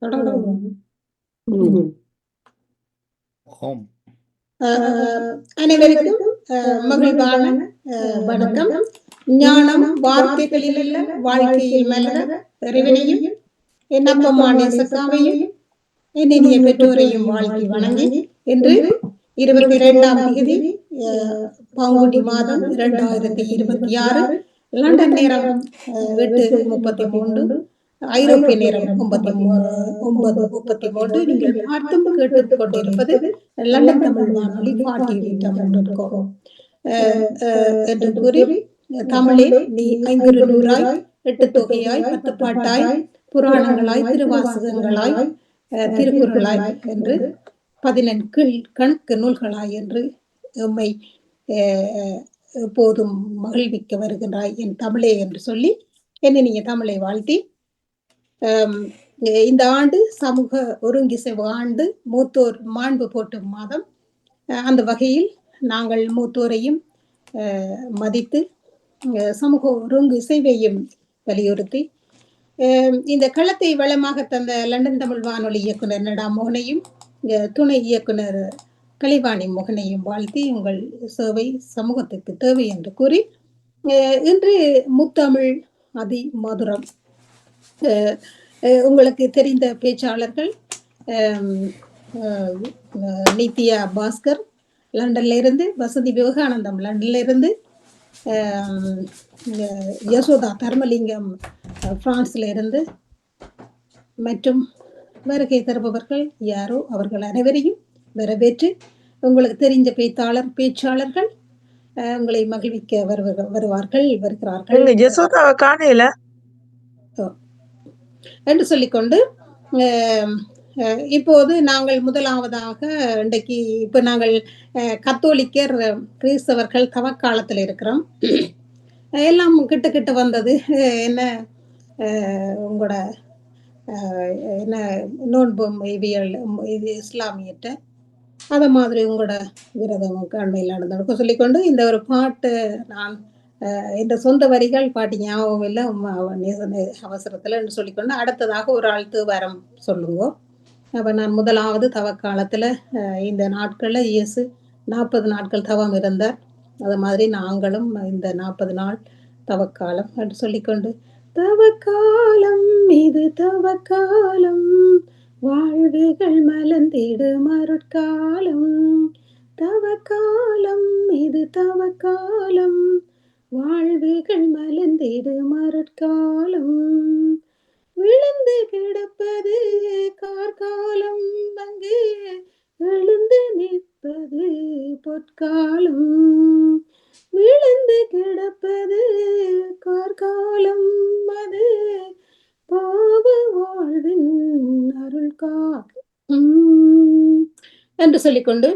தொடங்குவோம். ஓம். அனைவருக்கும் மகிழ்வான வணக்கம். ஞானம் வார்த்தைகளில் அல்ல, வாழ்க்கையில் மலர இறைவனையும் என் அப்பம்மா நேசக்காவையும் என் இனிய பெற்றோரையும் வாழ்த்தி வணங்கி இன்று 22ஆம் தேதி பங்குனி மாதம் 2026 லண்டன் நேரம் 8:33, ஐரோப்பிய நேரம் 9:33. நீங்கள் பார்த்தும் கேட்டுக் கொண்டிருப்பது லண்டன் தமிழ் வானொலி பாட்டி தமிழ்.com என்று கூறி, தமிழே நீ ஐங்குறு நூறாய், 8 தொகையாய், 10 பாட்டாய், புராணங்களாய், திருவாசகங்களாய், திருக்குறளாய் என்று 14 கணக்கு நூல்களாய் என்று எம்மை எப்போதும் மகிழ்விக்க வருகின்றாய் என் தமிழே என்று சொல்லி என்னை நீங்க தமிழை வாழ்த்தி, இந்த ஆண்டு சமூக ஒருங்கிசைவு ஆண்டு, மூத்தோர் மாண்பு போட்டும் மாதம். அந்த வகையில் நாங்கள் மூத்தோரையும் மதித்து சமூக ஒருங்கிசைவையும் வலியுறுத்தி இந்த களத்தை வளமாக தந்த லண்டன் தமிழ் வானொலி இயக்குனர் நடா மோகனையும் துணை இயக்குனர் கலைவாணி மோகனையும் வாழ்த்தி உங்கள் சேவை சமூகத்துக்கு தேவை என்று கூறி, இன்று முத்தமிழ் அதி மதுரம். உங்களுக்கு தெரிந்த பேச்சாளர்கள் நித்யா பாஸ்கர் லண்டன்ல இருந்து, வசந்தி விவேகானந்தம் லண்டன்ல இருந்து, யசோதா தர்மலிங்கம் பிரான்ஸ்ல இருந்து, மற்றும் வருகை தருபவர்கள் யாரோ அவர்கள் அனைவரையும் வரவேற்று, உங்களுக்கு தெரிந்த பேச்சாளர்கள் உங்களை மகிழ்விக்க வருகிறார்கள் என்று சொல்லிக்கொண்டு, இப்போது நாங்கள் முதலாவதாக இன்றைக்கு இப்போ நாங்கள் கத்தோலிக்கர் கிறிஸ்தவர்கள் தவக்காலத்தில் இருக்கிறோம். எல்லாம் கிட்ட வந்தது. என்ன உங்களோட என்ன நோன்பும் இது இஸ்லாமியிட்ட அதை மாதிரி உங்களோட விரதம் அண்மையில் நடந்ததுக்கு சொல்லிக்கொண்டு, இந்த ஒரு பாட்டு நான் இந்த சொந்த வரிகள் பாட்டு ஞாபகம் இல்லை அவசரத்தில் சொல்லிக்கொண்டு, அடுத்ததாக ஒரு ஆள் தேவாரம் சொல்லுங்க. அப்போ நான் முதலாவது தவக்காலத்தில் இந்த நாட்களில் இயேசு 40 நாட்கள் தவம் இருந்தார். அது மாதிரி நாங்களும் இந்த 40 நாள் தவக்காலம் என்று சொல்லிக்கொண்டு, தவக்காலம் இது தவக்காலம், வாழ்வுகள் மலர்ந்திடு மருட்காலம், தவக்காலம் இது தவக்காலம், வாழ்வுகள் மலர்ந்திடு மருட்காலம், விழுந்து கிடப்பது கார்காலம், அங்கு எழுந்து நிற்பது பொற்காலம், விழுந்து கிடப்பது கார்காலம், அது பாவ வாழ்வின் அருள் என்று சொல்லிக்கொண்டு,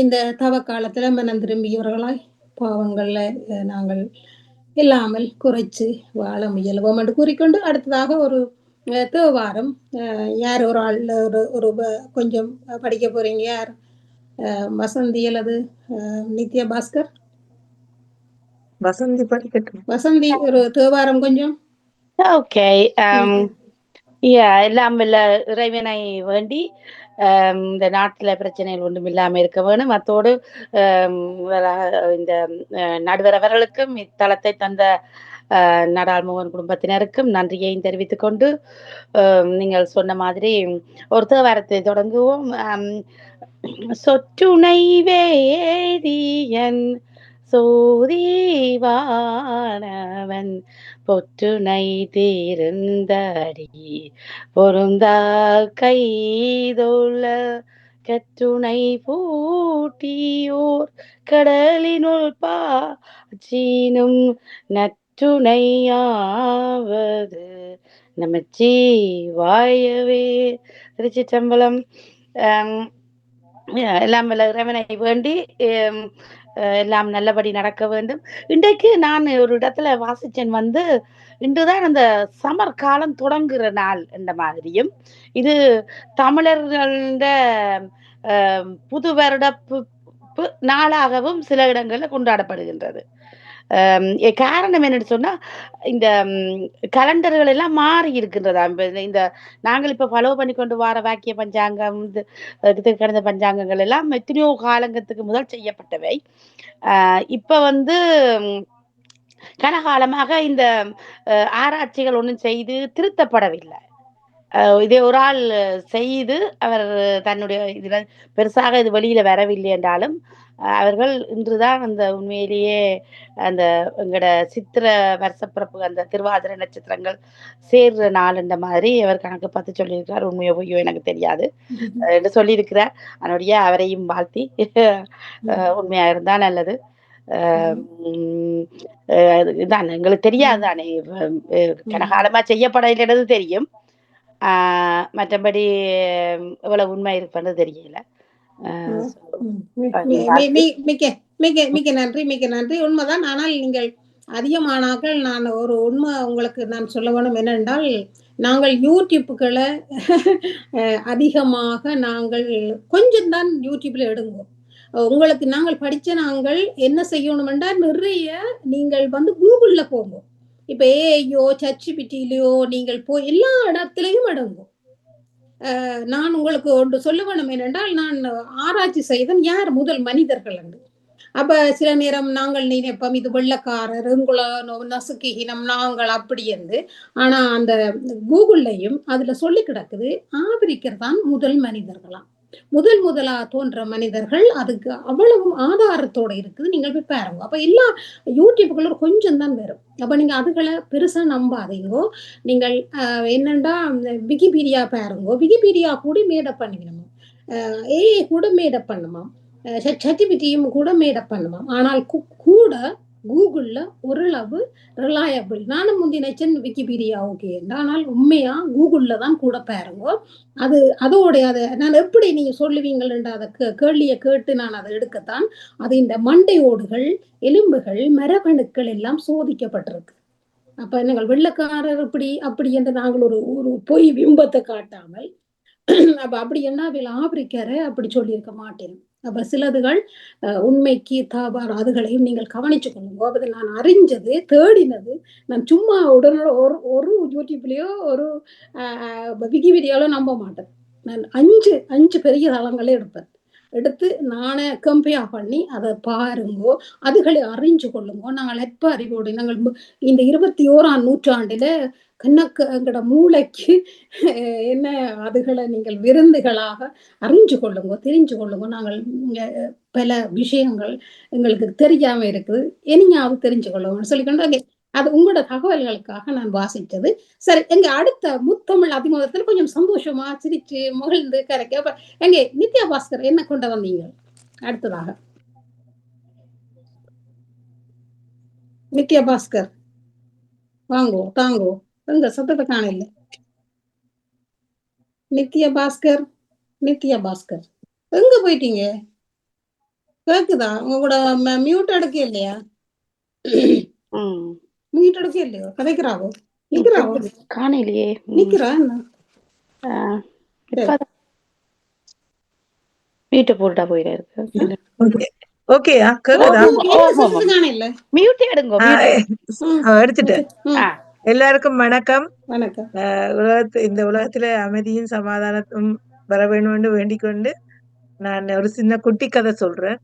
இந்த தவ காலத்துல மனம் திரும்பியவர்களாய் பாவங்கள்ல நாங்கள் இல்லாமல் குறைச்சு வாழ முயல்வோம் என்று கூறிக்கொண்டு, அடுத்ததாக ஒரு தேவாரம். யார் ஒரு ஆள் ஒரு கொஞ்சம் படிக்க போறீங்க? யார்? வசந்தி அல்லது நித்யா பாஸ்கர்? வசந்தி படிக்கட்டும். வசந்தி ஒரு தேவாரம் கொஞ்சம். ஓகே. எல்லாம் இல்ல இறைவனை வேண்டி இந்த நாட்டுல பிரச்சனைகள் ஒன்றும் இல்லாம இருக்க வேணும். அத்தோடு இந்த நடுவர் அவர்களுக்கும் இத்தலத்தை தந்த நடாள்மோகன் குடும்பத்தினருக்கும் நன்றியையும் தெரிவித்துக் கொண்டு, நீங்கள் சொன்ன மாதிரி ஒரு தேவாரத்தை தொடங்குவோம். சொற்றுணை வேதியன் சோதிவானவன் பொற்றுணை தீர்ந்தடி பொருந்தா கைதொள்ள கற்றுணை பூட்டியோர் கடலினுள் பாச்சினும் நற்றுணையாவது நமச்சிவாயவே. திருச்சிற்றம்பலம். எல்லாம் இறைவனை வேண்டி எல்லாம் நல்லபடி நடக்க வேண்டும். இன்றைக்கு நான் ஒரு இடத்துல வாசிச்சேன், இன்றுதான் அந்த சமர் காலம் தொடங்குகிற நாள் என்ற மாதிரியும், இது தமிழர்கள புது வருட நாளாகவும் சில இடங்கள்ல கொண்டாடப்படுகின்றது. காரணம் என்னன்னு சொன்னா இந்த கலண்டர்கள் எல்லாம் மாறி இருக்கின்றதா. இந்த நாங்கள் இப்ப ஃபாலோ பண்ணி கொண்டு வர வாக்கிய பஞ்சாங்கம், இது கடந்த பஞ்சாங்கங்கள் எல்லாம் எத்தனையோ காலங்கத்துக்கு முதல் செய்யப்பட்டவை. இப்ப வந்து கனகாலமாக இந்த ஆராய்ச்சிகள் ஒன்றும் செய்து திருத்தப்படவில்லை. இதே ஒரு ஆள் செய்து அவர் தன்னுடைய இதுல பெருசாக இது வெளியில வரவில்லை என்றாலும் அவர்கள் இன்றுதான் அந்த உண்மையிலேயே அந்த எங்கட சித்திர வருஷப்பிறப்பு அந்த திருவாதிரை நட்சத்திரங்கள் சேர்ற நாள் என்ற மாதிரி அவர் கணக்கு பார்த்து சொல்லியிருக்கிறார். உண்மையோ பொய்யோ எனக்கு தெரியாது என்று சொல்லியிருக்கிறார். அதனுடைய அவரையும் வாழ்த்தி உண்மையா இருந்தா நல்லது. இதான் எங்களுக்கு தெரியாது தானே, கனகாலமா செய்யப்படலைன்றது தெரியும். மற்றபடி இவ்வளவு உண்மை இருப்பது தெரியல. மிக்க நன்றி. உண்மைதான். ஆனால் நீங்கள் அதிகமானாக்கள் நான் ஒரு உண்மை உங்களுக்கு நான் சொல்ல வேணும் என்னென்றால், நாங்கள் யூடியூப்புகளை அதிகமாக நாங்கள் கொஞ்சம் தான் யூடியூப்ல எடுங்கோம். உங்களுக்கு நாங்கள் படிச்ச நாங்கள் என்ன செய்யணும் என்றால் நிறைய நீங்கள் வந்து கூகுள்ல போங்க. இப்ப ஏஐயோ சச்சிபிட்டிலையோ நீங்கள் போய் எல்லா இடத்துலையும் அடங்கும். நான் உங்களுக்கு ஒன்று சொல்ல வேணும் என்னென்றால், நான் ஆராய்ச்சி செய்தேன் யார் முதல் மனிதர்கள் என்று. அப்ப சில நேரம் நாங்கள் நினைப்போம் இது வெள்ளக்காரர் உங்கள நசுக்குகினம் நாங்கள் அப்படி என்று. ஆனா அந்த கூகுள்லையும் அதுல சொல்லி கிடக்குது ஆபிரிக்கர் தான் முதல் மனிதர்களாம். முதலா தோன்ற மனிதர்கள் அதுக்கு அவ்வளவு ஆதாரத்தோட இருக்குது. நீங்கள் போய் பாருங்க. அப்ப எல்லா யூடியூப்குள்ள கொஞ்சம் தான் வரும். அப்ப நீங்க அதுகளை பெருசா நம்பாதீங்கோ. நீங்கள் என்னண்டா விக்கிபீடியா பாருங்கோ. விக்கிபீடியா கூட மேடப் பண்ணிக்கணுமா, ஏஐ கூட மேடப் பண்ணுமா, சர்டிபிட்டியும் கூட மேடப் பண்ணுமா. ஆனால் கூட கூகுள்ல ஓரளவு ரிலையபிள். நானும் முந்தி நினைச்சேன் விக்கிபீடியா ஓகே, ஆனால் உண்மையா கூகுள்ல தான் கூட பாருங்க. அது அதோடைய அதை நான் எப்படி நீங்க சொல்லுவீங்கள்ன்ற அதை கேள்வியை கேட்டு நான் அதை எடுக்கத்தான். அது இந்த மண்டை ஓடுகள், எலும்புகள், மரபணுக்கள் எல்லாம் சோதிக்கப்பட்டிருக்கு. அப்ப நீங்கள் வெள்ளக்காரர் இப்படி அப்படி என்று நாங்கள் ஒரு ஒரு பொய் பிம்பத்தை காட்டாமல் அப்ப அப்படி என்ன ஆபிரிக்கரை அப்படி சொல்லியிருக்க மாட்டேன். அப்ப சிலதுகள் உண்மைக்கு தாபார் அதுகளையும் நீங்கள் கவனிச்சு கொள்ளுங்க. அப்ப நான் அறிஞ்சது தேடினது நான் சும்மா உடனே ஒரு யூடியூப்லயோ ஒரு விக்கிபீடியாலோ நம்ப மாட்டேன். நான் அஞ்சு பெரிய தளங்களே எடுத்து நானே கம்பேர் பண்ணி அதை பாருங்கோ, அதுகளை அறிஞ்சு கொள்ளுங்கோ. நாங்கள் எப்ப அறிவோடு நாங்கள் இந்த 21ஆம் நூற்றாண்டுல எங்கட மூளைக்கு என்ன அதுகளை நீங்கள் விருந்துகளாக அறிஞ்சு கொள்ளுங்க, தெரிஞ்சு கொள்ளுங்க. நாங்கள் பல விஷயங்கள் எங்களுக்கு தெரியாம இருக்குது, இனியாவது தெரிஞ்சு கொள்ளுங்க சொல்லிக்கொண்டு அது உங்களோட தகவல்களுக்காக நான் வாசித்தது. சரி, எங்க அடுத்த முத்தமிழ் அதிமுகத்தில் கொஞ்சம் சந்தோஷமா சிரிச்சு மகிழ்ந்து கரைக்க எங்க நித்யா பாஸ்கர் என்ன கொண்டு வந்தீங்க அடுத்ததாக? நித்யா பாஸ்கர் வாங்கோ தாங்கோ, எங்க சத்தத்தை காணல. நித்யா பாஸ்கர் எங்க போயிட்டீங்க? கேக்குதா? உங்களோட மியூட் எடுக்க இல்லையா? மியூட் எடுக்க இல்லையோ? கதைக்கிறாவோ நிக்கிறாவோ? காணலையே. நிக்கிறா என்ன வீட்டை போட்டா போயிருக்கு. ஓகேயா கேக்குதா? எடுத்துட்டு எல்லாருக்கும் வணக்கம். இந்த உலகத்துல அமைதியும் சமாதானத்தும் வர வேணும்னு வேண்டிக் கொண்டு நான் ஒரு சின்ன குட்டி கதை சொல்றேன்.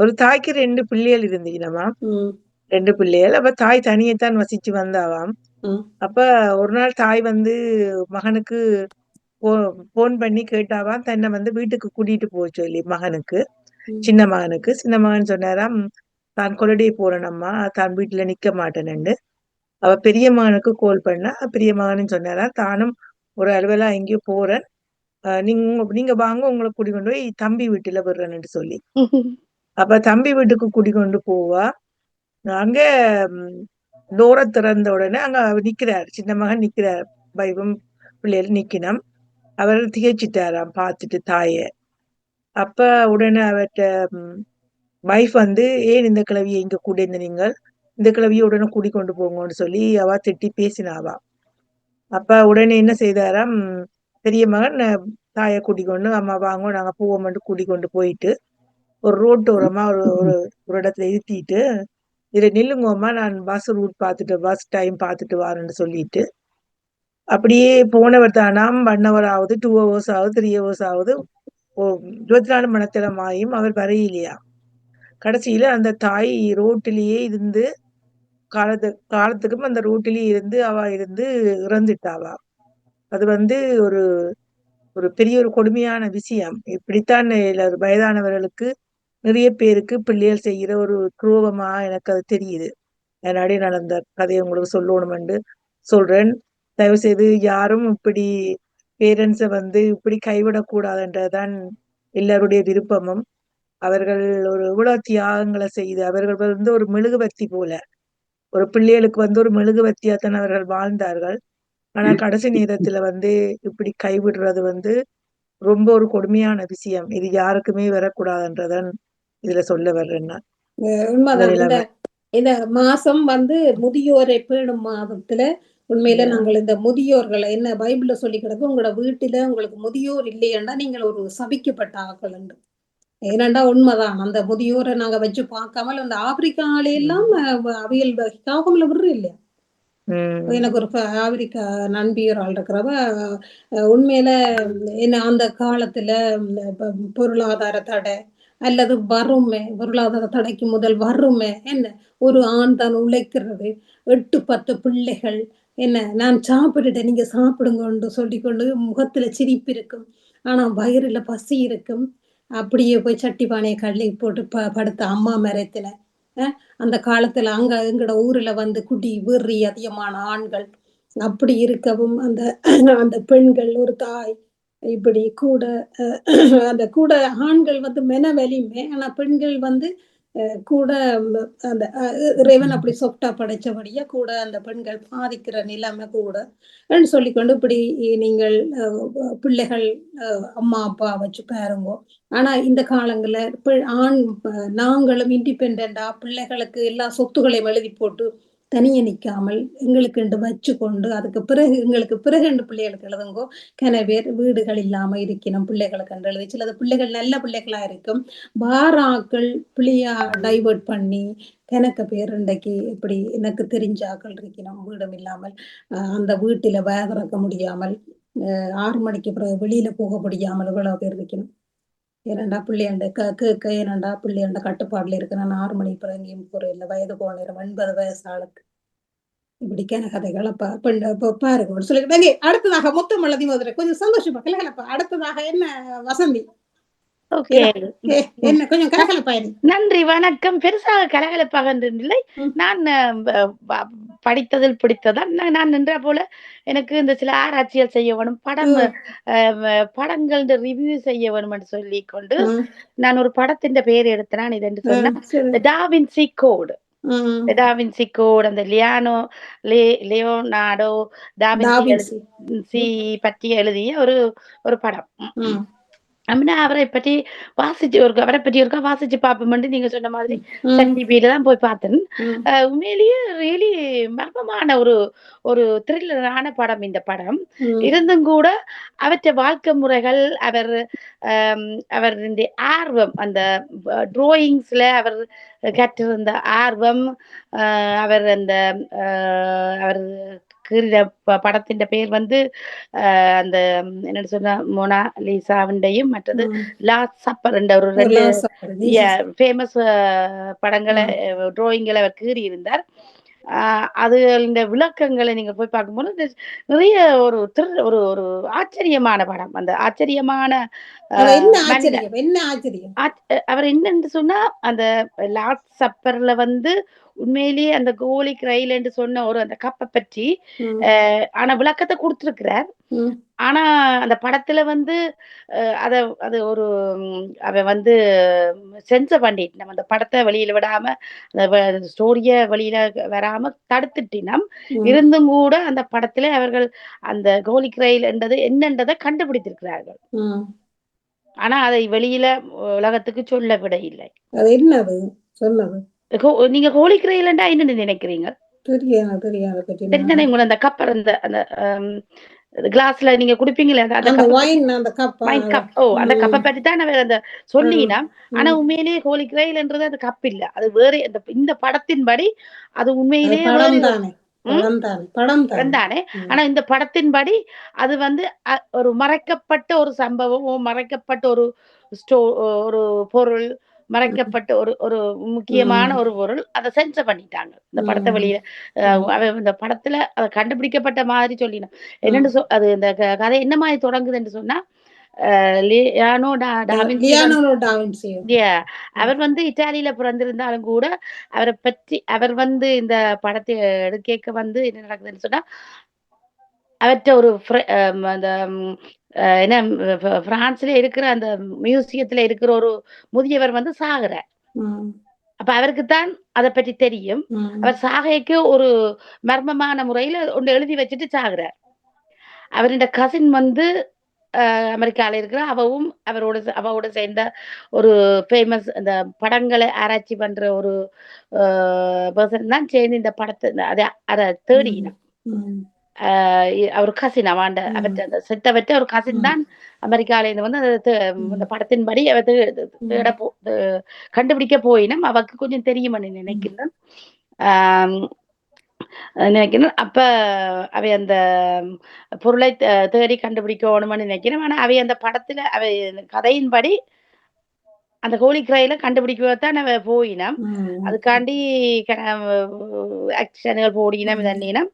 ஒரு தாய்க்கு 2 பிள்ளைகள் இருந்தீங்கம்மா. 2 பிள்ளைகள். அப்ப தாய் தனியைத்தான் வசிச்சு வந்தாவாம். அப்ப ஒரு நாள் தாய் வந்து மகனுக்கு போன் பண்ணி கேட்டாவாம் தன்னை வந்து வீட்டுக்கு கூட்டிட்டு போக சொல்லி மகனுக்கு, சின்ன மகனுக்கு. சின்ன மகன் சொன்னாராம் தான் கொலடி போறேனம்மா, தான் வீட்டுல நிக்க மாட்டேன்னு. அவ பெரிய மகனுக்கு கோல் பண்ணா. பெரிய மகனும் சொன்னாராம் தானும் ஒரு அலுவலா எங்கேயோ போறேன், நீங்க வாங்க உங்களை கூட்டிக்கொண்டு போய் தம்பி வீட்டுல விடுறேன்னு சொல்லி. அப்ப தம்பி வீட்டுக்கு கூட்டிக்கொண்டு போவா. அங்க டோர திறந்த உடனே அங்க நிக்கிறார், சின்ன மகன் நிக்கிறார், பைபம் பிள்ளைகள் நிக்கணும். அவர் திகைச்சிட்டாராம் பார்த்துட்டு தாய. அப்ப உடனே அவர்கிட்ட வைஃப் வந்து ஏன் இந்த கிழவியை இங்க கூட இருந்த நீங்கள், இந்த கிழவியை உடனே கூட்டிக்கொண்டு போங்கன்னு சொல்லி அவ திட்டி பேசினாவா. அப்ப உடனே என்ன செய்தாராம் பெரிய மகன் தாயை கூட்டிக்கொண்டு அம்மா வாங்க நாங்க போவோம்னு கூட்டிக்கொண்டு போயிட்டு ஒரு ரோட்டோரமா ஒரு ஒரு ஒரு இடத்துல இருத்திட்டு, இதுல நில்லுங்கோம்மா, நான் பஸ் ரூட் பார்த்துட்டு பஸ் டைம் பார்த்துட்டு வாரேன்னு சொல்லிட்டு, அப்படியே போனவர் தானாம் 1 ஹவர் ஆகுது, 2 ஹவர்ஸ் ஆகுது, 3 ஹவர்ஸ் ஆகுது. 24 மணித்தியாலமாயும் அவர் வரையிலையாம். கடைசியில அந்த தாய் ரோட்டிலேயே இருந்து காலத்துக்கும் அந்த ரோட்டிலேயே இருந்து அவ இருந்து இறந்துட்டாவாம். அது வந்து ஒரு ஒரு பெரிய ஒரு கொடுமையான விஷயம். இப்படித்தான் வயதானவர்களுக்கு நிறைய பேருக்கு பிள்ளைகள் செய்கிற ஒரு துரோகமா எனக்கு அது தெரியுது. அதனாடி நான் அந்த கதையை உங்களுக்கு சொல்லணுமென்று சொல்றேன். தயவு செய்து யாரும் இப்படி பேரண்ட்ஸ வந்து இப்படி கைவிடக்கூடாதுன்றதுதான் எல்லாருடைய விருப்பமும். அவர்கள் ஒரு எவ்வளவு தியாகங்களை செய்து அவர்கள் வந்து ஒரு மெழுகுவர்த்தி போல ஒரு பிள்ளைகளுக்கு வந்து ஒரு மெழுகுவர்த்தியாத்தான் அவர்கள் வாழ்ந்தார்கள். ஆனா கடைசி நேரத்துல வந்து இப்படி கைவிடுறது வந்து ரொம்ப ஒரு கொடுமையான விஷயம். இது யாருக்குமே வரக்கூடாதுன்றதான் இதுல சொல்ல வர்றேன் நான். உண்மைதான். இந்த மாசம் வந்து முதியோரை பேணும் மாதத்துல உண்மையில நாங்கள் இந்த முதியோர்களை என்ன பைபிள்ல சொல்லி கிடக்கு, உங்களோட வீட்டுல உங்களுக்கு முதியோர் இல்லையண்டா நீங்கள் ஒரு சபிக்கப்பட்ட ஆக்கள் உண்டு. ஏனண்டா உண்மைதான். அந்த முதியோரை நாங்க வச்சு பார்க்காமல் அந்த ஆப்பிரிக்கால எல்லாம் அவியல் காகம்ல விடுற இல்லையா. எனக்கு ஒரு ஆப்பிரிக்கா நண்பியர் ஆள் இருக்கிறவ உண்மையில என்ன அந்த காலத்துல பொருளாதார தடை அல்லது வறுமை, பொருளாதார தடைக்கு முதல் வறுமை என்ன ஒரு ஆண் தான் உழைக்கிறது, 8-10 பிள்ளைகள் என்ன நான் சாப்பிட்டுட்டேன் நீங்க சாப்பிடுங்கன்னு சொல்லிக்கொண்டு முகத்துல சிரிப்பு இருக்கும், ஆனா வயிறுல பசி இருக்கும். அப்படியே போய் சட்டி பானையை கள்ளி போட்டு படுத்த அம்மா மரத்துல அந்த காலத்துல அங்க எங்கட ஊர்ல வந்து குடி வெறி அதிகமான ஆண்கள் அப்படி இருக்கவும் அந்த அந்த பெண்கள் ஒரு தாய் இப்படி கூட அந்த கூட ஆண்கள் வந்து மென வலிமை, ஆனா பெண்கள் வந்து கூட அந்த இறைவன் அப்படி சொப்டா படைச்சபடியா கூட அந்த பெண்கள் பாதிக்கிற நிலைமை கூட சொல்லிக்கொண்டு இப்படி நீங்கள் பிள்ளைகள் அம்மா அப்பா வச்சு பாருங்க. ஆனா இந்த காலங்கள்ல ஆண் நாங்களும் இண்டிபெண்டா பிள்ளைகளுக்கு எல்லா சொத்துக்களையும் எழுதி போட்டு தனியே நிக்காமல் எங்களுக்கு வச்சு கொண்டு அதுக்கு பிறகு எங்களுக்கு பிறகு பிள்ளைகளுக்கு எழுதுங்கோ. பேர் வீடுகள் இல்லாம இருக்கணும் பிள்ளைகளுக்கு எழுதி, சிலது பிள்ளைகள் நல்ல பிள்ளைகளா இருக்கும், வாராக்கள் பிள்ளையா டைவர்ட் பண்ணி எனக்கு பேர் இன்றைக்கு இப்படி எனக்கு தெரிஞ்ச ஆக்கள் இருக்கணும் வீடும் இல்லாமல் அந்த வீட்டுல வேதறக்க முடியாமல் 6 மணிக்கு பிறகு வெளியில போக முடியாமல் இவ்வளவு பேர் இருக்கணும். ஏனண்டா பிள்ளையாண்ட ஏனண்டா பிள்ளையாண்ட கட்டுப்பாடுல இருக்கு, நான் 6 மணிக்கு பிறகு எங்கேயும் போறேன், வயது போனேன் 80 வயசு ஆளுக்கு இப்படிக்கான கதைகளை பாருங்க சொல்லிக்கிட்டாங்க. அடுத்ததாக மொத்தம் எழுதி முதல்ல கொஞ்சம் சந்தோஷமா கலகலப்பா. அடுத்ததாக என்ன வசந்தி? என்ன கொஞ்சம் கலகலப்பா? நன்றி, வணக்கம். பெருசாக கலகலப்பாக இல்லை. நான் படித்ததில் பிடித்ததான் நான் நின்ற போல எனக்கு இந்த சில ஆராய்ச்சிகள் செய்ய வேணும், படங்கள் ரிவ்யூ செய்ய வேணும் என்று சொல்லி கொண்டு நான் ஒரு படத்தின் பெயர் எடுத்தேன். இது என்று சொன்னா டா வின்சி கோட். டா வின்சி கோட் அந்த லியோனார்டோ டா வின்சி பற்றி எழுதிய ஒரு படம். அப்படின்னா அவரை பற்றி வாசிச்சு பார்ப்போம். நீங்க சொன்ன மாதிரி சக்திபியில தான் போய் பார்த்தேன். உண்மையிலேயே ரியலி மர்மமான ஒரு த்ரில்லரான படம் இந்த படம். இருந்தும் கூட அவற்றை வாழ்க்கை முறைகள், அவர் ஆர்வம், அந்த டிராயிங்ஸ்ல அவர் கற்றிருந்த ஆர்வம், அவர் அந்த அவர் படத்தின் பெயர் வந்து அந்த என்ன சொன்ன மோனாலிசாவிண்டையும் மற்றது லாஸ்ட் சப்பர் என்ற ஒரு 2 ஃபேமஸ் படங்களை டிராயிங்களை அவர் கீறி இருந்தார். அது இந்த விளக்கங்களை நீங்க போய் பார்க்கும்போது நிறைய ஒரு ஒரு ஆச்சரியமான படம். அந்த ஆச்சரியமான அவர் என்னன்னு சொன்னா அந்த லாஸ்ட் சப்பர்ல வந்து உண்மையிலேயே அந்த கோலிக் ரயில் என்று சொன்ன அந்த கப்பை பற்றி ஆனா விளக்கத்தை கொடுத்திருக்கிறார். ஆனா அந்த படத்துல வந்து அது ஒரு அவன் வந்து சென்சர் பண்ணிட்டு நம்ம அந்த படத்தை வெளியில விடாம அந்த ஸ்டோரிய வெளியில வராம தடுத்துட்டினம். இருந்தும் கூட அந்த படத்துல அவர்கள் அந்த கோலிக் ரயில் என்றது என்னன்றதை கண்டுபிடித்திருக்கிறார்கள். ஆனா அதை வெளியில உலகத்துக்கு சொல்ல விட இல்லை. நீங்க கோலிக் ரயில்ண்டா என்னன்னு நினைக்கிறீங்க? தெரியாது அந்த கப்பர் அந்த கிளாஸ்ல நீங்க குடிப்பீங்களே அந்த அந்த wine, அந்த cup, வைன் கப். அந்த கப்பை பற்றி தான் அவர் அந்த சொல்லினாம். ஆனா உண்மையிலேயே ஹோலி கிரெயில்ன்றது அது கப் இல்ல, அது வேற. இந்த படத்தின்படி அது உண்மையிலேயே படம் வேற தானே, படம் தானே. ஆனா இந்த படத்தின்படி அது வந்து ஒரு மறைக்கப்பட்ட ஒரு சம்பவம், மறைக்கப்பட்ட ஒரு ஒரு பொருள், மறைக்கப்பட்ட ஒரு முக்கியமான ஒரு பொருள். அதை சென்சர் பண்ணிட்டாங்க இந்த படத்தை வெளியில. இந்த படத்துல அதை கண்டுபிடிக்கப்பட்ட மாதிரி சொல்லினோம். என்னன்னு அது இந்த கதை என்ன மாதிரி தொடங்குதுன்னு சொன்னா, லியோனார்டோ டா வின்சி அவர் வந்து இத்தாலியில பிறந்திருந்தாலும் கூட அவரை பற்றி அவர் வந்து இந்த படத்தை எடுக்க வந்து என்ன நடக்குதுன்னு சொன்னா, அவற்ற ஒரு அந்த என்ன பிரான்ஸ்ல இருக்கிற அந்த மியூசியத்துல இருக்கிற ஒரு முதியவர் வந்து சாகுறார். அப்ப அவருக்குத்தான் அதை பற்றி தெரியும். அவர் சாகைக்கு ஒரு மர்மமான முறையில ஒன்று எழுதி வச்சுட்டு சாகுறார். அவருடைய கசின் வந்து அமெரிக்கால இருக்கிற அவரோட சேர்ந்த ஒரு ஃபேமஸ் அந்த படங்களை ஆராய்ச்சி பண்ற ஒரு பர்சன் தான் சேர்ந்து இந்த படத்தை அதை தேடினான். அவர் கசின் அவற்றை அந்த செத்தவற்ற ஒரு கசின் தான் அமெரிக்கால இருந்து வந்து அந்த படத்தின்படி அவர் கண்டுபிடிக்க போயினும் அவருக்கு கொஞ்சம் தெரியுமான்னு நினைக்கிறேன். அப்ப அவை அந்த பொருளை தேடி கண்டுபிடிக்கணும்னு நினைக்கிறேன். ஆனா அவை அந்த படத்துல அவை கதையின்படி அந்த ஹோலி கிரையில கண்டுபிடிக்கத்தான் அவ போயினம். அதுக்காண்டி ஆக்ஷன்கள் போடினம் இதன்னினம்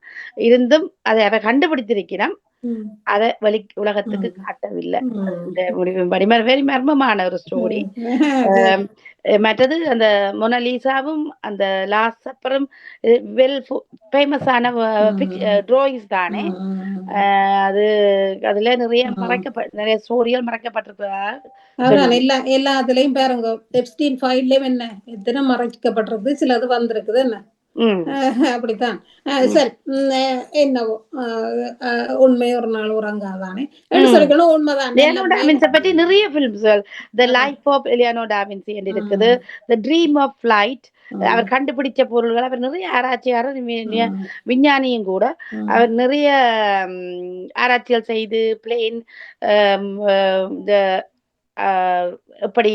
இருந்தும் அதை அவ கண்டுபிடித்திருக்கிறோம். அதை வெளி உலகத்துக்கு காட்டவில்லை. வெரி மர்மமான ஒரு ஸ்டோரி. மற்றது அந்த மொனாலிசாவும் அந்த லாஸ்ட் சப்பரும் வெல் ஃபேமஸான டிராயிங்ஸ் தானே. அது அதுல நிறைய ஸ்டோரிகள் மறைக்கப்பட்டிருக்கிறார். எல்லாத்துலயும் பாருங்க, எப்ஸ்டீன் ஃபைல்லயும் என்ன எத்தனை மறைக்கப்பட்டிருக்கு, சிலது வந்திருக்குது என்ன. அப்படித்தான். சரி, என்னவோ உண்மை ஒரு நாள் உறங்காதானே சொல்லிக்கணும். உண்மைதான். பற்றி நிறைய பிலிம்ஸ்கள், the life of Leonardo da Vinci என்று இருக்குது, தி ட்ரீம் ஆஃப் ஃப்ளைட். அவர் கண்டுபிடிச்ச பொருள்கள், அவர் நிறைய ஆராய்ச்சியாளர், விஞ்ஞானியும் கூட. அவர் நிறைய ஆராய்ச்சிகள் செய்து பிளேன் எப்படி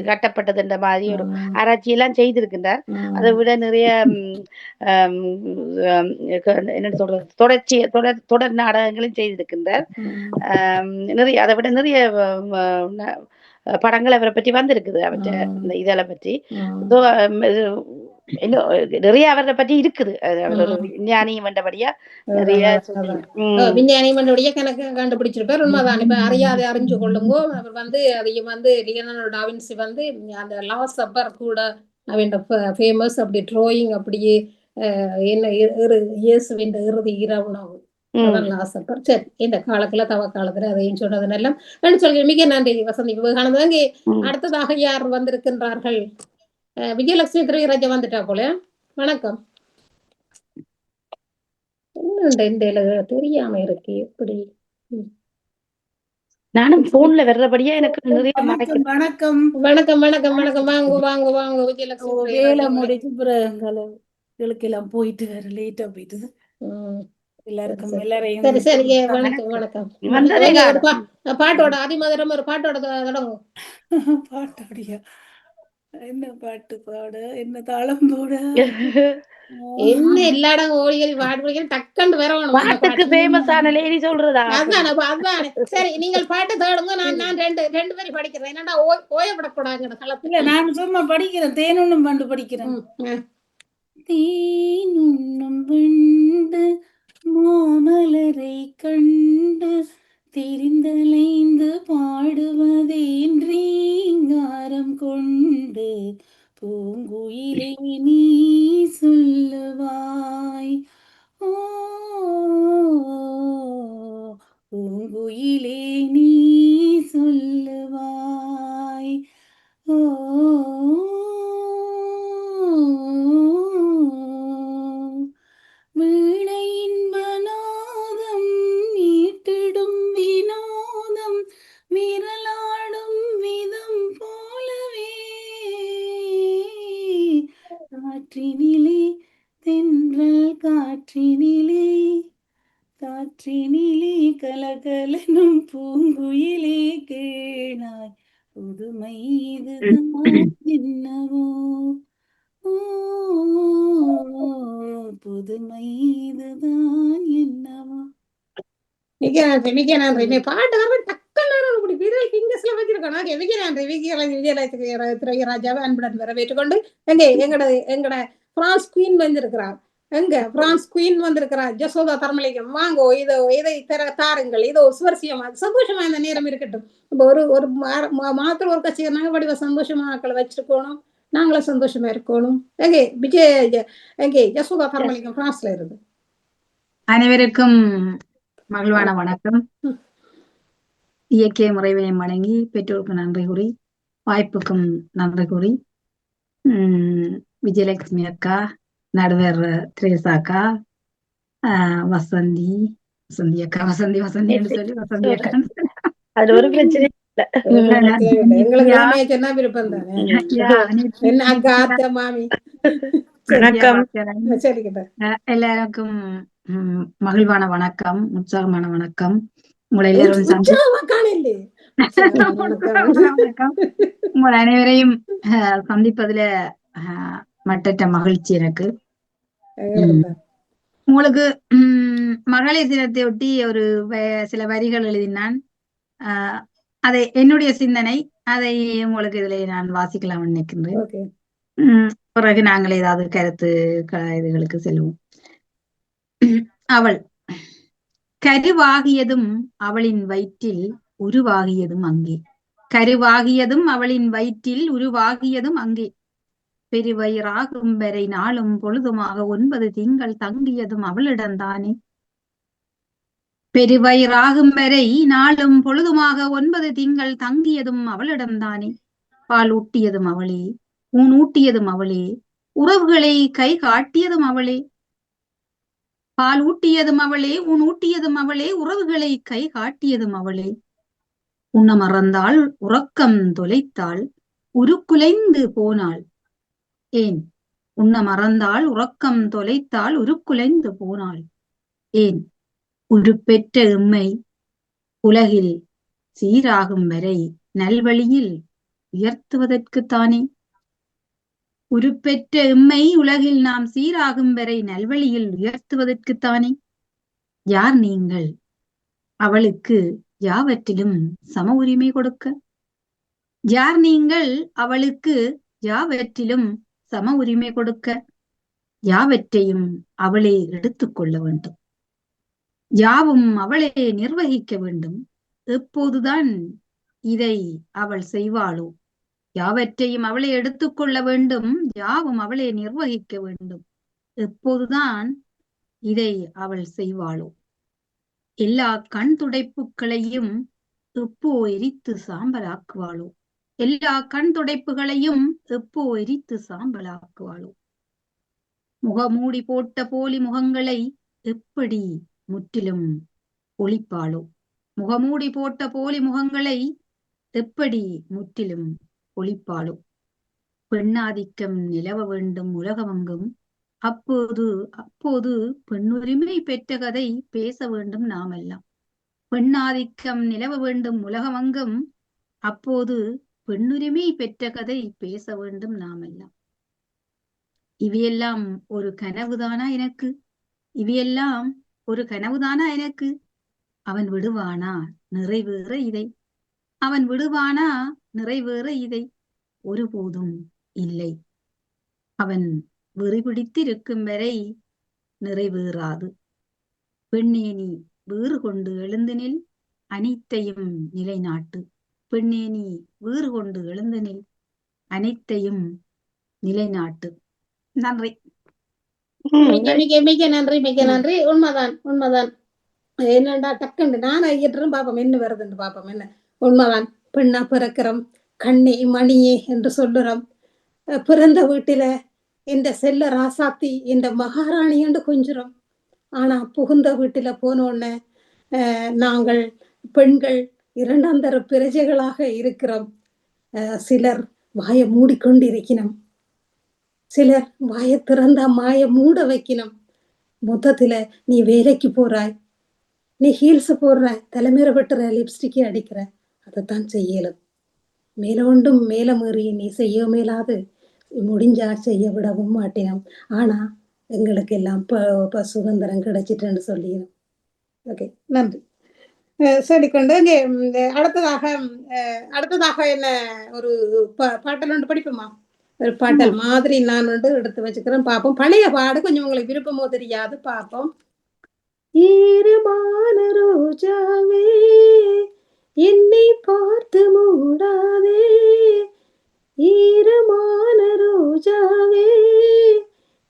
கட்டப்பட்டது என்ற மாதிரி ஒரு ஆராய்ச்சி எல்லாம் செய்திருக்கின்றார். அதை விட நிறைய என்ன சொல்றது தொடர் நாடகங்களும் செய்திருக்கின்றார். நிறைய அதை விட நிறைய படங்கள் அவரை பற்றி வந்திருக்குது, அவற்றை இந்த இதெல்லாம் பற்றி. நிறைய அவரை பற்றி இருக்குது. அவர் ஒரு விஞ்ஞானியும் வந்தபடியா நிறைய விஞ்ஞானியும் வந்தபடியா கணக்கு கண்டுபிடிச்சிருப்பார். உண்மைதான். இப்ப அறியாத அறிஞ்சு கொள்ளுங்கோ. அவர் வந்து அதையும் வந்து லியோனார்டோ டா வின்சி வந்து அந்த லாஸ்ட் சப்பர் கூட அவன் ஃபேமஸ் அப்படி ட்ராயிங் அப்படியே என்ன இயேசுவின் இறுதி இரவுணவு அதெல்லாம் சப்பர். சரி, இந்த காலத்துல தவ காலத்துல அதையும் சொன்னது எல்லாம் சொல்லி மிக நன்றி வசந்தி விவேகானந்தங்க. அடுத்ததாக யார் வந்திருக்கின்றார்கள்? விஜயலட்சுமி திரையராஜா வந்துட்டா போல. வணக்கம். என்ன தெரியாம இருக்கு எப்படி? நானும் போன்ல வர்றபடியா எனக்கு நிறைய வணக்கம் வணக்கம் வணக்கம் வணக்கம் வணக்கம். வாங்க வாங்க வாங்க விஜயலட்சுமி. வேலை முடிச்சு பிறகு எல்லாம் போயிட்டு வேற லேட்டா போயிட்டுது. எல்லாருக்கும் எல்லாரையும் சரி சரி. வணக்கம் வணக்கம். பாட்டோட அதிமதுரம் ஒரு பாட்டோட தொடங்கும். பாட்டோடியா? என்ன பாட்டு பாட, என்ன தாளம் போட, என்ன எல்லா இடம் ஓடிகள் பாட்டு டக்குன்னு வரணும். பாட்டுக்கு ஃபேமஸான லேடி சொல்றதா? அதான். சரி, நீங்கள் பாட்டு தேடுங்க. நான் ரெண்டு பேரும் படிக்கிறேன். என்னடா ஓயப்படக்கூடாது. இல்ல, நான் சும்மா படிக்கிறேன். தேனுண்ணும் பண்டு படிக்கிறேன். தேனுண்ணும் பண்டு மாமலரை கண்டு தெரிந்தலைந்து பாடுவதேன் ரீங்காரம் கொண்டு பூங்குயிலே நீ சொல்லுவாய். ஓ பூங்குயிலே நீ சொல்லுவாய். ஓ வீணையின் மனோதம் மீட்டிடும் வினோதம் விரலாடும் விதம் போலவே காற்றினிலே தென்றல் காற்றினிலே கலகலனும் பூங்குயிலே கேளாய் புதுமை இதுதான் என்னவோ புதுமை இதுதான் என்னவோ. மிக நன்றி, மிக நன்றி. பாட்டு டக்குன்னு இப்படி விரல் ஃபிங்கர்ஸ்ல வச்சிருக்கோம். மிக நன்றி விஜயராஜாவை அன்புடன் வரவேற்றுக்கொண்டு எங்கட பிரான்ஸ் குயின் வந்திருக்கிறார். பிரான்ஸ் குயின் வந்திருக்கிறார். ஜசோதா தர்மலிங்கம் வாங்கோ, இதை தாருங்கள். இதோ சுவர்சியமா சந்தோஷமா இந்த நேரம் இருக்கட்டும். இப்போ ஒரு மாத்திரம் ஒரு கட்சி நாங்க வடிவ சந்தோஷமா ஆக்களை வச்சிருக்கணும். நாங்களும் சந்தோஷமா இருக்கணும். ஜசோதா தர்மலிங்கம் பிரான்ஸ்ல இருந்து அனைவருக்கும் மகிழ்வான வணக்கம். இயற்கை முறைவினை வணங்கி பெற்றோருக்கு நன்றி கூறி வாய்ப்புக்கும் நன்றி கூறி விஜயலட்சுமி அக்கா, நடுவர் திரேசா அக்கா, வசந்தி அக்கா, வசந்தி என்று சொல்லி வசந்தி அக்கா அது ஒரு பிரச்சனை எல்லாருக்கும் மகிழ்வான வணக்கம், உற்சாகமான வணக்கம். உங்களை எல்லாரும் உங்கள் அனைவரையும் சந்திப்பதுல மட்டற்ற மகிழ்ச்சி எனக்கு. உங்களுக்கு மகளிர் தினத்தை ஒட்டி ஒரு சில வரிகள் எழுதினான். அதை என்னுடைய சிந்தனை, அதை உங்களுக்கு இதுல நான் வாசிக்கலாம் நினைக்கின்றேன். பிறகு நாங்கள் ஏதாவது கருத்து இதுகளுக்கு செல்வோம். அவள் கருவாகியதும் அவளின் வயிற்றில் உருவாகியதும் அங்கே, கருவாகியதும் அவளின் வயிற்றில் உருவாகியதும் அங்கே, பெருவயிறாகும் வரை நாளும் பொழுதுமாக 9 திங்கள் தங்கியதும் அவளிடம்தானே, பெருவயிறாகும் வரை நாளும் பொழுதுமாக 9 திங்கள் தங்கியதும் அவளிடம்தானே, பால் ஊட்டியதும் அவளே, ஊன் ஊட்டியதும் அவளே, உறவுகளை கை காட்டியதும் அவளே, பால் ஊட்டியதும் அவளே, ஊன் ஊட்டியதும் அவளே, உறவுகளை கை காட்டியதும் அவளே, உண்ண மறந்தாள் உறக்கம் தொலைத்தாள் உருக்குலைந்து போனாள். ஏன் உண்ண மறந்தாள் உறக்கம் தொலைத்தாள் உருக்குலைந்து போனாள். ஏன் உருப்பெற்ற எம்மை உலகில் சீராகும் வரை நல்வழியில் உயர்த்துவதற்குத்தானே, உருப்பெற்ற எம்மை உலகில் நாம் சீராகும் வரை நல்வழியில் உயர்த்துவதற்குத்தானே. யார் நீங்கள் அவளுக்கு யாவற்றிலும் சம உரிமை கொடுக்க, யார் நீங்கள் அவளுக்கு யாவற்றிலும் சம உரிமை கொடுக்க, யாவற்றையும் அவளே எடுத்துக்கொள்ள வேண்டும், யாவும் அவளே நிர்வகிக்க வேண்டும். எப்போதுதான் இதை அவள் செய்வாளோ, யாவற்றையும் அவளே எடுத்துக்கொள்ள வேண்டும், யாவும் அவளே நிர்வகிக்க வேண்டும். எப்போதுதான் இதை அவள் செய்வாளோ, எல்லா கண் துடைப்புகளையும் எப்போ எரித்து சாம்பலாக்குவாளோ, எல்லா கண் துடைப்புகளையும் எப்போ எரித்து சாம்பலாக்குவாளோ, முகமூடி போட்ட போலி முகங்களை எப்படி முற்றிலும் ஒழிப்பாளோ, முகமூடி போட்ட போலி முகங்களை எப்படி முற்றிலும் ஒழிப்பாளோ. பெண்ணாதிக்கம் நிலவ வேண்டும் உலகமெங்கும், அப்போது பெண்ணுரிமை பெற்ற கதை பேச வேண்டும் நாமெல்லாம். பெண்ணாதிக்கம் நிலவ வேண்டும் உலகமெங்கும், அப்போது பெண்ணுரிமை பெற்ற கதை பேச வேண்டும் நாமெல்லாம். இவையெல்லாம் ஒரு கனவுதானா எனக்கு, இவையெல்லாம் ஒரு கனவுதானா எனக்கு. அவன் விடுவானா நிறைவேற இதை, அவன் விடுவானா நிறைவேற இதை, ஒருபோதும் இல்லை. அவன் வெறிபிடித்திருக்கும் வரை நிறைவேறாது. பெண்ணே நீ வேறு கொண்டு எழுந்து நில், அனைத்தையும் நிலைநாட்டு. பெண்ணே நீ வேறு கொண்டு எழுந்து நில், அனைத்தையும் நிலைநாட்டு. நன்றி. மிக நன்றி, மிக நன்றி. உண்மைதான், உண்மைதான். என்னடா டக்குண்டு நான் ஐயற்றும் பாப்போம் என்ன வருதுன்னு பாப்போம். என்ன உண்மைதான், பெண்ணா பிறக்கிறோம், கண்ணே மணியே என்று சொல்லுறோம். பிறந்த வீட்டில இந்த செல்ல ராசாத்தி இந்த மகாராணி என்று கொஞ்சுறோம். ஆனா புகுந்த வீட்டில போனோடனே நாங்கள் பெண்கள் 2ஆம் தர பிரஜைகளாக இருக்கிறோம். சிலர் வாயை மூடிக்கொண்டு இருக்கணும், சிலர் வாயை திறந்தா மாய மூட வைக்கணும். மொத்தத்துல நீ வேலைக்கு போறாய், நீ ஹீல்ஸ் போடுற, தலைமையில வெட்டுற, லிப்ஸ்டிக்கே அடிக்கிற, அதைத்தான் செய்யலும். மேலோண்டும் மேலமேறி நீ செய்ய மேலாது, முடிஞ்சா செய்ய விடவும் மாட்டேனும். ஆனா எங்களுக்கு எல்லாம் இப்ப சுதந்திரம் கிடைச்சிட்டுன்னு சொல்லிடும். ஓகே, நன்றி. சொல்லிக்கொண்டு இங்கே அடுத்ததாக என்ன ஒரு பாட்டல் ஒன்று படிப்போமா? ஒரு பாட்டல் மாதிரி நான் வந்து எடுத்து வச்சுக்கிறேன், பார்ப்போம். பழைய பாடு கொஞ்சம் உங்களுக்கு விருப்பமோ தெரியாது, பார்ப்போம். ஈரமான ரோஜாவே என்னை பார்த்து மூடாதே, ஈரமான ரோஜாவே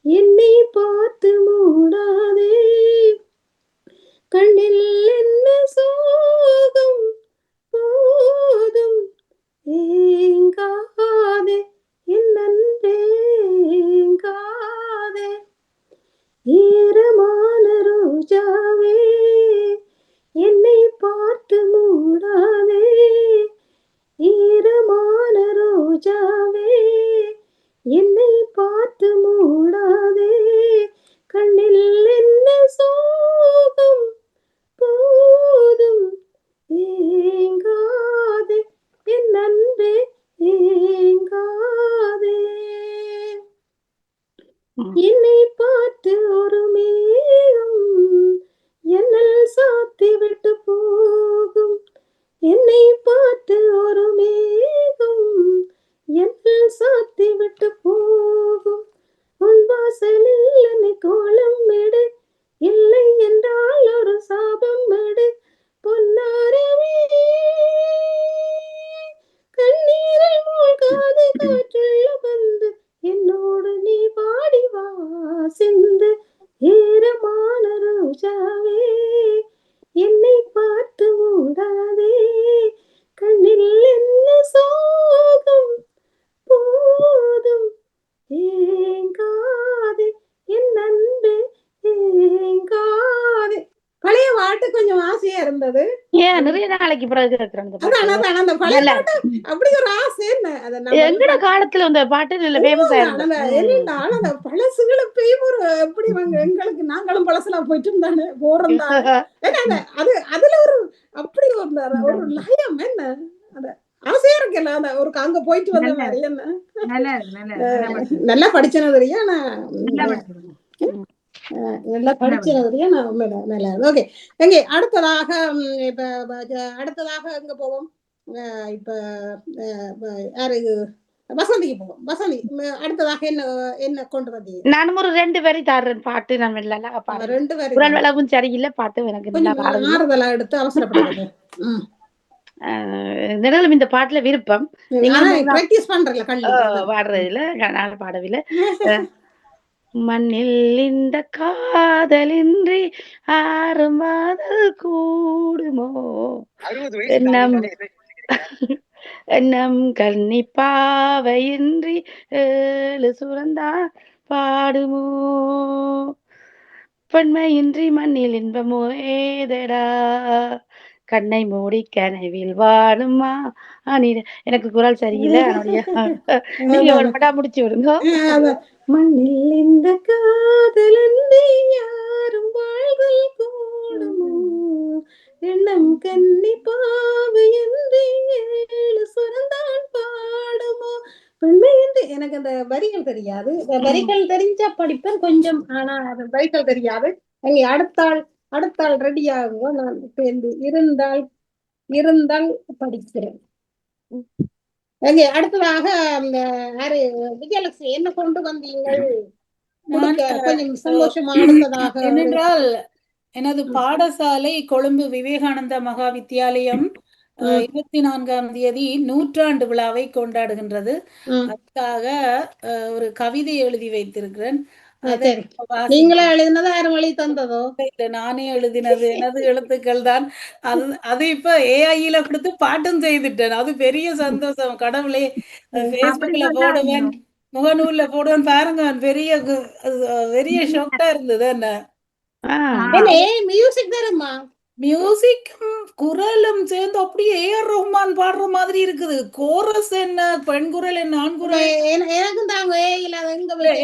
என்னை பார்த்து மூடாதே, கண்ணில் என்ன சோகம் போதும் ஏங்காதே, என் அன்பே ஏங்காதே, ஈரமான ரோஜாவே என்னை பார்த்து மூடாதே, ஈரமான ரோஜாவே என்னை பார்த்து மூடாதே, கண்ணில் என்ன சோகம் போதும் ஏங்காதே, என் அன்பே ஏங்காதே, என்னை பார்த்து ஒரு மேகம் என்னல் சாத்தி விட்டு போகும், என்னை பார்த்து ஒரு மேகம் என்னல் சாத்தி விட்டு போகும், உன் வாசலில் என்னை கோலம் எடு, இல்லை என்றால் ஒரு சாபம் எடு, பொன்னாரவே கண்ணீரில் மூழ்காது காற்றுள்ள வந்து என்னோடு நீ பாடி வா சிந்து, ஈரமான ரோஜாவே என்னை பார்த்து மூடாதே, கண்ணில் என்ன சோகம் போதும் ஏங்காதே, என் அன்பே ஏங்காதே. பழைய பாட்டு கொஞ்சம் ஆசையா இருந்தது. ஏன் நிறைய நாளைக்கு பிறகு கேக்குறேன் இந்த பாட்டு. அதான் அந்த பழைய நல்லா பாட்டு அப்படி ஒரு ஆசை என்ன, அதை நம்ம எங்கட காலத்துல அந்த பாட்டு நல்ல ஃபேமஸா இருந்தது. என்னன்னா அந்த பழசுகளை பெய்யும் ஒரு எப்படி எங்களுக்கு நாங்களும் பழசுல போயிட்டு இருந்தானே போறோம் தானே. ஏன்னா அது அதுல ஒரு அப்படி ஒரு லயம் என்ன, அந்த ஆசையா இருக்குல்ல, அந்த ஒரு அங்க போயிட்டு வந்த மாதிரி என்ன நல்லா படிச்சனது தெரியா, நல்லா படிச்சதுலயே நான் நல்லா. ஓகே, எங்கே அடுத்ததாக அடுத்ததாக எங்க போவோம்? இப்ப யாரு வசந்திக்கு போவோம். வசந்தி, அடுத்ததாக என்ன என்ன கொண்டு வந்தீங்க? நானும் ஒரு 2 வரி தாடுறேன் பாட்டு. நான் நல்லா பாடுறேன். 2 வரி குரல் வளவும் சரியில்லை, பாட்டு எனக்கு கொஞ்சம் ஆறுதலா எடுத்து அவசரப்படுறது. நிரலும் இந்த பாட்டுல விருப்பம். பிராக்டிஸ் பண்றல பாடுறதுல நாள பாடவில்லை. மண்ணில் இந்த காதலின்றி ஆறும் மாதல் கூடுமோ, நம் கன்னி பாவையின்றி 7 சுரந்தான் பாடுமோ, பெண்மையின்றி மண்ணில் இன்பமோ ஏதடா, கண்ணை மூடி கனவில் வாடுமா. எனக்கு குரல் சரியில்லை, நீங்க ஒரு பட்டா முடிச்சு விடுங்க. மண்ணில் இந்த காதலன்றி யாரும் வாழ்தல் கூடுமோ, எண்ணம் கன்னி பாவையின்றி 7 சுரந்தான் பாடுமோ, பெண்மையின்றி. எனக்கு அந்த வரிகள் தெரியாது, வரிகள் தெரிஞ்சா படிப்பேன் கொஞ்சம், ஆனா அந்த வரிகள் தெரியாது. அங்கே அடுத்தாள் ரெடி ஆகுங்க, நான் இருந்தால் படிக்கிறேன். அடுத்ததாக யாரு விஜயலட்சுமி என்ன கொண்டு வந்தீங்கள்? கொஞ்சம் சந்தோஷமா. அடுத்ததாக ஏனென்றால் எனது பாடசாலை கொழும்பு விவேகானந்தா மகா வித்தியாலயம் 24ஆம் தேதி 100ஆண்டு விழாவை கொண்டாடுகின்றது. அதுக்காக ஒரு கவிதை எழுதி வைத்திருக்கிறேன். நீங்களே எழுதினதா யாரும் வழி தந்ததோ? நானே எழுதினது, எனது எழுத்துக்கள் தான். அது இப்ப ஏஐல கொடுத்து பாட்டும் செய்துட்டேன். அது பெரிய சந்தோஷம். கடவுளே, பேஸ்புக்ல போடுவேன், முகநூல்ல போடுவேன் பாருங்க. பெரிய ஷாக்கா இருந்தது. என்ன மியூசிக் தரமா? மியூசிக்கும் குரலும் சேர்ந்து அப்படியே ஏஆர் ரஹ்மான் பாடுற மாதிரி இருக்குது. கோரஸ் என்ன, பெண் குரல் என்ன, ஆண் குரல்.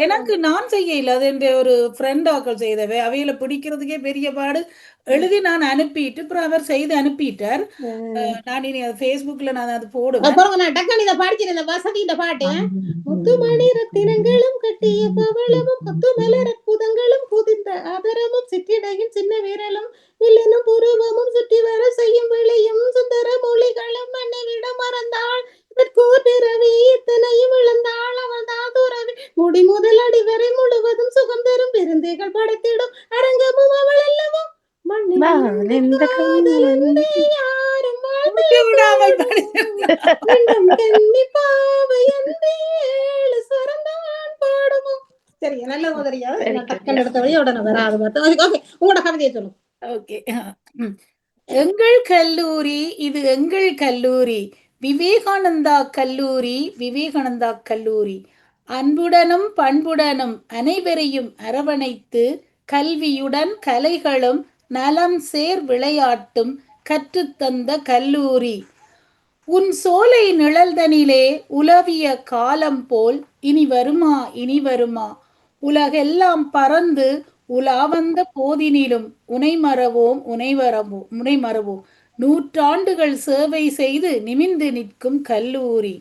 எனக்கு நான் செய்ய இல்லை, அது என் ஒரு ஃப்ரெண்ட் ஆக்கள் செய்தவை. அவையில பிடிக்கிறதுக்கே பெரிய பாடு. எழுதி நான் அனுப்பிட்டு அப்புறம் அவர் செய்து அனுப்பிட்டார். நான் இனி அது Facebookல நான் அது போடுவேன். அப்புறம் நான் டக்குனு இதை பாடிக்கிறேன் வசதியில பாட்டு. முத்துமணி ரத்தினங்களும் கட்டிய பவளமும் முத்து மலர் அற்புதங்களும் புதிந்த ஆதரமும் சிற்றிடையும் சின்ன வீரலும் வில்லனும் புருவமும் சுற்றி வர செய்யும் விளையும் சுந்தர மொழிகளும் மண்ணை விட மறந்தாள் பிறவி இத்தனையும் இழந்தாள் அவள் தான் துறவி முடி முதல் அடி வரை முழுவதும் சுகம் தரும் பெருந்தைகள் படைத்திடும் அரங்கமும் அவள் அல்லவோ யாரும் சரி நல்ல மாதிரியா டக்கன் எடுத்தபடி உடனே வராது. உங்களோட கவிதையை சொல்லுங்க. ஓகே. எங்கள் கல்லூரி இது எங்கள் கல்லூரி விவேகானந்தா கல்லூரி விவேகானந்தா கல்லூரி அன்புடனும் பண்புடனும் அனைவரையும் அரவணைத்து கல்வியுடன் கலைகளும் நலம் சேர் விளையாட்டும் கற்றுத்தந்த கல்லூரி. உன் சோலை நிழல்தனிலே உலவிய காலம் போல் இனி வருமா இனி வருமா உலகெல்லாம் பறந்து உலாவந்த போதினிலும் உனை மறவோம் உனை மறவோம் நூற்றாண்டுகள் சேவை செய்து நிமிர்ந்து நிற்கும் கல்லூரி.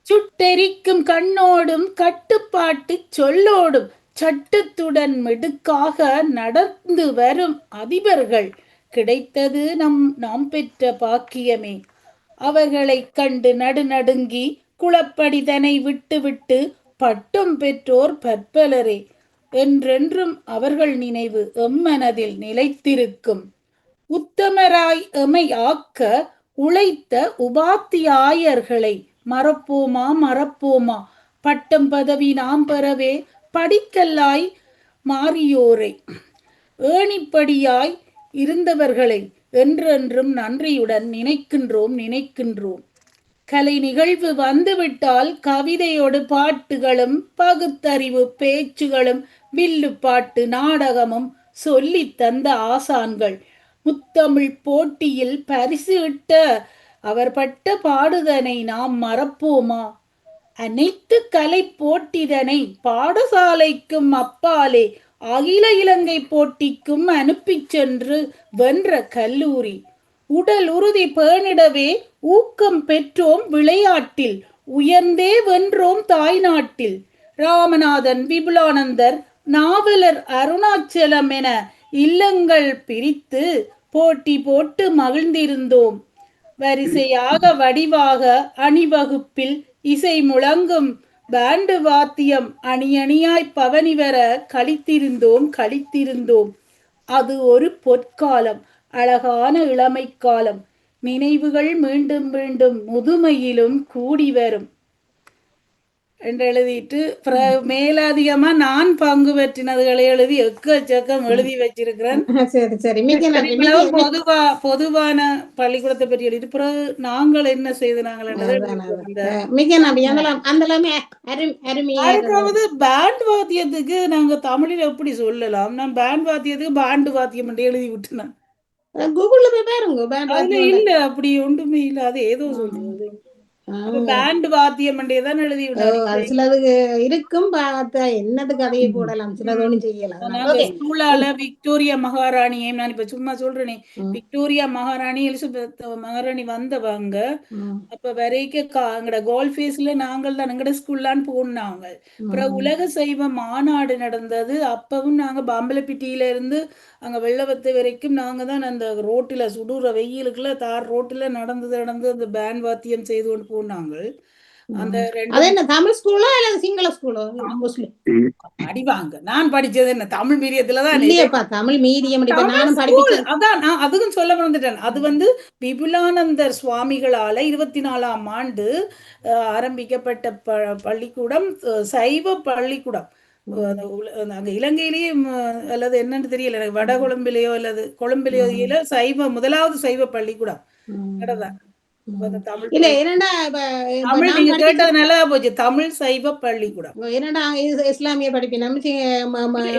சுட்டெரிக்கும் கண்ணோடும் கட்டுப்பாட்டு சொல்லோடும் சட்டத்துடன் மெடுக்காக நடந்து வரும் அதிபர்கள் கிடைத்தது நாம் பெற்ற பாக்கியமே. அவர்களை கண்டு நடுநடுங்கி குளப்படிதனை விட்டுவிட்டு பட்டம் பெற்றோர் பற்பலரே. என்றென்றும் அவர்கள் நினைவு எம்மனதில் நிலைத்திருக்கும். உத்தமராய் எமை ஆக்க உழைத்த உபாத்தியாயர்களை மறப்போமா மறப்போமா பட்டம் பதவி நாம் பெறவே படிக்கல்லாய் மாறியோரை ஏணிப்படியாய் இருந்தவர்களை என்றென்றும் நன்றியுடன் நினைக்கின்றோம். கலை நிகழ்வு வந்துவிட்டால் கவிதையோடு பாட்டுகளும் பகுத்தறிவு பேச்சுகளும் வில்லு பாட்டு நாடகமும் சொல்லி தந்த ஆசான்கள் முத்தமிழ் போட்டியில் பரிசு இட்ட அவர் பட்ட பாடுதனை நாம் மறப்போமா? அனைத்து கலை போட்டிதனை பாடசாலைக்கும் அப்பாலே அகில இலங்கை போட்டிக்கும் அனுப்பி சென்று வென்ற கல்லூரி. உடல் உறுதி பேணிடவே ஊக்கம் பெற்றோம் விளையாட்டில் உயர்ந்தே வென்றோம் தாய்நாட்டில். ராமநாதன் விபுலானந்தர் நாவலர் அருணாச்சலம் என இல்லங்கள் பிரித்து போட்டி போட்டு மகிழ்ந்திருந்தோம். வரிசையாக வடிவாக அணிவகுப்பில் இசை முழங்கும் பேண்டு வாத்தியம் அணியணியாய் பவனி வர கழித்திருந்தோம். அது ஒரு பொற்காலம், அழகான இளமை காலம். நினைவுகள் மீண்டும் மீண்டும் முதுமையிலும் கூடி வரும் என்று எழுதிட்டு மேலதிகமா நான் பங்கு பெற்றினதுகளை எழுதி எக்கச்சக்கம் எழுதி வச்சிருக்கிறேன். பொதுவான பள்ளிக்கூடத்தை பற்றி எழுதி பிறகு நாங்கள் என்ன செய்தாங்க. பேண்ட் வாத்தியத்துக்கு நாங்க தமிழில் எப்படி சொல்லலாம்? நான் பேண்ட் வாத்தியத்துக்கு பாண்டு வாத்தியம் என்று எழுதி விட்டுனேன். கூகுள்ல போய் பாருங்க. இல்ல அப்படி ஒன்றுமே இல்ல. அது ஏதோ சொல்றது பேண்ட் வாத்தியம் தான் எழுதி விட்டாரு. சிலதுக்கு இருக்கும் என்னது கதையை போடலாம், சிலது ஒன்றும் செய்யலாம். ஸ்கூலால விக்டோரியா மகாராணியை நான் இப்ப சும்மா சொல்றேனே, விக்டோரியா மகாராணி எலிசபெத் மகாராணி வந்தவங்க அப்ப வரைக்கும் எங்கட கோல் ஃபேஸ்ல நாங்கள் தான் எங்கட ஸ்கூல்லான்னு போனாங்க. அப்புறம் உலக சைவ மாநாடு நடந்தது. அப்பவும் நாங்க பாம்பலப்பிட்டியில இருந்து அங்க வெள்ளவத்தை வரைக்கும் நாங்க தான் அந்த ரோட்டில சுடுற வெயிலுக்குள்ள தார் ரோட்டில நடந்து அந்த பேண்ட் வாத்தியம் செய்து கொண்டு போனாங்க. அந்த தமிழ் ஸ்கூலோ அல்லது சிங்கள ஸ்கூலோ? அடிவாங்க. நான் படிச்சது என்ன தமிழ் மீடியத்துலதான். தமிழ் மீடியம் அதான் நான் அதுக்கும் சொல்ல வந்துட்டேன். அது விபுலானந்தர் சுவாமிகளால 24ஆம் ஆண்டு ஆரம்பிக்கப்பட்ட பள்ளிக்கூடம் சைவ பள்ளிக்கூடம். அங்க இலங்கையிலேயே அல்லது என்னன்னு தெரியல எனக்கு, வட கொழும்பிலேயோ அல்லது கொழும்பிலேயோ சைவ முதலாவது சைவ பள்ளிக்கூடம் கடதான். தமிழ் சைவ பள்ளிக்கூடம் இஸ்லாமிய படிப்பினம்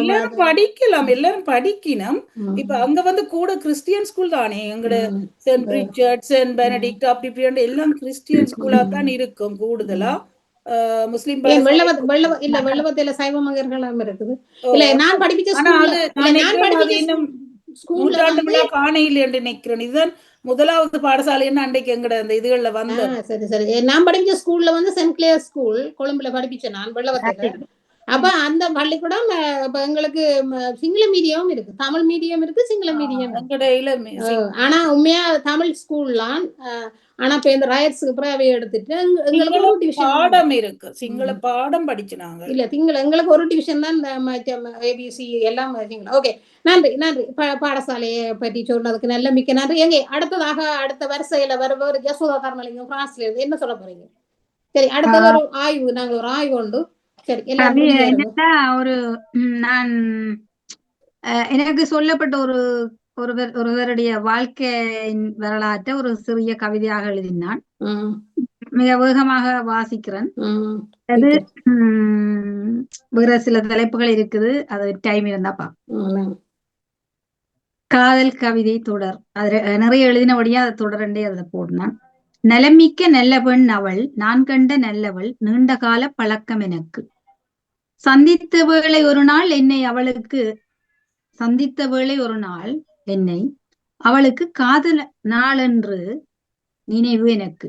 எல்லாரும் படிக்கலாம், எல்லாரும் படிக்கணும். இப்ப அங்க கூட கிறிஸ்டியன் ஸ்கூல் தானே. எங்கட சென்ட் ரிச்சர்ட், சென்ட் பெனடிக்ட் அப்படி எல்லாம் கிறிஸ்டியன் ஸ்கூலா தான் இருக்கும். கூடுதலா முஸ்லிம் வெள்ளவத்தில சைவ மகர்களும் இருக்குது. இல்ல நான் படிச்ச ஸ்கூல்ல நூற்றாண்டு வந்து விழா காணையில் என்று நினைக்கிறேன். இதுதான் முதலாவது பாடசாலைன்னு அன்றைக்கு எங்கட அந்த இதுகள்ல வந்து சரி சரி நான் படிச்ச ஸ்கூல்ல வந்து சென்ட் கிளேர் ஸ்கூல் கொழும்புல படிப்பிச்சேன் நான் வெள்ளவத்தையில. அப்ப அந்த பள்ளிக்கூடம் இப்ப எங்களுக்கு சிங்கள மீடியம் இருக்கு, தமிழ் மீடியம் இருக்கு, சிங்கள மீடியம் இருக்கு. ஆனா உண்மையா தமிழ் ஸ்கூல்லாம் ஆனா இப்ப இந்த ரயட்ஸுக்கு அப்புறம் அவை எடுத்துட்டு எங்களுக்கு ஒரு டிவிஷன் பாடம் இருக்கு, சிங்கள பாடம் படிச்சுனாங்க. இல்ல எங்களுக்கு ஒரு டிவிஷன் தான் இந்த ஏபிசி எல்லாம். ஓகே, நன்றி நன்றி. பாடசாலையை பற்றி சொன்னதுக்கு நல்ல மிக்க நன்றி. எங்க அடுத்ததாக அடுத்த வரிசையில வருபவர் யசோதா தர்மலிங்கம் பிரான்ஸ்ல இருந்து என்ன சொல்ல போறீங்க? சரி, அடுத்தது ஒரு ஆய்வு, நாங்க ஒரு ஆய்வு உண்டு. சரி, என்னன்னா ஒரு நான் எனக்கு சொல்லப்பட்ட ஒருவருடைய வாழ்க்கையின் வரலாற்றை ஒரு சிறிய கவிதையாக எழுதினான். மிக வேகமாக வாசிக்கிறேன். அது வேற சில தலைப்புகள் இருக்குது, அது டைம் இருந்தாப்பா. காதல் கவிதை தொடர், அது நிறைய எழுதினபடியா அதை தொடரண்டே அதுல போடுனான். நலமிக்க நல்ல பெண் அவள், நான் கண்ட நல்லவள், நீண்ட கால பழக்கம் எனக்கு. சந்தித்த வேளை ஒரு நாள் என்னை அவளுக்கு காதல் நாளென்று நினைவு எனக்கு.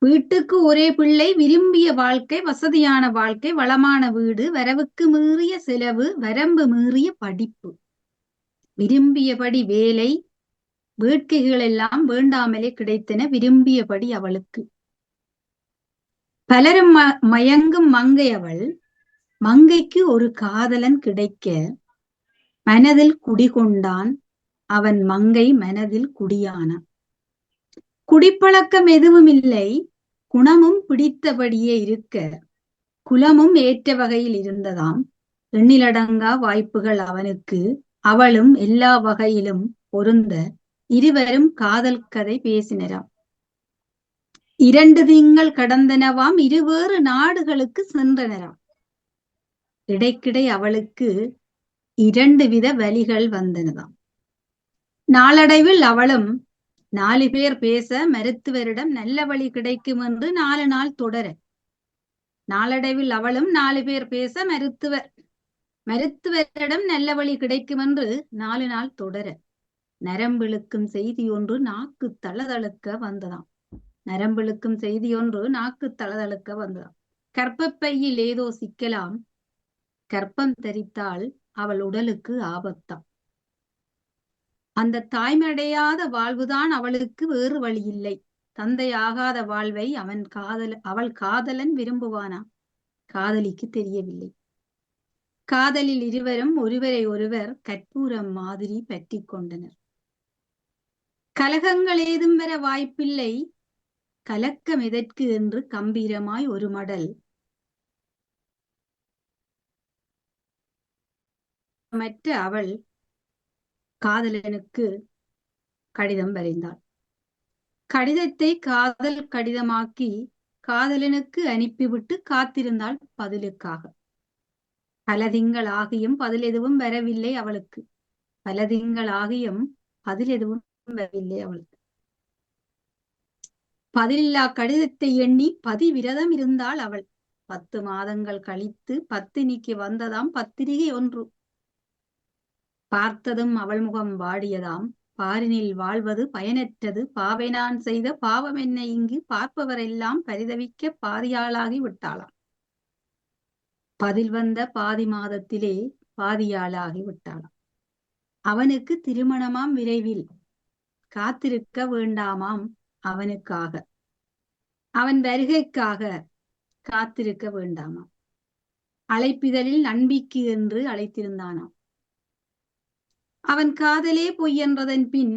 வீட்டுக்கு ஒரே பிள்ளை, விரும்பிய வாழ்க்கை, வசதியான வாழ்க்கை, வளமான வீடு, வரவுக்கு மீறிய செலவு, வரம்பு மீறிய படிப்பு, விரும்பியபடி வேலை, வேட்கைகள் எல்லாம் வேண்டாமலே கிடைத்தன விரும்பியபடி அவளுக்கு. பலரும் மயங்கும் மங்கை அவள், மங்கைக்கு ஒரு காதலன் கிடைக்க மனதில் குடிகொண்டான், அவன் மங்கை மனதில் குடியானான். குடிப்பழக்கம் எதுவும் இல்லை, குணமும் பிடித்தபடியே இருக்க, குலமும் ஏற்ற வகையில் இருந்ததாம். எண்ணிலடங்கா வாய்ப்புகள் அவனுக்கு, அவளும் எல்லா வகையிலும் பொருந்த இருவரும் காதல் கதை பேசினராம். 2 திங்கள் கடந்தனவாம், இருவேறு நாடுகளுக்கு சென்றனராம். இடைக்கிடை அவளுக்கு 2 வித வலிகள் வந்தனதாம். நாளடைவில் அவளும் 4 பேர் பேச மருத்துவரிடம் நல்ல வழி கிடைக்கும் என்று 4 நாள் தொடர. நாளடைவில் அவளும் 4 பேர் பேச மருத்துவரிடம் நல்ல வழி கிடைக்கும் என்று 4 நாள் தொடர. நரம்பிழுக்கும் செய்தி ஒன்று நாக்கு தளதழுக்க வந்ததாம். நரம்பிழுக்கும் செய்தி ஒன்று நாக்கு தளதழுக்க வந்ததாம். கர்ப்பப்பையில் ஏதோ சிக்கலாம், கர்ப்பம் தரித்தால் அவள் உடலுக்கு ஆபத்தாம். அந்த தாய்மடையாத வாழ்வுதான் அவளுக்கு, வேறு வழி இல்லை. தந்தையாகாத வாழ்வை அவள் காதலன் விரும்புவானா? காதலிக்கு தெரியவில்லை. காதலில் இருவரும் ஒருவரை ஒருவர் கற்பூரம் மாதிரி பற்றி கொண்டனர். கலகங்கள் ஏதும் வர வாய்ப்பில்லை, கலக்கம் எதற்கு என்று கம்பீரமாய் ஒரு மடல் மற்ற அவள் காதலனுக்கு கடிதம் வரைந்தாள். கடிதத்தை காதல் கடிதமாக்கி காதலனுக்கு அனுப்பிவிட்டு காத்திருந்தாள் பதிலுக்காக. பல திங்கள் ஆகியும் பதில் எதுவும் வரவில்லை அவளுக்கு. பல திங்கள் ஆகியும் பதில் எதுவும் வரவில்லை அவளுக்கு. பதிலில்லா கடிதத்தை எண்ணி பதிவிரதம் இருந்தாள் அவள். 10 மாதங்கள் கழித்து பத்தினிக்கு வந்ததாம் பத்திரிகை ஒன்று. பார்த்ததும் அவள் முகம் வாடியதாம். பாரினில் வாழ்வது பயனற்றது, பாவை நான் செய்த பாவம் என்ன, இங்கு பார்ப்பவரெல்லாம் பரிதவிக்க பாதியாளாகி விட்டாளாம். பதில் வந்த பாதி மாதத்திலே பாதியாளாகி விட்டாளாம். அவனுக்கு திருமணமாம் விரைவில், காத்திருக்க வேண்டாமாம் அவனுக்காக, அவன் வருகைக்காக காத்திருக்க வேண்டாமாம். அழைப்பிதழில் நண்பிக்கு என்று அழைத்திருந்தானாம். அவன் காதலே பொய் என்றதன் பின்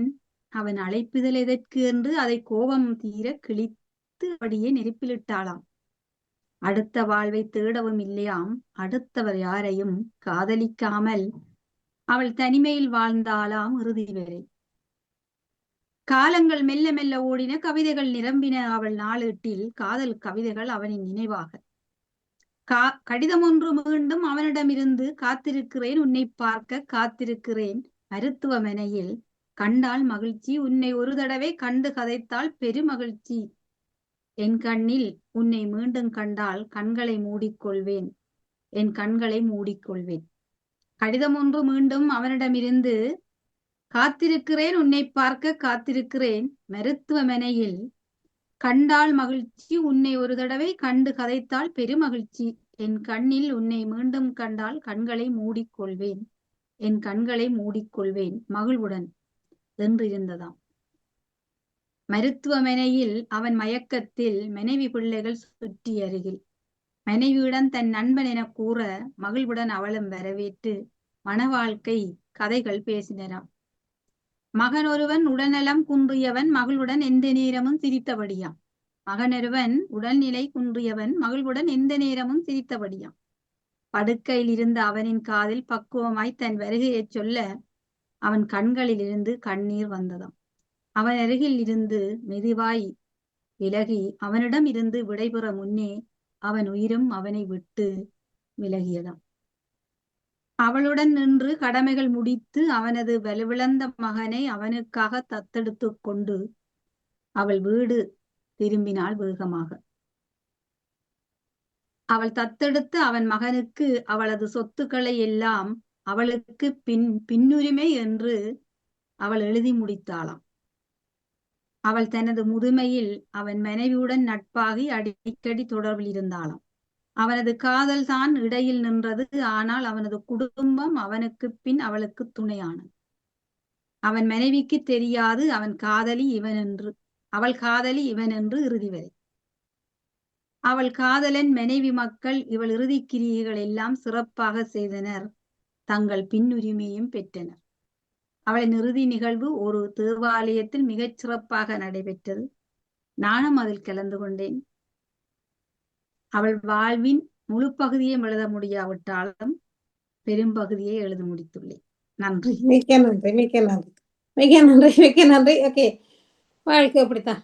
அவன் அழைப்பிதழ் எதற்கு என்று அதை கோபம் தீர கிழித்து அப்படியே நெருப்பிலிட்டாளாம். அடுத்த வாழ்வை தேடவும் இல்லையாம். அடுத்தவர் யாரையும் காதலிக்காமல் அவள் தனிமையில் வாழ்ந்தாளாம் இறுதி வரை. காலங்கள் மெல்ல மெல்ல ஓடின, கவிதைகள் நிரம்பின அவள் நாளேட்டில், காதல் கவிதைகள் அவனின் நினைவாக. கடிதம் ஒன்று மீண்டும் அவனிடமிருந்து, காத்திருக்கிறேன் உன்னை பார்க்க, காத்திருக்கிறேன் மருத்துவமனையில், கண்டால் மகிழ்ச்சி, உன்னை ஒரு தடவை கண்டு கதைத்தால் பெருமகிழ்ச்சி, என் கண்ணில் உன்னை மீண்டும் கண்டால் கண்களை மூடிக்கொள்வேன், என் கண்களை மூடிக்கொள்வேன். கடிதம் ஒன்று மீண்டும் அவனிடமிருந்து, காத்திருக்கிறேன், உன்னை பார்க்க காத்திருக்கிறேன், மருத்துவமனையில் கண்டால் மகிழ்ச்சி, உன்னை ஒரு தடவை கண்டு கதைத்தால் பெருமகிழ்ச்சி, என் கண்ணில் உன்னை மீண்டும் கண்டால் கண்களை மூடிக்கொள்வேன், என் கண்களை மூடிக்கொள்வேன் மகிழ்வுடன் என்றிருந்ததாம். மருத்துவமனையில் அவன் மயக்கத்தில், மனைவி பிள்ளைகள் சுற்றி அருகில். மனைவியுடன் தன் நண்பன் என கூற மகிழ்வுடன் அவளும் வரவேற்று மணவாழ்க்கை கதைகள் பேசினாராம். மகன் ஒருவன் உடல்நலம் குன்றியவன் மகளுடன் எந்த நேரமும் சிரித்தபடியாம். மகனொருவன் உடல்நிலை குன்றியவன் மகளுடன் எந்த நேரமும் சிரித்தபடியாம். படுக்கையில் இருந்த அவனின் காதில் பக்குவமாய் தன் வருகையைச் சொல்ல அவன் கண்களில் இருந்து கண்ணீர் வந்ததாம். அவன் அருகில் இருந்து மெதுவாய் விலகி அவனிடம் இருந்து விடைபெற முன்னே அவன் உயிரும் அவனை விட்டு விலகியதாம். அவளுடன் நின்று கடமைகள் முடித்து அவனது வலுவிழந்த மகனை அவனுக்காக தத்தெடுத்து கொண்டு அவள் வீடு திரும்பினாள் வேகமாக. அவள் தத்தெடுத்து அவன் மகனுக்கு அவளது சொத்துக்களை எல்லாம் அவளுக்கு பின்னுரிமை என்று அவள் எழுதி முடித்தாளாம். அவள் தனது முதுமையில் அவன் மனைவியுடன் நட்பாகி அடிக்கடி தொடர்பில் இருந்தாளாம். அவனது காதல் தான் இடையில் நின்றது. ஆனால் அவனது குடும்பம் அவனுக்கு பின் அவளுக்கு துணையானது. அவன் மனைவிக்கு தெரியாது அவள் காதலி இவன் என்று இறுதி வரை. அவள் காதலன் மனைவி மக்கள் இவள் இறுதி கிரியைகள் எல்லாம் சிறப்பாக செய்தனர். தங்கள் பின்னுரிமையும் பெற்றனர். அவளின் இறுதி நிகழ்வு ஒரு தேவாலயத்தில் மிகச் சிறப்பாக நடைபெற்றது. நானும் அதில் கலந்து கொண்டேன். அவள் வாழ்வின் முழு பகுதியும் எழுத முடியாவிட்டாலும் பெரும்பகுதியை எழுத முடித்துள்ளேன். நன்றி. மிக்க நன்றி, மிக்க நன்றி, மிக்க நன்றி, மிக்க நன்றி. ஓகே, வாழ்க்கை அப்படித்தான்.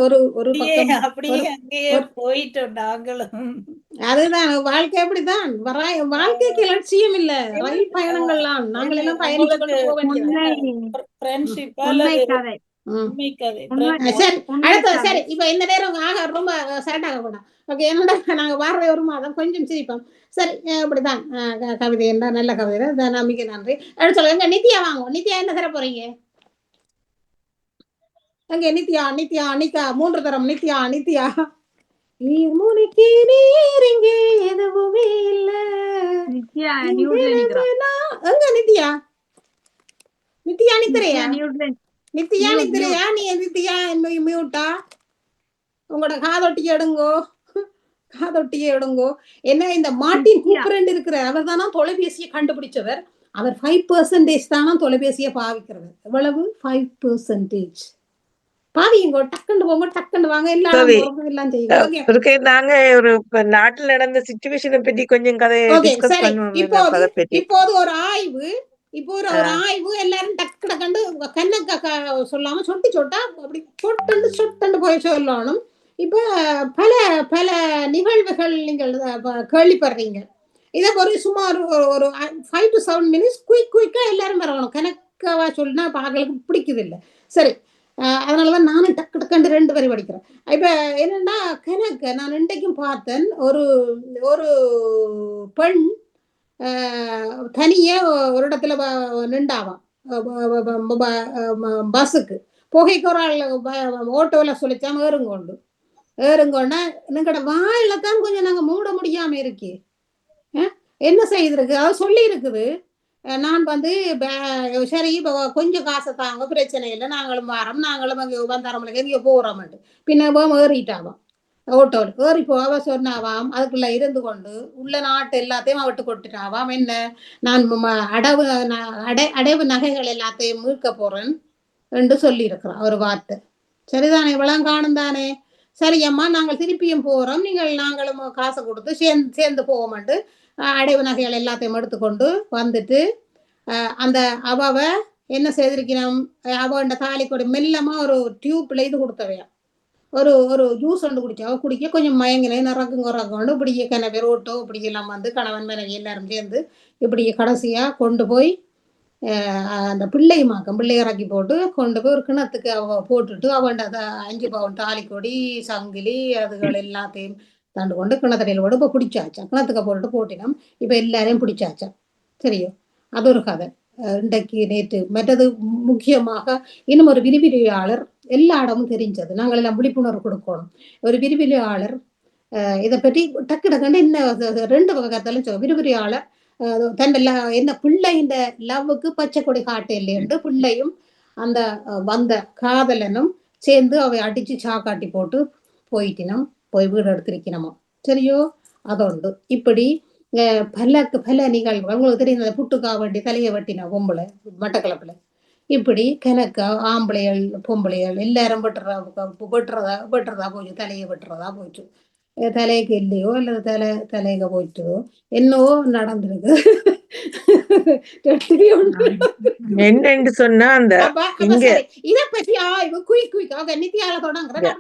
ஒரு ஒரு பக்கம் அப்படியே அங்கேயே போயிட்டோம் நாங்களும். அதுதான் வாழ்க்கை அப்படித்தான். வாழ்க்கைக்கு லட்சியம் இல்ல. ரயில் பயணங்கள்லாம் நாங்கள் எல்லாம் பயணிச்சு கொண்டு போக வேண்டியது. சரி, அடுத்தது சரி. இப்ப இந்த நேரம் ரொம்ப சரட்டாக கூடாது. ஓகே, என்னோட நாங்க வார ஒரு மாதம் கொஞ்சம் சிரிப்போம். சரி, இப்படிதான் கவிதை என்ன நல்ல கவிதை. நம்பிக்கை நன்றி. எடுத்து சொல்லுங்க. நித்யா வாங்க. நித்யா என்ன தர போறீங்க? அங்க நித்யா, நித்யா, நித்யா 3 தரம். நித்யா, நித்யா. நீர்முனைக்கு நீர் இங்கே எதுவுமே இல்ல. எங்க நித்யா? நித்யா நித்திரையா? நித்யா நித்திரையா? நீ நித்யா மியூட்டா? உங்களோட காதொட்டியை எடுங்கோ, காதொட்டியை எடுங்கோ. என்ன இந்த மார்ட்டின் கூப்பரண்ட் இருக்கிற அவர் தானா தொலைபேசியை கண்டுபிடிச்சவர். அவர் 5% தானா தொலைபேசியை பாவிக்கிறவர். எவ்வளவு? 5%. பாவிங்க, டக்குன்னு போங்க, டக்குன்னு வாங்க, எல்லாம் செய்யுங்க. நாங்க ஒரு நாட்டில் நடந்த சிச்சுவேஷனை பற்றி கொஞ்சம் கதை டிஸ்கஸ் பண்ணுவோம். இப்போது ஒரு ஆய்வு, எல்லாரும் டக்கு டக்கண்டு கண்ணக்கா சொல்லாம சொட்டி சொட்டா அப்படி சொட்டு போய் சொல்லணும். இப்ப பல பல நிகழ்வுகள் நீங்கள் கேள்விப்படுறீங்க. இதை ஒரு சுமார் ஒரு 5 to 7 minutes குயிக்கா எல்லாரும் வரணும். கணக்காவா சொல்லினா பாக்களுக்கு பிடிக்குது இல்லை. சரி, அதனாலதான் நானும் டக்கு டக்குண்டு 2 வரி படிக்கிறேன். இப்ப என்னன்னா, கணக்கு நான் இன்றைக்கும் பார்த்தேன். ஒரு ஒரு பெண் தனியே ஒரு இடத்துல நின்றாவாம் பஸ்ஸுக்கு. புகைக்கு ஒரு ஆள் ஓட்டோல சொல்லிச்சாம ஏறுங்கொண்டா எங்கட வாயில தான் கொஞ்சம் நாங்க மூட முடியாம இருக்கே. என்ன செய்திருக்கு? அது சொல்லி இருக்குது, நான் சரி இப்போ கொஞ்சம் காசை தாங்க, பிரச்சனை இல்லை, நாங்களும் வரோம், நாங்களும் அங்கே வந்தாரம்ல எங்கேயோ போகிறோம்ட்டு. பின்ன ஏறிட்டாவாம் ஓட்டோவில். ஏறி போவ சொன்னாவாம். அதுக்குள்ள இருந்து கொண்டு உள்ள நாட்டு எல்லாத்தையும் அவட்டு கொட்டுட்டாவாம். என்ன, நான் அடைவு நகைகள் எல்லாத்தையும் மீட்க போறேன் என்று சொல்லி இருக்கிறான் ஒரு வார்த்தை. சரிதானே? இவ்வளவு காணும் தானே? சரி அம்மா, நாங்கள் திருப்பியும் போறோம், நாங்களும் காசை கொடுத்து சேர்ந்து போவோம்ட்டு அடைவு நகைகள் எல்லாத்தையும் எடுத்துக்கொண்டு வந்துட்டு அந்த அவ என்ன செய்திருக்கிறோம், அவண்ட தாலி கொடி மெல்லமா ஒரு டியூப்ல இது கொடுத்தவையா, ஒரு ஜூஸ் ஒன்று குடிச்சா. அவ குடிக்க கொஞ்சம் மயங்கினேன், இறக்குங்க இப்படியே கிணறு ரோட்டோ இப்படி எல்லாம் வந்து கணவன் மனைவி எல்லாரும் சேர்ந்து இப்படியே கடைசியா கொண்டு போய் அந்த பிள்ளை இறக்கி போட்டு கொண்டு போய் ஒரு கிணத்துக்கு அவ போட்டுட்டு அவன் 5 பவுன் தாலி கொடி சங்கிலி அதுகள் எல்லாத்தையும் தண்டு கொண்டு கிணத்தடையில் போட்டு இப்போ பிடிச்சாச்சா. கிணத்துக்கு போட்டுட்டு போட்டினோம். இப்போ எல்லாரையும் பிடிச்சாச்சா. சரியோ, அது ஒரு கதை. இன்றைக்கு நேற்று மற்றது முக்கியமாக இன்னும் ஒரு விரிவிரியாளர் எல்லா இடமும் தெரிஞ்சது. நாங்கள் எல்லாம் விழிப்புணர்வு கொடுக்கணும். ஒரு விரிவிரியாளர் இதை பற்றி டக்கு டக்குன்னு என்ன 2 வகை கருத்தாலும் சொல்ல விரிவிரியாளர் தன்னை என்ன பிள்ளை இந்த லவ்வுக்கு பச்சை கொடி காட்டு இல்லையென்று பிள்ளையும் அந்த வந்த காதலனும் சேர்ந்து அவை அடிச்சு சாக்காட்டி போட்டு போயிட்டினோம், போய் வீடு எடுத்திருக்கணுமோ. சரியோ, அதோண்டு இப்படி பல நிகழ்வுகள் உங்களுக்கு தெரியும். புட்டுக்கா வட்டி தலையை வெட்டினா பொம்பளை மட்டக்களப்புல இப்படி கணக்கா ஆம்பளைகள் பொம்பளைகள் எல்லாரும் வெட்டுறதா போச்சு, தலையை வெட்டுறதா போச்சு. தலைக்கு இல்லையோ அல்லது தலைக போயிட்டோ என்னவோ நடந்திருக்கு. என்னன்னு சொன்னா அந்த இத பத்தி நித்தியால தொடங்குறேன்.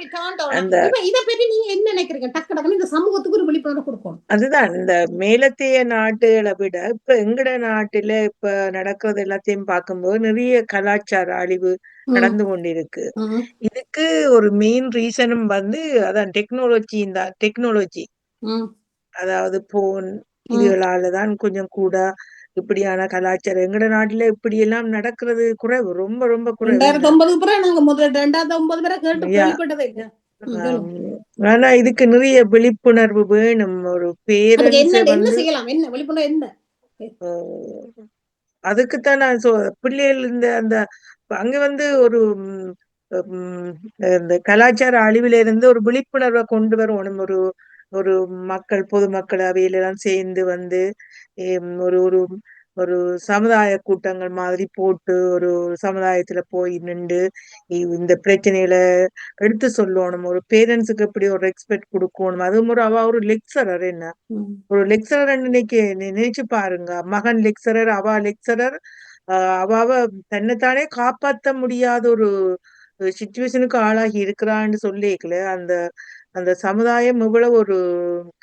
இத பத்தி நீங்க என்ன நினைக்கிறீங்க? டக்கு டக்குன்னு இந்த சமூகத்துக்கு ஒரு விழிப்புணர்வு கொடுக்கணும். அதுதான் இந்த மேலத்தைய நாட்டுகளை விட இப்ப எங்கட நாட்டுல இப்ப நடக்கிறது எல்லாத்தையும் பார்க்கும்போது நிறைய கலாச்சார அழிவு நடந்து கொண்டிருக்கு. இதுக்கு ஒரு மெயின் ரீசனும் வந்து அதான் டெக்னாலஜி அதாவது போன் இதுகளாலதான் கொஞ்சம் கூட இப்படியான கலாச்சாரம் எங்கட நாட்டுல இப்படி எல்லாம் நடக்கிறது குறைவு, ரொம்ப ரொம்ப குறைவு. 2009 ஆனா இதுக்கு நிறைய விழிப்புணர்வு வேணும். ஒரு பேரண்ட்ஸ் அதுக்குத்தான் நான் பிள்ளைகள் இந்த அங்க வந்து ஒரு இந்த கலாச்சார அழிவில இருந்து ஒரு விழிப்புணர்வை கொண்டு வரணும். ஒரு பொதுமக்கள் அவையிலாம் சேர்ந்து வந்து ஒரு ஒரு ஒரு சமுதாய கூட்டங்கள் மாதிரி போட்டு ஒரு சமுதாயத்துல போய் நின்று இந்த பிரச்சனையில எடுத்து சொல்லணும். ஒரு பேரண்ட்ஸுக்கு எப்படி ஒரு ரெஸ்பெக்ட் கொடுக்கணும். அதுவும் ஒரு லெக்சரர் என்ன ஒரு லெக்சரர் நினைச்சு பாருங்க. மகன் லெக்சரர், அவா லெக்சரர், அவாவ தன்னைத்தானே காப்பாற்ற முடியாத ஒரு சிச்சுவேஷனுக்கு ஆளாகி இருக்கிறான்னு சொல்லிக்கல அந்த சமுதாயம் இவ்வளவு ஒரு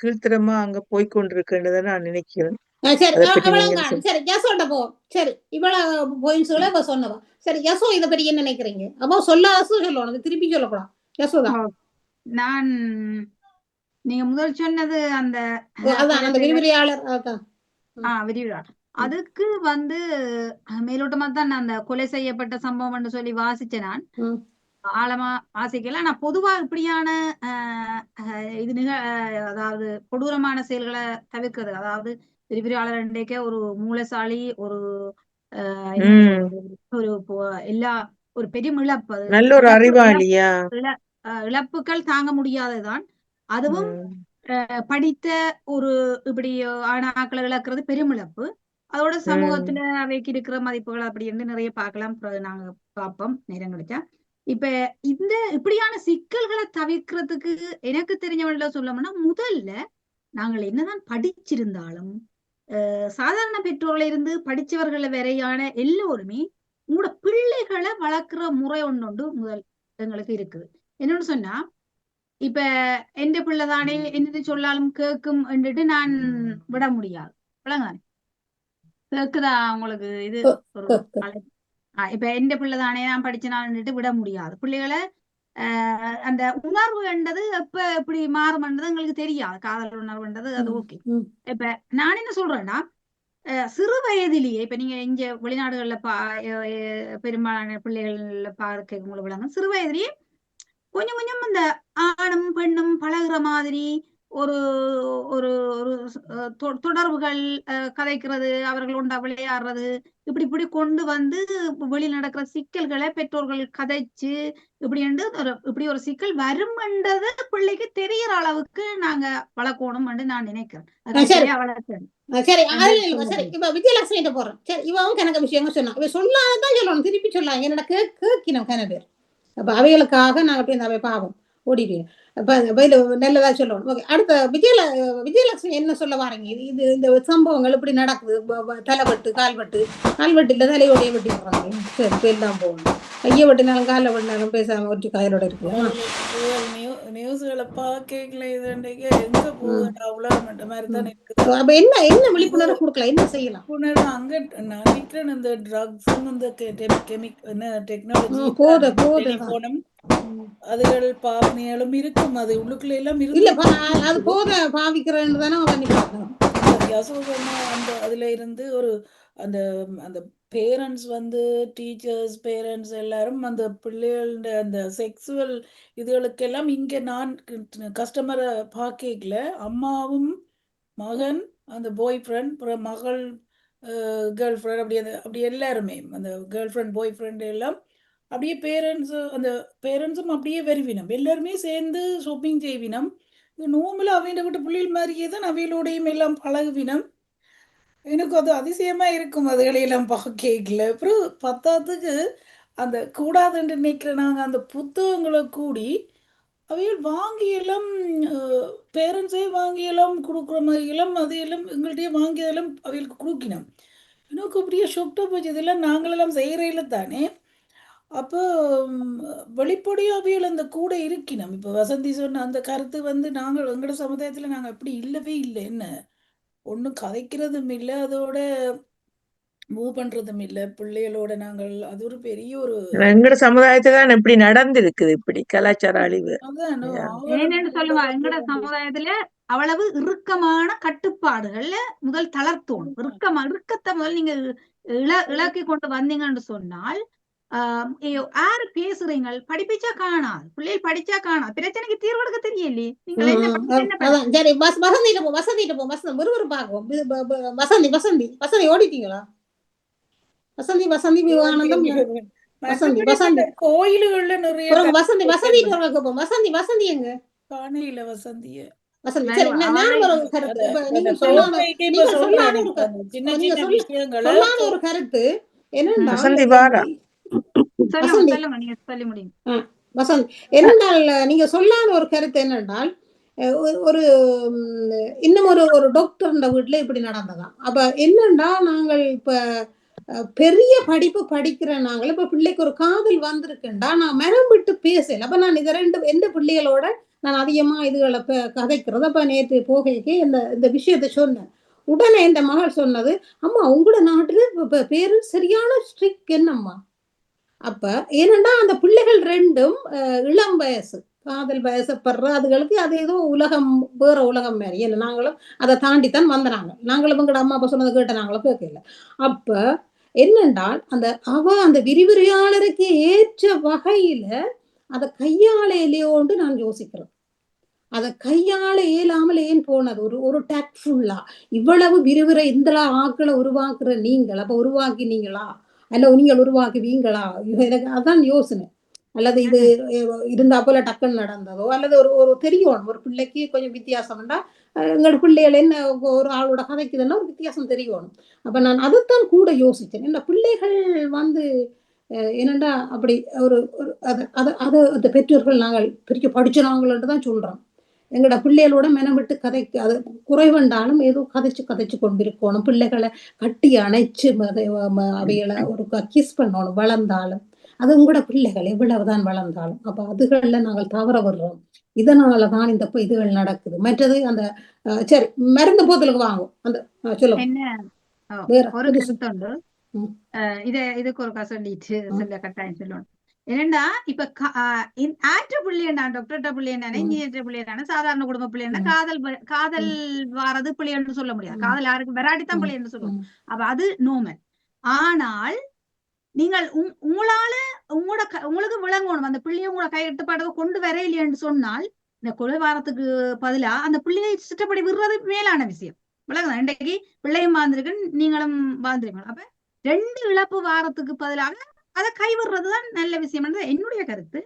கீழ்த்தரமா அங்க போய்கொண்டிருக்குன்றத நான் நினைக்கிறேன். சரி யசோட்ட போ. சரி இவ்வளவு பாயிண்ட்ஸ்களை சொன்னவா. சரி யசோ இதை பற்றி என்ன நினைக்கிறீங்க? அப்போ சொல்லணும், திருப்பி சொல்லக்கூடாது. யசோதா, நான் நீங்க முதல் சொன்னது அந்த விரிவிரியாளர் விரிவிரியாளர் அதுக்கு வந்து மேலோட்டமா தான் அந்த கொலை செய்யப்பட்ட சம்பவம் சொல்லி வாசிச்சேன். நான் ஆழமா வாசிக்கல. ஆனா பொதுவா இப்படியான இது அதாவது கொடூரமான செயல்களை தவிர்க்கிறது, அதாவது விரிவிரியாளர் இன்றைக்கே ஒரு மூலசாலி ஒரு எல்லா ஒரு பெரிய இழப்பு, நல்ல ஒரு அறிவாளியா இழப்புகள் தாங்க முடியாததுதான். அதுவும் படித்த ஒரு இப்படி ஆக்களை இழக்கிறது பெரும் இழப்பு. அதோட சமூகத்துல அவைக்கு இருக்கிற மதிப்புகள் அப்படி இருந்து நிறைய பார்க்கலாம். நாங்க பார்ப்போம் நேரம் கிடைச்சா. இப்ப இந்த இப்படியான சிக்கல்களை தவிர்க்கிறதுக்கு எனக்கு தெரிஞ்சவங்கள சொல்லணும்னா, முதல்ல நாங்கள் என்னதான் படிச்சிருந்தாலும் சாதாரண பெற்றோர்ல இருந்து படிச்சவர்கள் வரையான எல்லோருமே உங்களோட பிள்ளைகளை வளர்க்கிற முறை ஒன்று முதல் எங்களுக்கு இருக்குது. என்னன்னு சொன்னா, இப்ப எந்த பிள்ளைதானே என்னது சொல்லாலும் கேட்கும் என்றுட்டு நான் விட முடியாது. விளங்கானே கேக்குதா உங்களுக்கு? இது ஒரு இப்ப எந்த பிள்ளைதானே நான் படிச்சனான்னுட்டு விட முடியாது. பிள்ளைகளை அந்த உணர்வு என்றது எப்ப இப்படி மாறும்ன்றது எங்களுக்கு தெரியாது. காதல் உணர்வுன்றது அது ஓகே. இப்ப நான் என்ன சொல்றேன்னா, சிறு வயதிலேயே இப்ப நீங்க இங்க வெளிநாடுகள்ல பெரும்பாலான பிள்ளைகள் பார்க்க உங்களுக்கு விளங்க, சிறு வயதிலேயே கொஞ்சம் கொஞ்சம் இந்த ஆணும் பெண்ணும் பழகுற மாதிரி ஒரு ஒரு தொடர்புகள் கதைக்கிறது, அவர்கள் ஒன்றா விளையாடுறது, இப்படி கொண்டு வந்து வெளி நடக்கிற சிக்கல்களை பெற்றோர்கள் கதைச்சு இப்படி ஒரு சிக்கல் வரும்ன்றது பிள்ளைக்கு தெரியற அளவுக்கு நாங்க வளர்க்கணும் நான் நினைக்கிறேன். சரி இப்ப விஜயலட்சுமி போறோம். சரி இவன் கணக்கு விஷயங்கள் சொன்னா இவ சொல்லாதான் சொல்லணும், திருப்பி சொல்லாங்க. என்னோட கேட்கணும் கன பேர். அப்ப அவைகளுக்காக நாங்க போய் இந்த அவை பாவம் ஓடிடுவோம். நல்லதா சொல்லணும். ஓகே, அடுத்த விஜயலட்சுமி என்ன சொல்ல வாரீங்க? இது இந்த சம்பவங்கள் இப்படி நடக்குது. தலைவட்டு கால்வெட்டு இல்ல தலையோடைய வெட்டி போடுறாங்க. சரி இப்போ எல்லாம் போகணும். கையை வெட்டினாலும் காலை வெட்டினாலும் பேசாம ஒட்டி காயலோட இருக்கலாம். நியூஸ்களை பார்க்கல இது எங்க போகுது உலகம் மாதிரி தான் இருக்குது. அப்ப என்ன விழிப்புணர்வு கொடுக்கலாம், என்ன செய்யலாம்? விழிப்புணர்வு அங்க நான் நினைக்கிறேன் இந்த ட்ரக்ஸ் இந்த டெக்னாலஜி போனும் அதுகள் பாவனைகளும் இருக்கும். அது உள்ளுக்குள்ள எல்லாம் இல்ல அது போத பாவிக்கிறேன்னு தானே பண்ணி பார்க்கணும். யசோ சொன்ன அந்த அதுல இருந்து ஒரு அந்த அந்த பேரண்ட்ஸ் வந்து டீச்சர்ஸ் பேரண்ட்ஸ் எல்லாரும் அந்த பிள்ளைகளோட அந்த செக்ஸுவல் இதுகளுக்கெல்லாம் இங்க நான் கஸ்டமரை பார்க்கல அம்மாவும் மகன் அந்த பாய் ஃப்ரெண்ட் மகள் கேர்ள் ஃப்ரெண்ட் அப்படி எல்லாருமே அந்த கேர்ள் ஃப்ரெண்ட் பாய் ஃப்ரெண்ட் எல்லாம் அப்படியே பேரண்ட்ஸு அந்த பேரண்ட்ஸும் அப்படியே வருவினம் எல்லாருமே சேர்ந்து ஷாப்பிங் செய்வினம் நோம்பில் அவையிட விட்டு பிள்ளைகள் மாதிரியே தான் அவையோடையும் எல்லாம் பழகுவினம் எனக்கு அது அதிசயமா இருக்கும் அதுகளையெல்லாம் பார்க்கல அப்புறம் பத்தாத்துக்கு அந்த கூடாதுன்னு நினைக்கிற நாங்கள் அந்த புத்தகங்களை கூடி அவைகள் வாங்கியெல்லாம் பேரண்ட்ஸே வாங்கியெல்லாம் கொடுக்குற மாதிரியெல்லாம் அதையெல்லாம் எங்கள்கிட்டயே வாங்கியதெல்லாம் அவைகளுக்கு கொடுக்கினோம் எனக்கு அப்படியே ஷொக்டாக போச்சு இதெல்லாம் நாங்களெல்லாம் செய்கிறையில தானே அப்போ வெளிப்படையாக அவைகள் அந்த கூட இருக்கினோம் இப்போ வசந்தி சொன்ன அந்த கருத்து வந்து நாங்கள் எங்களோட சமுதாயத்தில் நாங்கள் அப்படி இல்லவே இல்லை என்ன ஒன்றும் கதைக்கிறதும் இல்லை அதோட மூவ் பண்றதும் இல்லை பிள்ளைகளோட நாங்கள் அது ஒரு பெரிய ஒரு எங்கட சமுதாயத்துல தான் இப்படி நடந்திருக்குது இப்படி கலாச்சார அழிவு அதான் ஏன்னு சொல்லுவா எங்கட சமுதாயத்துல அவ்வளவு இறுக்கமான கட்டுப்பாடுகள்ல முதல் தளர்த்தணும் இறுக்கத்தை முதல் நீங்க இலக்கி கொண்டு வந்தீங்கன்னு சொன்னால் யாரு பேசுறீங்க படிப்பிச்சா காணாது பிள்ளைகள் படிச்சா காணாது பிரச்சனைக்கு தீர்வு எடுக்க தெரியலையே சரி வசந்திட்டு போ விறுவிறுப்பாகும் வசந்தி ஓடிட்டீங்களா வசந்தி விவானந்தம் கோயில்கள்ல நிறைய வசந்தி எங்க காணையில வசந்திய ஒரு கருத்து என்னென்றால் நீங்க சொல்லாத ஒரு கருத்து என்னென்றால் ஒரு இன்னும் ஒரு டாக்டர் வீட்டுல இப்படி நடந்ததாம் அப்ப என்னண்டா நாங்கள் இப்ப பெரிய படிப்பு படிக்கிற நாங்கள் இப்ப பிள்ளைக்கு ஒரு காதல் வந்திருக்குண்டா நான் மரம் விட்டு பேசல அப்ப நான் இதை எந்த பிள்ளைகளோட நான் அதிகமா இதுகளை கதைக்கிறது அப்ப நேற்று போகைக்கு இந்த விஷயத்த சொன்னேன் உடனே இந்த மகள் சொன்னது அம்மா உங்களோட நாட்டுல பேரு சரியான ஸ்ட்ரிக் என்னம்மா அப்ப ஏனண்டா அந்த பிள்ளைகள் ரெண்டும் இளம் வயசு காதல் வயசப்படுற அதுகளுக்கு அது ஏதோ உலகம் வேற உலகம் மாதிரி என்ன நாங்களும் அதை தாண்டித்தான் வந்தாங்க நாங்களும் எங்கட அம்மா அப்பா சொன்னதை கேட்ட நாங்களும் கேட்கல அப்ப என்னென்றால் அந்த விரிவுரையாளருக்கு ஏற்ற வகையில அதை கையாள இல்லையோன்னு நான் யோசிக்கிறேன் அதை கையாள இயலாமல் ஏன் போனது ஒரு டாக்ட்ஃபுல்லா இவ்வளவு விரிவுரை இந்த ஆக்களை உருவாக்குற நீங்கள் அப்ப உருவாக்கினீங்களா அல்ல நீங்கள் உருவாக்குவீங்களா எனக்கு அதான் யோசனை அல்லது இது இருந்தா போல டக்குன்னு நடந்ததோ அல்லது ஒரு தெரியும் ஒரு பிள்ளைக்கு கொஞ்சம் வித்தியாசம்டா எங்களோட பிள்ளைகள் என்ன ஒரு ஆளோட கதைக்குதுன்னா ஒரு வித்தியாசம் தெரியணும் அப்ப நான் அதைத்தான் கூட யோசிச்சேன் இந்த பிள்ளைகள் வந்து என்னண்டா அப்படி ஒரு அதை பெற்றோர்கள் நாங்கள் பிரிக்க படிச்சுறாங்களோன்னு தான் சொல்றோம் எங்களோட பிள்ளைகளோட மெனம் விட்டு கதைக்கு அது குறைவண்டாலும் ஏதோ கதைச்சு கொண்டிருக்கணும் பிள்ளைகளை கட்டி அணைச்சு அவைகளை ஒரு கிஸ் பண்ணணும் வளர்ந்தாலும் அது உங்களோட பிள்ளைகள் எவ்வளவுதான் வளர்ந்தாலும் அப்ப அதுகள்ல நாங்கள் தவற வர்றோம் இதனாலதான் இந்த இதுகள் நடக்குது மற்றது அந்த சரி மருந்து போத்தலுக்கு வாங்கும் அந்த சொல்லுங்க இதுக்கு ஒரு சொல்லிட்டு கட்டாயம் சொல்லணும் என்னண்டா இப்ப ஆற்ற பிள்ளையா டாக்டர்ட்ட பிள்ளையா இன்ஜினியர் பிள்ளையா சாதாரண குடும்ப பிள்ளையா காதல் வாரது பிள்ளைன்னு சொல்ல முடியாது காதல் யாருக்கு வெராடித்தான் பிள்ளைன்னு சொல்லுவோம் அப்ப அது நோமல் ஆனால் நீங்கள் உங்களுக்கு விளங்கணும் அந்த பிள்ளைய உங்களோட கையெழுத்துப்பாடு கொண்டு வர இல்லையான்னு சொன்னால் இந்த கொலை வாரத்துக்கு பதிலா அந்த பிள்ளையை சிட்டப்படி விடுறது மேலான விஷயம் விளங்குதான் இன்றைக்கு பிள்ளையும் வாழ்ந்திருக்கு நீங்களும் வாழ்ந்திருக்கணும் அப்ப 2 இழப்பு வாரத்துக்கு பதிலாக அதை கைவிடுறதுதான் நல்ல விஷயம் என்னுடைய கருத்து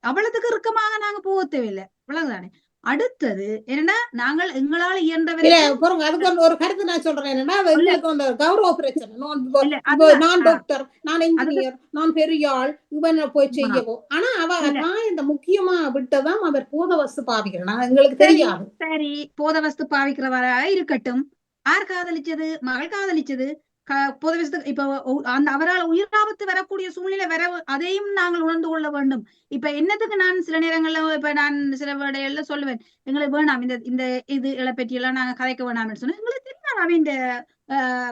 அவ்வளவுக்கு இறுக்கமாக நாங்க போக தேவையில்லை விளங்குதானே அடுத்தது என்னன்னா நாங்கள் எங்களால் இயன்றவரை அதுக்கு ஒரு கருத்து நான் சொல்றேன் என்னன்னா கௌரவ பிரச்சனை நான் டாக்டர் நான் இன்ஜினியர் நான் பெரிய ஆள் இவனை போய் செய்யவோ ஆனா நான் இந்த முக்கியமா விட்டதான் அவர் போதவஸ்து பாவிக்கிறேன் எங்களுக்கு தெரியாது சரி போதவஸ்து பாவிக்கிறவராக இருக்கட்டும் யார் காதலிச்சது மகள் காதலிச்சது பொதுவசத்துக்கு இப்ப அந்த அவரால் உயிராபத்து வரக்கூடிய சூழ்நிலை வர அதையும் நாங்கள் உணர்ந்து கொள்ள வேண்டும் இப்ப என்னத்துக்கு நான் சில நேரங்கள்ல இப்ப நான் சில வேடைகள்ல சொல்லுவேன் எங்களுக்கு வேணாம் இந்த இது இழப்பற்றி எல்லாம் நாங்க கதைக்க வேணாம்னு சொன்னா எங்களுக்கு தெரியாது இந்த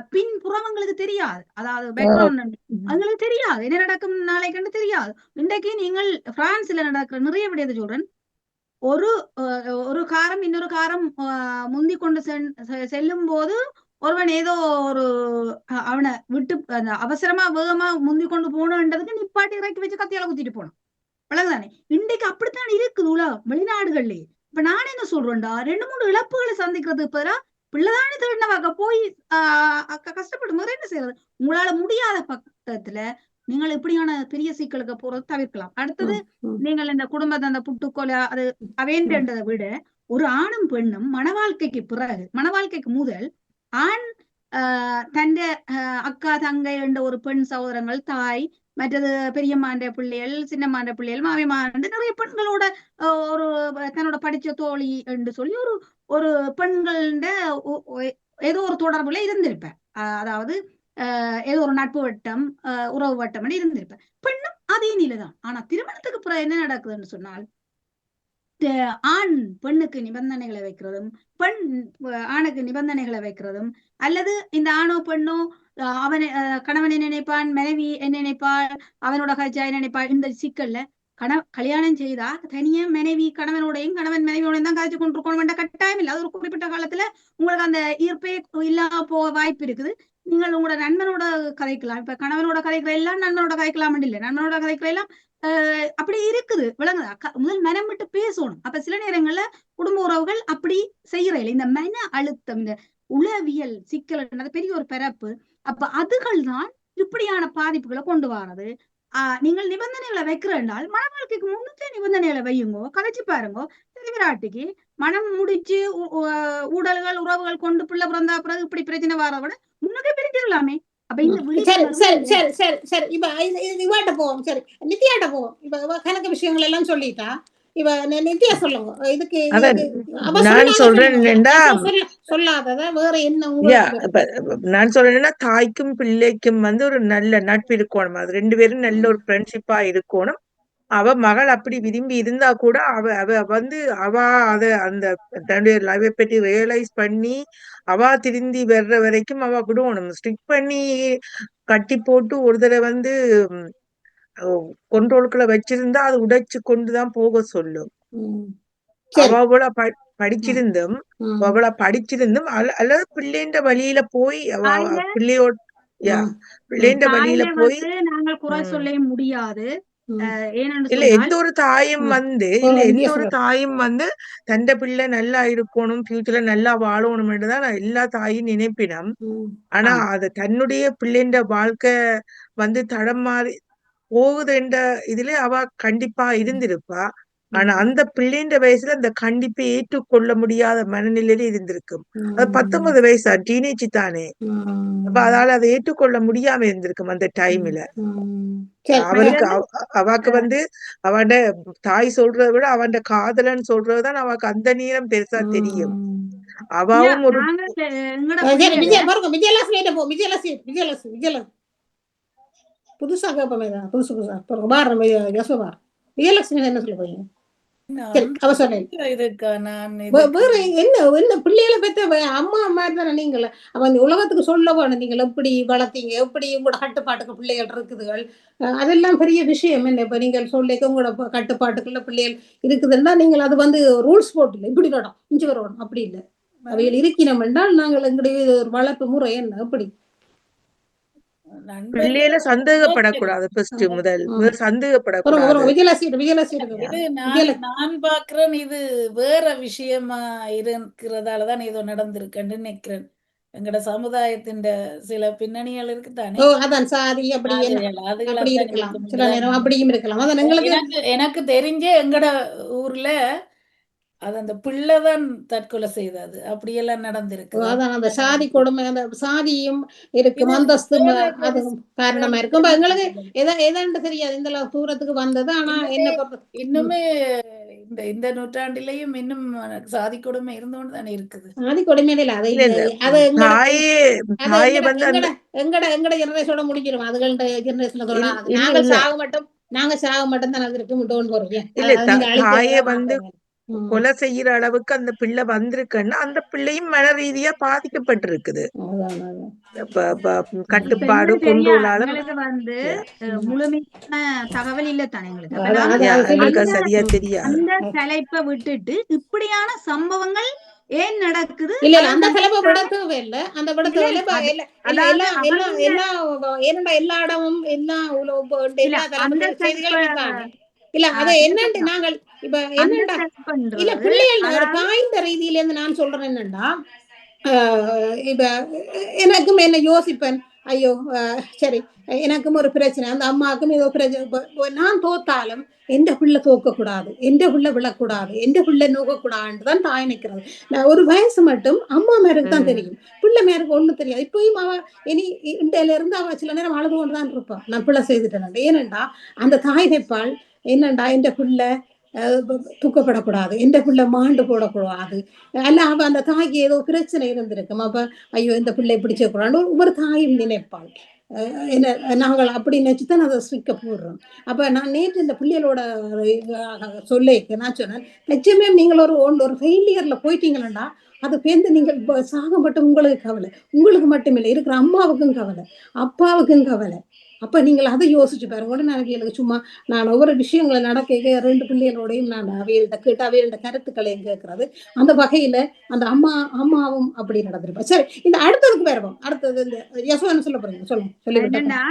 பின்புறம் எங்களுக்கு தெரியாது அதாவது பேக்ரவுண்ட் எங்களுக்கு தெரியாது என்ன நடக்கும் நாளைக்கு தெரியாது இன்றைக்கு நீங்கள் பிரான்ஸ்ல நடக்கிற நிறைய விடயத்தை சொல்றேன் ஒரு ஒரு காரம் இன்னொரு காரம் முந்தி கொண்டு செல்லும் போது ஒருவன் ஏதோ ஒரு அவனை விட்டு அந்த அவசரமா வேகமா முந்தி கொண்டு போனதுக்கு நிப்பாட்டி இறக்கி வச்சு கத்தியால குத்திட்டு போனான். அவ்வளவுதானே. இன்றைக்கு அப்படித்தான் இருக்குது உலகம் வெளிநாடுகள்லயே. இப்ப நான் என்ன சொல்றேன்டா, 2-3 இழப்புகளை சந்திக்கிறதுக்கு பதிலா பிள்ளைதானே திருநவாக்க போய் கஷ்டப்படும் போது என்ன செய்யறது? உங்களால முடியாத பக்கத்துல நீங்கள் இப்படியான பெரிய சிக்கலுக்கு போறது தவிர்க்கலாம். அடுத்தது நீங்கள் இந்த குடும்பத்தை அந்த புட்டுக்கொலை அது அவேண்டதை விட ஒரு ஆணும் பெண்ணும் மனவாழ்க்கைக்கு பிறகு மனவாழ்க்கைக்கு முதல் ஆண் தன் அக்கா தங்கை என்ற ஒரு பெண் சகோதரங்கள் தாய் மற்றது பெரியம்மாண்ட பிள்ளைகள் சின்னம்மாண்ட பிள்ளைகள் மாமிமாண்ட நிறைய பெண்களோட ஒரு தன்னோட படிச்ச தோழி என்று சொல்லி ஒரு ஒரு பெண்கள ஏதோ ஒரு தொடர்புல இருந்திருப்பேன். அதாவது ஏதோ ஒரு நட்பு வட்டம் உறவு வட்டம் இருந்திருப்பேன். பெண்ணும் அதே நிலைதான். ஆனா திருமணத்துக்கு பிறகு என்ன நடக்குதுன்னு சொன்னால் ஆண் பெண்ணுக்கு நிபந்தனைகளை வைக்கிறதும் பெண் ஆணுக்கு நிபந்தனைகளை வைக்கிறதும் அல்லது இந்த ஆணோ பெண்ணோ அவனை கணவன் என்ன நினைப்பான், மனைவி என்ன நினைப்பாள், அவனோட கட்சியா என்ன நினைப்பாள், இந்த சிக்கல்ல கல்யாணம் செய்தா தனியா மனைவி கணவனோடையும் கணவன் மனைவியோடையும் தான் காய்ச்சி கொண்டிருக்கணும் கட்டாயம் இல்லை. அது ஒரு குறிப்பிட்ட காலத்துல உங்களுக்கு அந்த ஈர்ப்பே இல்லாம போக வாய்ப்பு இருக்குது. நீங்கள் உங்களோட நண்பனோட கதைக்கலாம். இப்ப கணவனோட கதைக்கிற எல்லாம் நண்பனோட கதைக்கலாம் இல்லை, நண்பனோட கதைக்கிற எல்லாம் அப்படி இருக்குது. விளங்குதா? முதல் மனம் விட்டு பேசணும். அப்ப சில நேரங்கள்ல குடும்ப உறவுகள் அப்படி செய்யறதில்லை. இந்த மன அழுத்தம், இந்த உளவியல் சிக்கல் பெரிய ஒரு பிறப்பு. அப்ப அதுகள் தான் இப்படியான பாதிப்புகளை கொண்டு வர்றது. நீங்கள் நிபந்தனைகளை வைக்கிறனால் மன வாழ்க்கைக்கு முன்னே நிபந்தனைகளை வையுங்கோ, கதைச்சு பாருங்கோ. விராட்டிக்கு மனம் முடிச்சு ஊடல்கள் உறவுகள் கொண்டு பிள்ளை பிறந்தா பிறகு இப்படி பிரச்சனை வர விட முன்னே பிரிஞ்சிடலாமே. அப்ப இந்த இவாட்ட போவோம். சரி, நித்யாட்ட போவோம். இப்ப கணக்கு விஷயங்கள் எல்லாம் சொல்லிட்டா இவ நித்யா சொல்லுங்க. இதுக்கு நான் சொல்றேன் சொல்லாதத வேற என்ன நான் சொல்றேன்னா, தாய்க்கும் பிள்ளைக்கும் வந்து ஒரு நல்ல நட்பு இருக்கணும். அது 2 பேரும் நல்ல ஒரு ஃப்ரெண்ட்ஷிப்பா இருக்கணும். அவ மகள் அப்படி விரும்பி இருந்தா கூட அவ வந்து அவ அத அந்த தன்னுடைய லைஃபை பற்றி ரியலைஸ் பண்ணி அவ திருந்தி வர்ற வரைக்கும் அவ விடுவணும். ஸ்ட்ரிக் பண்ணி கட்டி போட்டு ஒரு தடவை வந்து கொண்டோலுக்குள்ள வச்சிருந்தா அது உடைச்சு கொண்டுதான் போக சொல்லும். அவள படிச்சிருந்தும் அல்லது பிள்ளைன்ற வழியில போய் பிள்ளையோட பிள்ளைன்ற வழியில போய் நாங்கள் குறை சொல்ல முடியாது. இல்ல எந்த ஒரு தாயும் வந்து தண்ட பிள்ளை நல்லா இருக்கணும், ஃபியூச்சர்ல நல்லா வாழணும் என்றுதான் எல்லா தாயும் நினைப்பினம். ஆனா அது தன்னுடைய பிள்ளைன்ற வாழ்க்கை வந்து தடம் மாறி போகுது என்ற இதுல அவ கண்டிப்பா இருந்திருப்பா. ஆனா அந்த பிள்ளைன்ற வயசுல அந்த கண்டிப்பை ஏற்றுக்கொள்ள முடியாத மனநிலையில இருந்திருக்கும். அது 19 வயசா, டீனேஜ் தானே. அப்ப அதால அதை ஏற்றுக்கொள்ள முடியாம இருந்திருக்கும் அந்த டைம்ல. அவருக்கு அவாக்கு வந்து அவன் தாய் சொல்றதை விட அவன் காதலன் சொல்றதுதான் அவக்கு அந்த நேரம் பெருசா தெரியும். அவாவும் ஒரு புதுசா கேட்போம். புதுசா விஜயலட்சுமி என்ன சொல்ல போறீங்க? அவ சொன்னேன் வேற என்ன பிள்ளைகளை பெற்ற அம்மா மாதிரி தானே நீங்கள். அவன் உலகத்துக்கு சொல்ல வேணும் நீங்கள் எப்படி வளர்த்தீங்க, எப்படி உங்களோட கட்டுப்பாட்டுக்கு பிள்ளைகள் இருக்குதுகள். அதெல்லாம் பெரிய விஷயம் என்ன. இப்ப நீங்கள் சொல்லிக்க உங்களோட கட்டுப்பாட்டுக்குள்ள பிள்ளைகள் இருக்குதுன்னா நீங்கள் அது வந்து ரூல்ஸ் போட்டு இப்படி வரும் இஞ்சி வரணும் அப்படி இல்லை. அவைகள் இருக்கிறோம் என்றால் நாங்கள் எங்களுடைய வளர்ப்பு முறை என்ன எப்படி பிள்ளையில சந்தேகப்படக்கூடாது. முதல் சந்தேகப்படக்கூடாது. நான் பாக்குறேன் இது வேற விஷயமா இருக்கிறதாலதான் ஏதோ நடந்திருக்குன்னு நினைக்கிறேன். எங்கட சமுதாயத்தின் சில பின்னணிகள் இருக்குதானே, எனக்கு தெரிஞ்ச எங்கட ஊர்ல அது அந்த பிள்ளைதான் தற்கொலை செய்தது அப்படியெல்லாம் நடந்திருக்கு. அதான் அந்த சாதி கொடுமை, அந்த சாதியும் இருக்கு, அந்தஸ்து அதுவும் காரணமா இருக்கும். எங்களுக்கு எதாண்டு தெரியாது இந்த தூரத்துக்கு வந்தது. ஆனா என்ன இன்னுமே இந்த நூற்றாண்டிலையும் இன்னும் சாதி கொடுமை இருந்தோன்னு தானே இருக்குது. சாதி கொடுமையில எங்கட ஜெனரேஷனோட முடிஞ்சிடும். அதுகள்ட்ட ஜெனரேஷன்ல நாங்க சாக மட்டும் தான் அது இருக்கும். தாயை வந்து கொலை செய்யற அளவுக்கு அந்த பிள்ளை வந்திருக்குன்னா அந்த பிள்ளையும் மன ரீதியா பாதிக்கப்பட்டிருக்குது. கட்டுப்பாடு கொண்டோலாலும் முழுமையான தகவல் இல்ல தானே எங்களுக்கு. சரியா தெரியாது. அந்த தலைப்பை விட்டுட்டு இப்படியான சம்பவங்கள் ஏன் நடக்குது? இல்ல அந்த தலைப்பை விட தேவையில்ல. அந்த விட தேவையில்ல. எல்லா இடமும் எல்லா செய்திகள் இருக்காங்க. இல்ல அது என்னன்னு நாங்கள் இப்ப என்னண்டா இல்ல பிள்ளைகள் தாய்ந்த ரீதியில இருந்து நான் சொல்றேன் என்னன்னா, இப்ப எனக்கும் என்ன யோசிப்பேன், ஐயோ சரி எனக்கும் ஒரு பிரச்சனை, அந்த அம்மாவுக்கும் ஏதோ பிரச்சனை, நான் தோத்தாலும் எந்த பிள்ளை தோக்கக்கூடாது, எந்த பிள்ளை விழக்கூடாது, எந்த பிள்ளை நோக்கக்கூடாதுன்னு தான் தாய் நிற்கிறது. நான் ஒரு வயசு மட்டும் அம்மா மேருக்கு தான் தெரியும், பிள்ளை மேருக்கு ஒண்ணு தெரியாது. இப்பயும் அவ இனி இண்டையில இருந்து அவ சில நேரம் அழுது கொண்டுதான் இருப்பான், நான் பிள்ளை செய்துட்டேன். ஏனண்டா அந்த தாய் வைப்பாள் என்னண்டா எந்த பிள்ளை தூக்கப்படக்கூடாது, எந்த பிள்ளை மாண்டு போடக்கூடாது, அல்ல அவ அந்த தாய்க்கு ஏதோ பிரச்சனை இருந்திருக்கும், அப்ப ஐயோ இந்த பிள்ளை பிடிச்சக்கூடாது ஒவ்வொரு தாயும் நினைப்பாள். என்ன நாங்கள் அப்படி நினைச்சுதான் அதை ஸ்ட்ரிக்க போடுறோம். அப்ப நான் நேற்று இந்த பிள்ளைகளோட சொல்லிக்க நான் சொன்னேன், நிச்சயமே நீங்கள் ஒரு ஃபெயிலியர்ல போயிட்டீங்களா அது பேருந்து நீங்கள் சாக மட்டும் உங்களுக்கு கவலை, உங்களுக்கு மட்டுமில்லை இருக்கிற அம்மாவுக்கும் கவலை, அப்பாவுக்கும் கவலை. அப்ப நீங்கள் அதை யோசிச்சு பாருங்க. உடனே எனக்கு சும்மா நான் ஒவ்வொரு விஷயங்களை நடக்க 2 பிள்ளைகளோடையும் நான் அவையில்ட கேட்டு அவையில்ட கருத்துக்களையும் கேட்கறது. அந்த வகையில அந்த அம்மாவும் அப்படி நடந்திருப்பா. சரி, இந்த அடுத்ததுக்கு வருவோம். அடுத்தது இந்த யசோன்னு சொல்ல போறீங்க, சொல்லுங்க.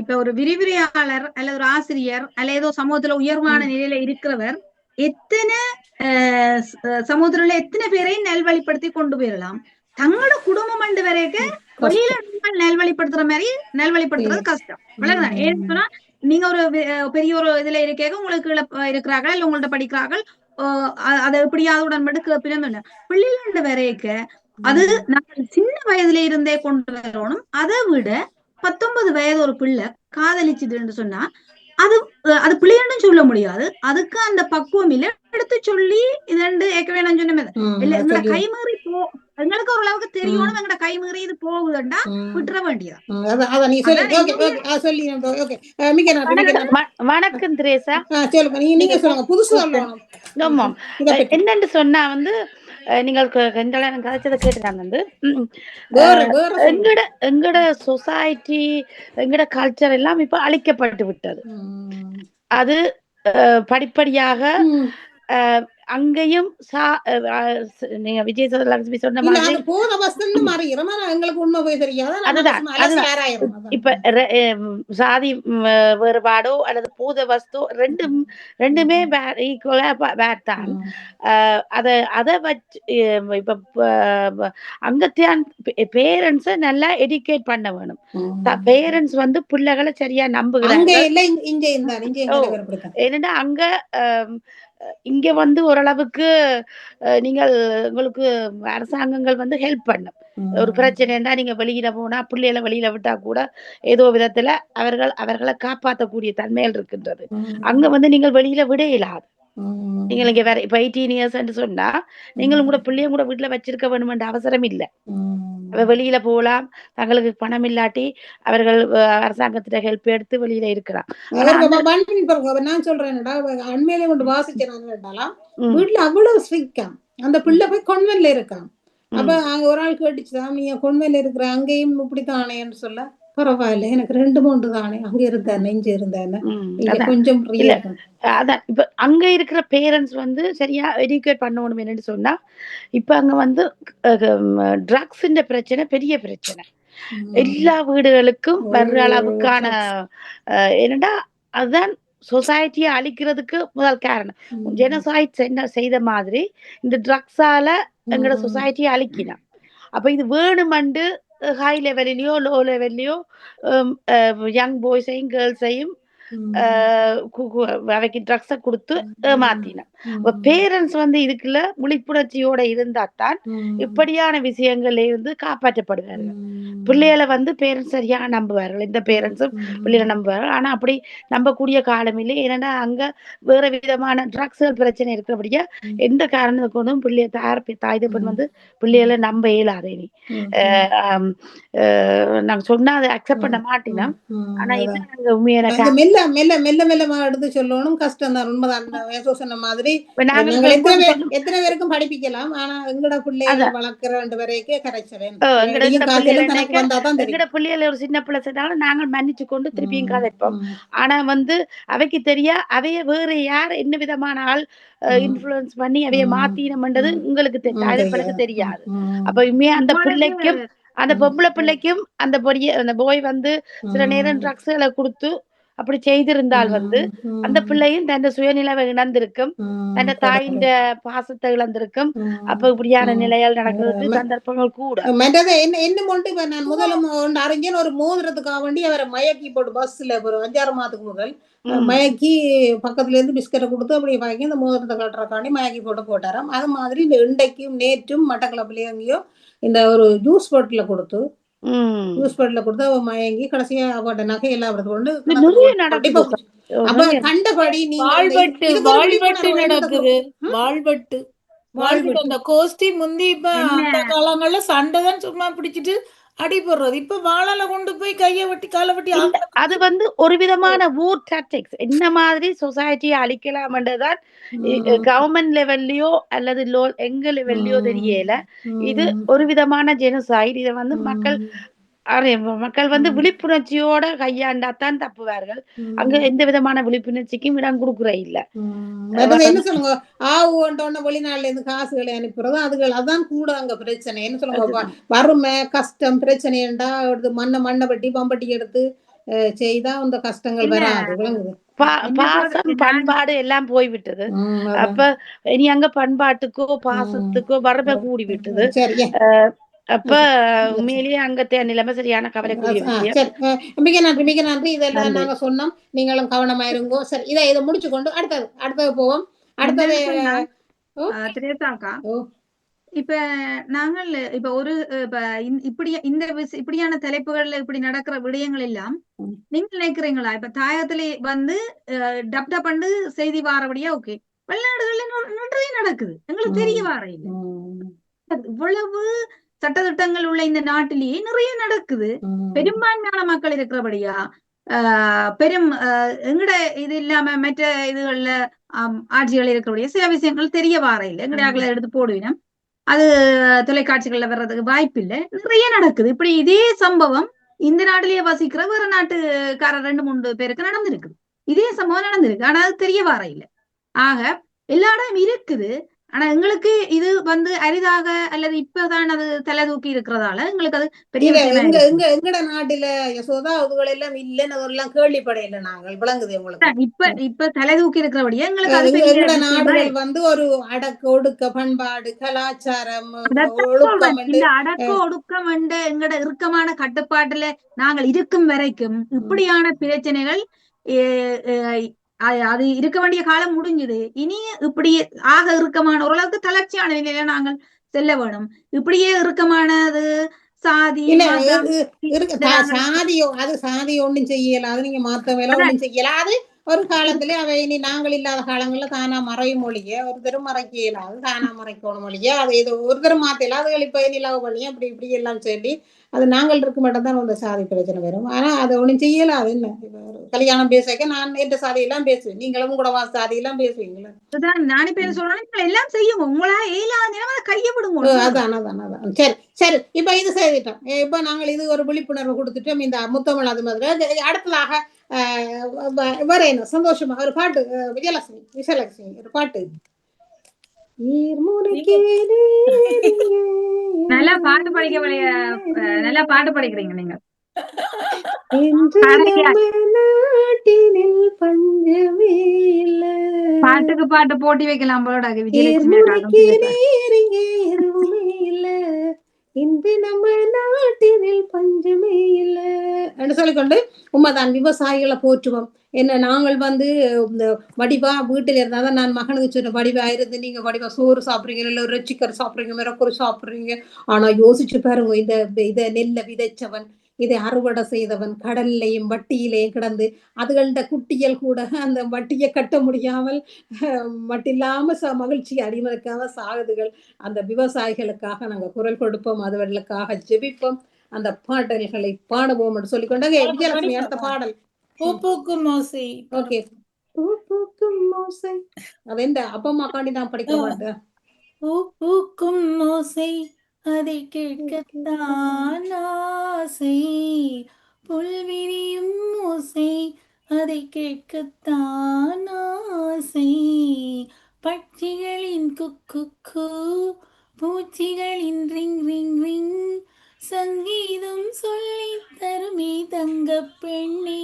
இப்ப ஒரு விரிவுரையாளர் அல்லது ஒரு ஆசிரியர் அல்ல ஏதோ சமூகத்துல உயர்வான நிலையில இருக்கிறவர் எத்தனை சமூகத்துல எத்தனை பேரையும் நல்வழிப்படுத்தி கொண்டு போயிடலாம். தங்களோட குடும்பம் அண்டு வரைக்கும் வெளியில நல்வழிப்படுத்துற மாதிரி நல்வழிப்படுத்துறது கஷ்டம். விளங்குதான்? ஏன்னு சொன்னா நீங்க ஒரு பெரிய ஒரு இதுல இருக்க உங்களுக்கு இருக்கிறார்கள் இல்ல உங்கள்ட்ட படிக்கிறார்கள், அதை எப்படியாவது உடன்பட்டு கேட்பினு பிள்ளைகள் வரைக்க அது நாங்கள் சின்ன வயதுல இருந்தே கொண்டு வரணும். அதை விட 19 வயது ஒரு பிள்ளை காதலிச்சுதுன்னு சொன்னா அது பிள்ளைன்னு சொல்ல முடியாது. அதுக்கு அந்த பக்குவம் இல்ல எடுத்து சொல்லி இதண்டு ஏற்க வேணாம் சொன்ன எங்களை கைமீறி எங்களுக்கு ஓரளவுக்கு தெரியணும், எங்கட கைமீறி இது போகுதுண்டா விட்டுற வேண்டியதான். வணக்கம் திரேசா. புதுசா என்னன்னு சொன்னா வந்து நீங்கள் கதைச்சதை கேட்டு நான் வந்து எங்கட சொசைட்டி எங்கட கல்ச்சர் எல்லாம் இப்ப அழிக்கப்பட்டு விட்டது. அது படிப்படியாக அங்கேயும் நீங்க விஜய் லட்சுமி சொன்ன மாதிரி இப்ப சாதி வேறுபாடோ அல்லது பூத வஸ்து ரெண்டுமே பேட் தான். அதை வச்சு இப்ப அங்கத்தான் பேரண்ட்ஸ நல்லா எடியூகேட் பண்ண வேணும். பேரண்ட்ஸ் வந்து பிள்ளைகளை சரியா நம்புகிறாங்க. என்னன்னா அங்க இங்க வந்து ஓரளவுக்கு நீங்கள் உங்களுக்கு அரசாங்கங்கள் வந்து ஹெல்ப் பண்ணும். ஒரு பிரச்சனைன்னா நீங்க வெளியில போனா பிள்ளைகளை வெளியில விட்டா கூட ஏதோ விதத்துல அவர்களை காப்பாற்றக்கூடிய தன்மைகள் இருக்கின்றது. அங்க வந்து நீங்கள் வெளியில விட இயலாது. நீங்கள் இங்க வேற இப்ப 18 years சொன்னா நீங்கள் உங்களோட பிள்ளைய கூட வீட்டுல வச்சிருக்க வேணுமென்ற அவசரம் இல்லை. வெளியில போகலாம், தங்களுக்கு பணம் இல்லாட்டி அவர்கள் அரசாங்கத்திட்ட ஹெல்ப் எடுத்து வெளியில இருக்கலாம். நான் சொல்றேன்டா அண்மையில கொண்டு வாசிச்சாலாம் வீட்டுல அவ்வளவு ஸ்ட்ரிக்டாம். அந்த பிள்ளை போய் கொன்வென்ட்ல இருக்கான். அப்ப அங்க ஒரு ஆள் கேட்டுச்சுதான், நீ கொன்வென்ட்ல இருக்கிற அங்கேயும் இப்படித்தானேன்னு சொல்ல, பரவாயில்ல எனக்கு 2-3 தானே அங்க இருந்தேன் இங்க இருந்தேன்னு கொஞ்சம் அதான். இப்ப அங்க இருக்கிற பேரண்ட்ஸ் வந்து சரியா எடியூகேட் பண்ணணும். என்னன்னு சொன்னா இப்ப அங்க வந்து ட்ரக்ஸ் பிரச்சனை பெரிய பிரச்சனை, எல்லா வீடுகளுக்கும் வர்ற அளவுக்கான என்னடா அதுதான் சொசைட்டியை அழிக்கிறதுக்கு முதல் காரணம். ஜெனோசைட் செய்த மாதிரி இந்த ட்ரக்ஸால எங்களோட சொசைட்டியை அழிக்கணும். அப்ப இது வேணுமெண்டு ஹை லெவல்லையோ லோ லெவல்லையோ யங் பாய்ஸையும் கேர்ள்ஸையும் அவைக்கு ட்ரக்ஸ கொடுத்து ஏமாத்தின. பேரண்ட்ஸ் வந்து இதுக்குள்ள விழிப்புணர்ச்சியோட இருந்தாத்தான் இப்படியான விஷயங்கள்ல இருந்து காப்பாற்றப்படுவார்கள். பிள்ளைகளை வந்து பேரண்ட்ஸ் சரியா நம்புவார்கள், இந்த பேரண்ட்ஸும் பிள்ளைகளை நம்புவார்கள். ஆனா அப்படி நம்பக்கூடிய காலம் இல்லை. ஏன்னா அங்க வேற விதமான ட்ரக்ஸ்கள் பிரச்சனை இருக்கிறபடியா எந்த காரணத்தை கொண்டும் பிள்ளைய தாய் தப்பன் வந்து பிள்ளைகளை நம்ப இயலாது. இனி நாங்க சொன்னா அதை அக்செப்ட் பண்ண மாட்டேனா. ஆனா இது உண்மையான மெல்ல மெல்ல மெல்ல எடுத்து சொல்லணும். கஷ்டம் தான், உண்மைதான். சொன்ன மாதிரி நாங்கள் நாங்கள் இப்ப எத்தனை பேருக்கும் படிப்பிக்கலாம். ஆனா எங்கட பிள்ளைகளை அதான் வளர்க்கிற 2 வரைக்கும் கரைச்சவேன் எங்கட இடியும் பிள்ளைகள் காய்ச்சலும் நினைக்க தனக்கு வந்தாதான் எங்கட தெரியும். பிள்ளைகள் ஒரு சின்ன பிள்ளை செஞ்சாலும் நாங்கள் மன்னிச்சு கொண்டு திருப்பியும் கதைப்போம். ஆனா அவைக்கு தெரியா அவைய வேற யார் என்ன விதமான ஆள் இன்ஃபுளுன்ஸ் பண்ணி அவைய மாத்தினம்ன்றது உங்களுக்கு தகப்பனுக்கு தெரியாது. அப்ப உண்மையா அந்த பிள்ளைக்கும் அந்த பொம்பளை பிள்ளைக்கும் அந்த போய் சில நேரம் ட்ரக்ஸ்களை கொடுத்து அப்படி செய்திருந்தால் அந்த பிள்ளையும் தன் சுயநிலைவை இழந்திருக்கும், தன் தாயின் பாசத்தை இழந்திருக்கும். அப்ப இப்படியான நிலையால் நடக்கிறதுக்கு சந்தர்ப்பங்கள் கூட. மற்றது என்ன மட்டும் இப்ப நான் முதல்ல அறிஞன் ஒரு மோதிரத்துக்காக வேண்டி அவரை மயக்கி போட்டு பஸ்ல ஒரு 5-6 மாதத்துக்கு முதல் மயக்கி பக்கத்துல இருந்து பிஸ்கட்டை கொடுத்து அப்படி வாங்கி இந்த மோதிரத்தை கட்டுறக்காண்டி மயக்கி போட்டாராம். அது மாதிரி இந்த இண்டைக்கும் நேற்றும் மட்டக்களப்புலயும் எங்கேயோ இந்த ஒரு ஜூஸ் பாட்டில கொடுத்து அவ மயங்கி கடைசியா அவட நகையெல்லாம் அவருக்கு கொண்டு அப்ப கண்டபடி அந்த கோஷ்டி முந்தி இப்ப அந்த காலங்கள்ல சண்டைதான் சும்மா பிடிச்சிட்டு அடி போடுறது. இப்ப வாழால கொண்டு போய் கையை வெட்டி காலை வெட்டி அது ஒரு விதமான வூட் டாக்டிக்ஸ். என்ன மாதிரி சொசைட்டியை அழிக்கலாம்ன்றதான் கவர்மெண்ட் லெவல்லயோ அல்லது எங்க லெவல்லயோ தெரியல. இது ஒரு விதமான ஜெனோசைட். இதை மக்கள் விழிப்புணர்ச்சியோட கையாண்டாத்தான் தப்புவார்கள். அங்க எந்த விதமான விழிப்புணர்ச்சிக்கும் இடம் கொடுக்குற இல்ல. என்ன சொல்லுங்க, வெளிநாட்டுல இருந்து காசுகளை அனுப்புறது அதான் கூட அங்க பிரச்சனை. என்ன சொல்லுங்க, வறுமை கஷ்டம் பிரச்சனைண்டா மண்ணை வெட்டி பம்பட்டி எடுத்து செய்தா அந்த கஷ்டங்கள் வராது. விளங்குது. பாசம் பண்பாடு எல்லாம் போய்விட்டது. அப்ப இனி அங்க பண்பாட்டுக்கோ பாசத்துக்கோ வறுமை கூடி விட்டது. அப்ப உண்மையிலேயே அங்கத்தைய நிலைமை சரியான கவலைக்குரிய விஷயம். மிக நன்றி. இதெல்லாம் நாங்க சொன்னோம், நீங்களும் கவனமா இருங்கோ. சரி, இதை முடிச்சு கொண்டு அடுத்தது போவோம். அடுத்தது இப்ப நாங்கள் இப்படியான தலைப்புகள்ல இப்படி நடக்கிற விடயங்கள் எல்லாம் நீங்க நினைக்கிறீங்களா? இப்ப தாயத்திலே டப் டப் செய்தி வாரபடியா ஓகே, வெளிநாடுகள்ல நிறைய நடக்குது, எங்களுக்கு தெரிய வார இல்லை. இவ்வளவு சட்டத்திட்டங்கள் உள்ள இந்த நாட்டிலேயே நிறைய நடக்குது. பெரும்பான்மையான மக்கள் இருக்கிறபடியா பெரும் எங்கட இது இல்லாம மற்ற இதுகள்ல ஆட்சிகள் இருக்கிறபடியா சில விஷயங்கள் தெரிய வார இல்லை. எங்கட எடுத்து போடுவினோம், அது தொலைக்காட்சிகள்ல வர்றதுக்கு வாய்ப்பு இல்லை. நிறைய நடக்குது. இப்படி இதே சம்பவம் இந்த நாட்டிலேயே வசிக்கிற வேற நாட்டுக்காரர் 2-3 பேருக்கு நடந்திருக்கு. இதே சம்பவம் நடந்திருக்கு, ஆனா அது தெரிய வார இல்லை. ஆக எல்லா இடம் இருக்குது. ஆனா எங்களுக்கு இது அரிதாக அல்லது இப்பதான் அது தலை தூக்கி இருக்கிறதால எங்களுக்கு அது பெரிய எங்கட நாட்டுல யசோதா அதுகள் எல்லாம் இல்லைன்னு கேள்விப்படையில நாங்கள். விளங்குது உங்களுக்கு. இப்ப தலை தூக்கி இருக்கிறபடியா எங்களுக்கு எங்கட நாடுகள் ஒரு அடக்க ஒடுக்க பண்பாடு கலாச்சாரம் இந்த அடக்க ஒடுக்கம் எங்கட இறுக்கமான கட்டுப்பாட்டுல நாங்கள் இருக்கும் வரைக்கும் இப்படியான பிரச்சனைகள் அது இருக்க வேண்டிய காலம் முடிஞ்சுது. இனி இப்படி ஆக இறுக்கமான ஓரளவுக்கு தளர்ச்சியான நிலையில நாங்கள் செல்ல வேணும். இப்படியே இறுக்கமானது சாதி சாதி ஒண்ணும் செய்யலாது, நீங்க மாத்த வேலை ஒண்ணும் செய்யலாது. ஒரு காலத்துல அவை இனி நாங்கள் இல்லாத காலங்கள்ல தானா மறையும் மொழிய ஒருத்தரும் மறைக்க இயலாது, தானா மறைக்கணும் மொழிய அது இது ஒருத்தரும் மாத்தல. அதுகள் இப்ப நிலவு பண்ணி அப்படி இப்படி எல்லாம் சொல்லி அது நாங்கள் இருக்க மட்டும் தான் அந்த சாதி பிரச்சனை வரும். ஆனா அதை ஒண்ணும் செய்யலாது. என்ன கல்யாணம் பேசக்க நான் எந்த சாதியெல்லாம் பேசுவேன், நீங்களும் கூட சாதியெல்லாம் பேசுவீங்களா? நானே பேர் சொல்றேன், எல்லாம் செய்யும். உங்களா ஏலாத கையை விடுங்க. அதான். சரி. இப்ப இது செய்துட்டோம். இப்ப நாங்கள் இது ஒரு விழிப்புணர்வு கொடுத்துட்டோம். இந்த முத்தமிழ் அது மாதிரி அடுத்ததாக வேற என்ன சந்தோஷமா ஒரு பாட்டு, விஜயலட்சுமி ஒரு பாட்டு. நல்லா பாட்டு படிக்கிறீங்க நீங்க. பாட்டுக்கு பாட்டு போட்டி வைக்கலாம் போல விஜயலட்சுமி. இன்று நம்ம நாட்டினில் பஞ்சமே இல்லை சொல்லிக்கொண்டு உண்மைதான் விவசாயிகளை போற்றுவோம். என்ன நாங்கள் இந்த வடிவா வீட்டில் இருந்தாதான் நான் மகனுக்கு சொன்ன வடிவா இருந்து நீங்க வடிவா சோறு சாப்பிடுறீங்க, இல்லை ஒரு சிக்கன் சாப்பிடுறீங்க, மிரக்கொரு சாப்பிடுறீங்க. ஆனா யோசிச்சு பாருங்க, இதை நெல்லை விதைச்சவன், இதை அறுவடை செய்தவன் கடல்லையும் வட்டியிலையும் கிடந்து அதுகள்ட குட்டிகள் கூட அந்த வட்டியை கட்ட முடியாமல் மட்டில்லாம மகிழ்ச்சி அடிமறைக்காம சாகுதுகள். அந்த விவசாயிகளுக்காக நாங்க குரல் கொடுப்போம், அதுகளுக்காக ஜெபிப்போம், அந்த பாடல்களை பாடுவோம் என்று சொல்லிக்கொண்டாங்க. விஜயலட்சுமி அடுத்த பாடல். பூ பூக்கும் ஓசை. ஓகே. பூ பூக்கும் ஓசை. அது எந்த அப்பா அம்மா காண்டி நான் படிக்கிற பாட்டு. பூ பூக்கும் ஓசை அதை கேட்கத்தான் ஆசை, புல்விரியும் ஓசை அதை கேட்கத்தான் ஆசை, பட்சிகளின் குக்கு பூச்சிகளின் ரிங் ரிங் ரிங், சங்கீதம் சொல்லி தருமே தங்க பெண்ணே,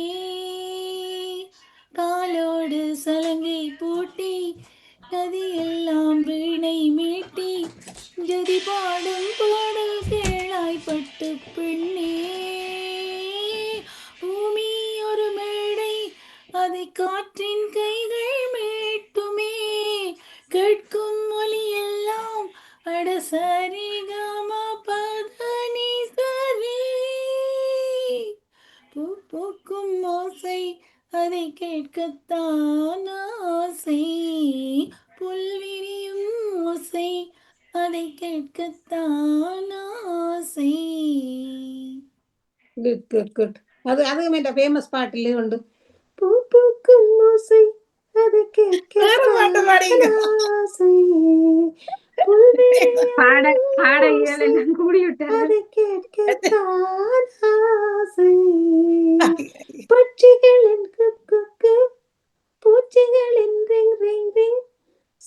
காலோடு சலங்கை பூட்டி கதியெல்லாம் வீணை மீட்டி, ஜதி பாடும் பாடல் கேளாய் பட்டு பெண்ணே, பூமி ஒரு மேடை அதை காற்றின் கைகள் மீட்டுமே, கேட்கும் ஒலியெல்லாம் அட சரி கம பதனி சரி, பூ பூக்கும் ஓசை அதை கேட்கத்தான் ஆசை, புல்விரியும் ஓசை அதை கேட்கத்தான் ஆசை. Good good good. அது அதுவும் என்ற ஃபேமஸ் பாட்டிலே உண்டு. பூ பூக்கும் ஓசை அதை கேட்கத்தான் ஆசை, பாடையெல்லாம் கூடி விட்டாரு. அதை கேட்கத்தான் ஆசை, பட்சிகளின் குக்கு பூச்சிகளின் ரிங் ரிங் ரிங்,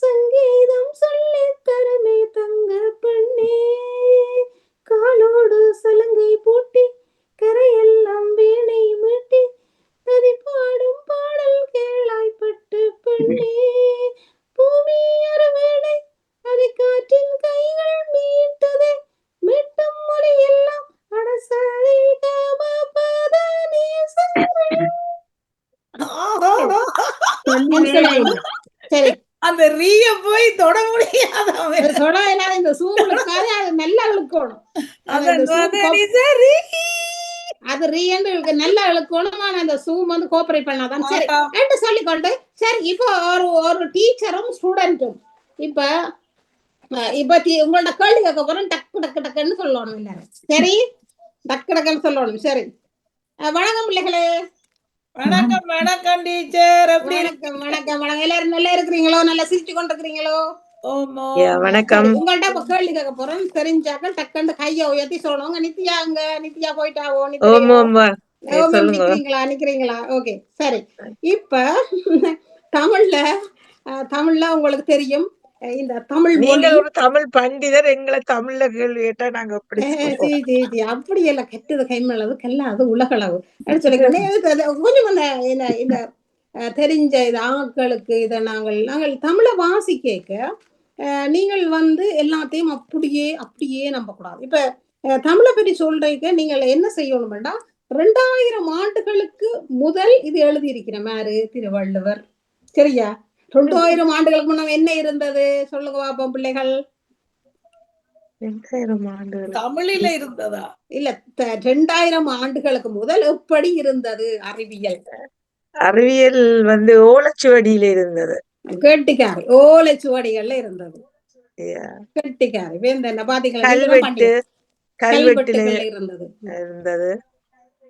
சங்கீதம் சொல்லி தருமே தங்க பெண்ணே, காலோடு சலங்கை பூட்டி கரையெல்லாம் வீணை மீட்டி, நதி பாடும் பாடல் கேளாய்ப்பட்டு பெண்ணே, பூமி ஒரு மேடை அதை காற்றின் கைகள் மீட்டதே, மீட்டும் மொழி எல்லாம் அடசரி கம பதனி சரி. அந்த ரீய போய் தொட முடியாத தொட என்னால இந்த சூழலுக்காக அது நல்லா இழுக்கணும். அது ரீன்னு நல்லா இழுக்கணும். ஆனா அந்த சூம் வந்து கோஆபரேட் பண்ணாதான் சரி என்று சொல்லிக்கொண்டு சரி. இப்போ ஒரு டீச்சரும் ஸ்டூடெண்ட்டும் இப்ப உங்களோட கேள்வி கேட்க போறோம். டக்கு டக்கு டக்குன்னு சொல்லணும் எல்லாரும். சரி, டக்கு டக்குன்னு சொல்லணும். சரி, வணக்கம் பிள்ளைகளே. வணக்கம் வணக்கம் டீச்சர். வணக்கம் வணக்கம் வணக்கம். எல்லாரும் நல்லா இருக்கிறீங்களோ? நல்லா சிரிச்சு கொண்டு இருக்கிறீங்களோ? வணக்கம். உங்கள்ட்ட இப்ப கேள்வி கேட்க போறோம். தெரிஞ்சாக்க டக்குன்னு கைய உயர்த்தி சொல்லணுங்க. நித்யா போயிட்டாவோ? நிக்கிறீங்களா? ஓகே சரி. இப்ப தமிழ்ல உங்களுக்கு தெரியும் இந்த தமிழ் மொழி. ஒரு தமிழ் பண்டிதர், எங்களை தமிழ்ல கேள்வி கேட்டா நாங்க அப்படி எல்லாம் கெட்டது கைமளவு கல்லாது உலகளவு கொஞ்சம் இந்த தெரிஞ்ச இது ஆட்களுக்கு இதை நாங்கள் தமிழை வாசிக்க நீங்கள் வந்து எல்லாத்தையும் அப்படியே நம்பக்கூடாது. இப்ப தமிழை பற்றி சொல்றீங்க. நீங்கள் என்ன செய்யணும்டா, 2000 ஆண்டுகளுக்கு முதல் இது எழுதியிருக்கிற மாதிரி திருவள்ளுவர். சரியா? 2000 ஆண்டுகளுக்கு முன்ன என்ன இருந்தது சொல்லுங்க பாப்போம் பிள்ளைகள். 2000 ஆண்டுகள் தமிழில இருந்ததா? இல்ல, 2000 ஆண்டுகளுக்கு முதல் எப்படி இருந்தது அறிவியல் வந்து ஓலைச்சுவடியில இருந்தது. கெட்டிக்காரி ஓலைச்சுவடிகள்ல இருந்தது. கெட்டிக்காரி வேந்த பாத்தீங்களா? கல்வெட்டுல இருந்தது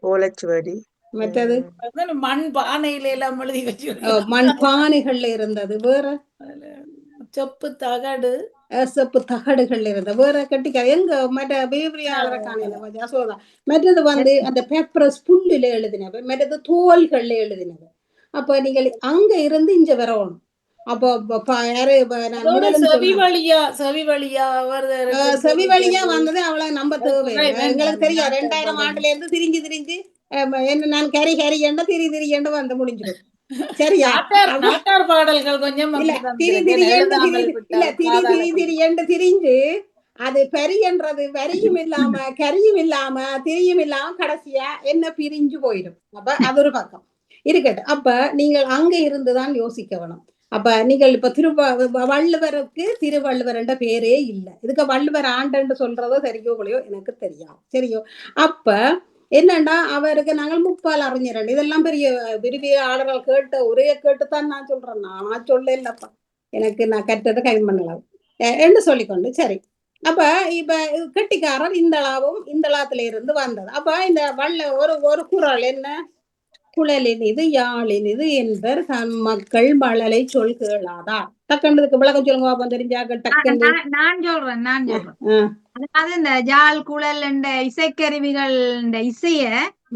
ஓலைச்சுவடி. மற்றது மண் பானையில எல்லாம் எழுதி வச்சு மண் பானைகள்ல இருந்தது. வேற செப்பு தகடுகள்ல இருந்தது. வேற கெட்டிக்காரி எங்க மற்ற பெரிய காணையில சோதா. மற்றது வந்து அந்த பேப்பரஸ் புல்லுல எழுதினது. மற்றது தோள்கள்ல எழுதினது. அப்ப நீங்கள் அங்க இருந்து இங்க வரணும். அப்போ செவி வழியா வந்தது அவ்வளவு நம்ப தேவை. எங்களுக்கு தெரியும் 2000 ஆண்டுல இருந்து திரிஞ்சு என்ன நான் கரி என்ன திரி வந்து முடிஞ்சிடும். சரியா? பாடல்கள் கொஞ்சம் திரிஞ்சு அது பெரியன்றது வரியும் இல்லாம கரியும் இல்லாம திரியும் இல்லாம கடைசியா என்ன பிரிஞ்சு போயிடும். அப்ப அது ஒரு பக்கம் இருக்கட்டும். அப்ப நீங்கள் அங்க இருந்துதான் யோசிக்க வேணும். அப்ப நீங்கள் இப்ப வள்ளுவருக்கு திருவள்ளுவர் என்ற பேரே இல்லை. இதுக்கு வள்ளுவர் ஆண்டன்னு சொல்றதோ சரியோ போலையோ எனக்கு தெரியாது. சரியோ? அப்ப என்னண்டா அவருக்கு நாங்கள் முப்பால் அறிஞர் இதெல்லாம் பெரிய விரிவியாளர்கள் கேட்டுத்தான் நான் சொல்றேன். நான் சொல்ல இல்லப்பா, எனக்கு நான் கற்றது கைமண்ணளவு என்று சொல்லிக்கொண்டு சரி. அப்ப இப்ப கெட்டிக்காரர் இந்தளாவும் இந்தளாத்துல இருந்து வந்தது. அப்ப இந்த ஒரு குறள் என்ன, குழலினிது யாழினிது என்பர் தன் மக்கள் மழலை சொல் கேளாதா. டக்குன்றதுக்கு விளக்கம் சொல்லுங்க பாப்போம், தெரிஞ்சாக்க டக்குன்னு. நான் சொல்றேன். அதாவது இந்த ஜாழ் குழல் என்ற இசைக்கருவிகள் இசைய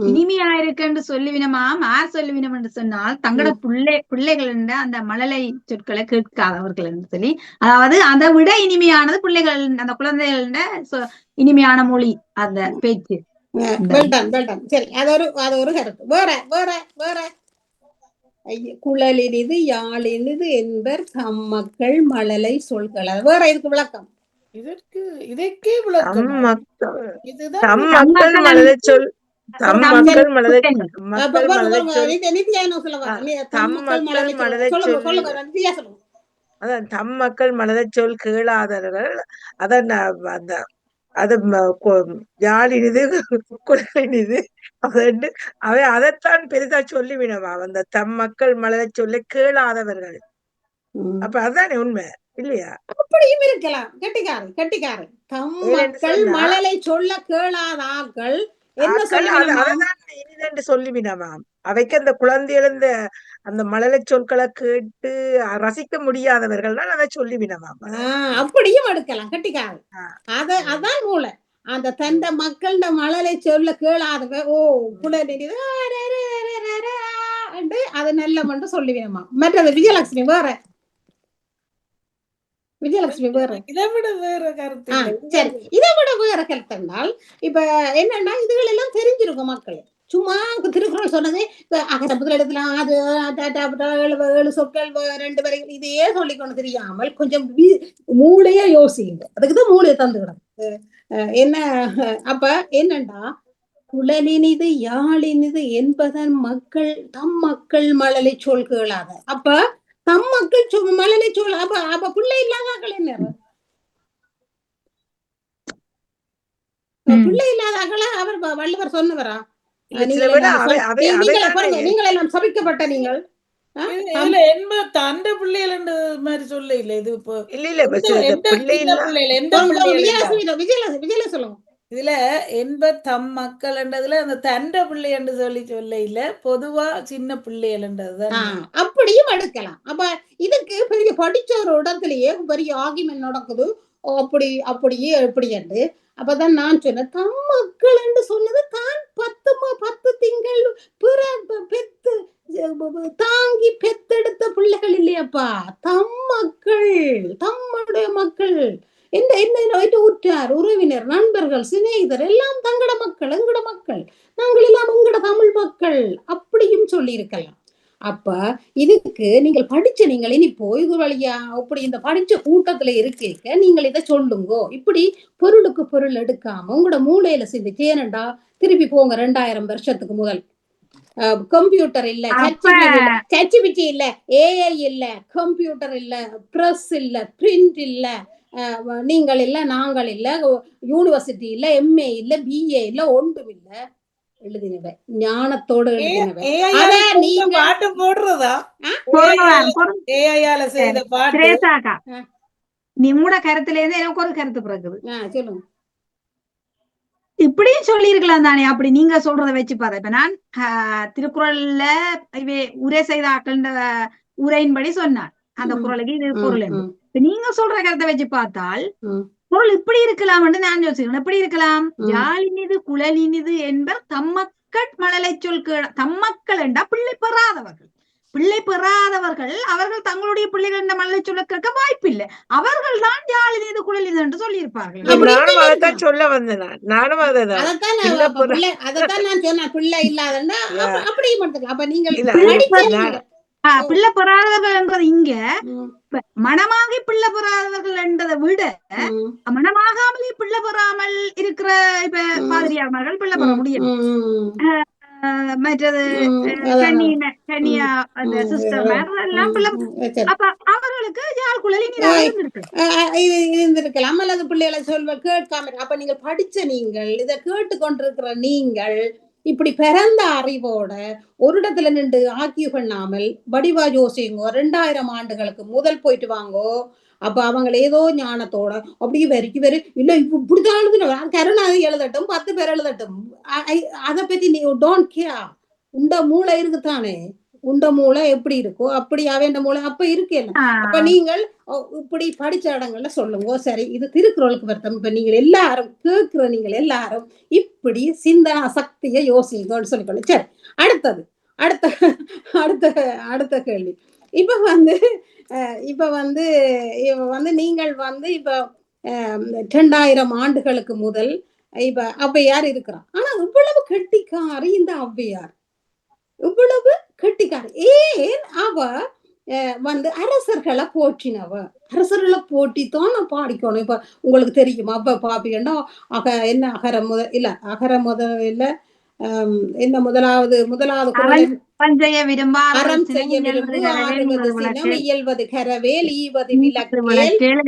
இனிமையா இருக்குன்னு சொல்லுவினமாம். யார் சொல்லுவினம் என்று சொன்னால் தங்களோட பிள்ளைகள் அந்த மழலை சொற்களை கேட்காதவர்கள் என்று சொல்லி, அதாவது அதை விட இனிமையானது பிள்ளைகள் அந்த குழந்தைகள இனிமையான மொழி அந்த பேச்சு. சரி, அது ஒரு கருத்து. வேற வேற வேற குழலினிது யாழினிது என்பர் தம் மக்கள் மழலை சொல்கள். வேற இதுக்கு விளக்கம்? இதற்கே விளக்கம் தம் மக்கள் மழலை சொல் தம் மக்கள் மழலை அதான் தம் மக்கள் மழலை சொல் கேளாதவர்கள் அதான் அந்த அது யாழினிது குழலினிது அது அவை அதைத்தான் பெரிதா சொல்லிவினவா அந்த தம் மக்கள் மழலை சொல்ல கேளாதவர்கள். அப்ப அதானே உண்மை இல்லையா? அப்படியும் இருக்கலாம். கெட்டிக்காரன் தம் மக்கள் மழலை சொல்ல கேளாதாக்கள் என்ன சொல்ல சொல்லிவினவாம். அவைக்கு அந்த குழந்தைகள் அந்த மழலை சொற்களை கேட்டு ரசிக்க முடியாதவர்கள் தான் அதை சொல்லிவினவாம். அப்படியும் எடுக்கலாம். கெட்டிக்காரன் அதான் மூளை. அந்த தந்த மக்கள் மழலை சொல்ல கேளாதவ குழலினிது அது நல்ல மட்டும் சொல்லிவினமா. மற்றது விஜயலட்சுமி வேற. விஜயலட்சுமி வேற. இதை விட வேற கருத்து. சரி, இதை விட வேற கருத்து என்றால் இப்ப என்னன்னா இதுகள் எல்லாம் தெரிஞ்சிருக்கும் மக்கள். சும்மா திருக்குறள் சொன்னது அகத்தப்புல எடுக்கலாம், அது 7 சொற்கள் 2 வரைக்கும் இதையே சொல்லிக்கொண்டு தெரியாமல் கொஞ்சம் மூளைய யோசிங்க. அதுக்குதான் மூளையை தந்துக்கிடும். என்ன அப்ப என்னண்டா குழலினிது யாழினிது என்பதன் மக்கள் தம் மக்கள் மழலை சொல் கேளாத. அப்ப தம் மக்கள் மழலை சொல் அப்ப பிள்ளை இல்லாதாக்கள் என்ன? பிள்ளை இல்லாதாக்கள அவர் வள்ளுவர் சொன்னவரா? நீங்கள் எல்லாம் சபிக்கப்பட்ட நீங்கள் தண்ட பிள்ளைகள் மாதிரி சொல்ல இல்ல. இது இப்போ விஜயில சொல்லுங்க. இதுல தம் மக்கள் என்றதுல அந்த தண்ட பிள்ளை என்று சொல்ல இல்ல, பொதுவா சின்ன பிள்ளைகள்ன்றதுதான். அப்படியும் எடுக்கலாம். அப்ப இதுக்கு பெரிய படிச்ச ஒரு இடத்துலயே பெரிய ஆகிமெண்ட் நடக்குது. அப்படியே எப்படி என்று அப்பதான் நான் சொன்னேன். தம் மக்கள் என்று சொன்னது தான் 10 திங்கள் பெத்து தாங்கி பெத்தெடுத்த பிள்ளைகள் இல்லையப்பா. தம் மக்கள் தம்முடைய மக்கள் என்ன உற்றார் உறவினர் நண்பர்கள் சிநேகிதர் எல்லாம் தங்கட மக்கள் எங்கட மக்கள் நாங்கள் எல்லாம் எங்கட தமிழ் மக்கள் அப்படியும் சொல்லி இருக்கலாம். அப்ப இதுக்கு நீங்கள் படிச்ச நீங்கள் இனி போய்து வழியா அப்படி இந்த படிச்ச கூட்டத்துல இருக்க நீங்கள் இதை சொல்லுங்கோ. இப்படி பொருளுக்கு பொருள் எடுக்காம உங்களோட மூளையில சிந்திச்சு ஏனண்டா திருப்பி போங்க 2000 வருஷத்துக்கு முதல். கம்ப்யூட்டர் இல்ல, ChatGPT இல்ல, AI இல்ல, கம்ப்யூட்டர் இல்ல, பிரஸ் இல்ல, பிரிண்ட் இல்ல, நீங்கள் இல்ல, நாங்கள் இல்ல, யூனிவர்சிட்டி இல்ல, MA இல்ல, BA இல்ல, ஒன்றும் இல்ல. எழுதினவ ஞானத்தோடு எழுதினவ. நீங்க பாட்டு போடுறதா? ஏஐயால செய்த பாட்டு. நிம்மட கருத்துல இருந்து எனக்கு ஒரு கருத்து பிறகுது. சொல்லுங்க. இப்படியும் சொல்லி இருக்கலாம் தானே? அப்படி நீங்க சொல்றத வச்சு பார்த்தா இப்ப நான் திருக்குறள்ல உரை செய்த ஆக்கள்ன்ற உரையின்படி சொன்னார் அந்த குறளுக்கு இது பொருள். இப்ப நீங்க சொல்ற கருத்தை வச்சு பார்த்தால் பொருள் இப்படி இருக்கலாம் என்று நான் யோசிக்கிறேன். எப்படி இருக்கலாம்? யாழினிது குழலினிது என்பர் தம்மக்கள் மழலை சொல் தம்மக்கள் என்றா பிள்ளை பெறாதவர்கள் அவர்கள் தங்களுடைய பிள்ளைகள் மழலை சொல்ல கேட்க வாய்ப்பில்லை. அவர்கள் தான் யாழினிது குழலினிது என்று சொல்லி இருப்பார்கள். சொல்ல வந்தேன் நானும் அதான் நான் சொன்னேன். பிள்ளை இல்லாதன்னா அப்படியே மட்டும். அப்ப நீங்கள் பிள்ளை பெறாதவர்கள் என்றது இங்க மனமாகி பிள்ளை பெறாதவர்கள் என்றதை விட மனமாகாமலே பிள்ளை பெறாமல் இருக்கிற இப்ப பாதிரியார்கள் பிள்ளை பெற முடியும். மற்றது கன்னியா அந்த சிஸ்டர் எல்லாம் பிள்ளை. அப்ப அவர்களுக்கு யாழ் குழலி இருந்திருக்கலாம் அல்லது பிள்ளைகளை சொல்வ கேட்காம. அப்ப நீங்கள் படிச்ச நீங்கள் இதை கேட்டுக்கொண்டிருக்கிற நீங்கள் இப்படி பிறந்த அறிவோட ஒரு இடத்துல நின்று ஆக்கிய பண்ணாமல் வடிவா யோசிங்கோ. 2000 ஆண்டுகளுக்கு முதல் போயிட்டு வாங்கோ. அப்ப அவங்க ஏதோ ஞானத்தோட அப்படியே வரைக்கும் இல்ல இப்படிதான் எழுதணும். கருணாநிதி எழுதட்டும், 10 பேர் எழுதட்டும், அதை பத்தி நீ டோன்ட் கேர். உண்ட மூளை இருக்குதானே, உண்ட மூளை எப்படி இருக்கோ அப்படி அவன் மூளை அப்ப இருக்கல. அப்ப நீங்கள் இப்படி படிச்ச இடங்கள்ல சொல்லுங்க. சரி, இது திருக்குறளுக்கு வருத்தம். இப்ப நீங்கள் எல்லாரும் கேட்கிற நீங்கள் எல்லாரும் இப்படி சிந்தனா சக்தியை யோசிங்கன்னு சொல்லிக்கொள்ளு. சரி, அடுத்தது அடுத்த அடுத்த அடுத்த கேள்வி. இப்ப வந்து இப்ப வந்து நீங்கள் வந்து இப்ப 2000 ஆண்டுகளுக்கு முதல் இப்ப ஔவையார் இருக்கிறார். ஆனா இவ்வளவு கெட்டிக்காரி இந்த ஔவையார், இவ்வளவு கெட்டிக்காரி. ஏன் அவ வந்து அரசர்களை போற்றினவ, அரசர்களை போட்டித்தான் பாடிக்கணும். இப்ப உங்களுக்கு தெரியும் அவ பாப்பீங்கன்னா என்ன அகர முத இல்ல அகர முதல்ல என்ன முதலாவது குறள் அறம் செய்ய விரும்பார் அறம் செய்ய விரும்பு ஆறுவது சினம் இயல்வது கரவேல் ஈவது விளக்கேல்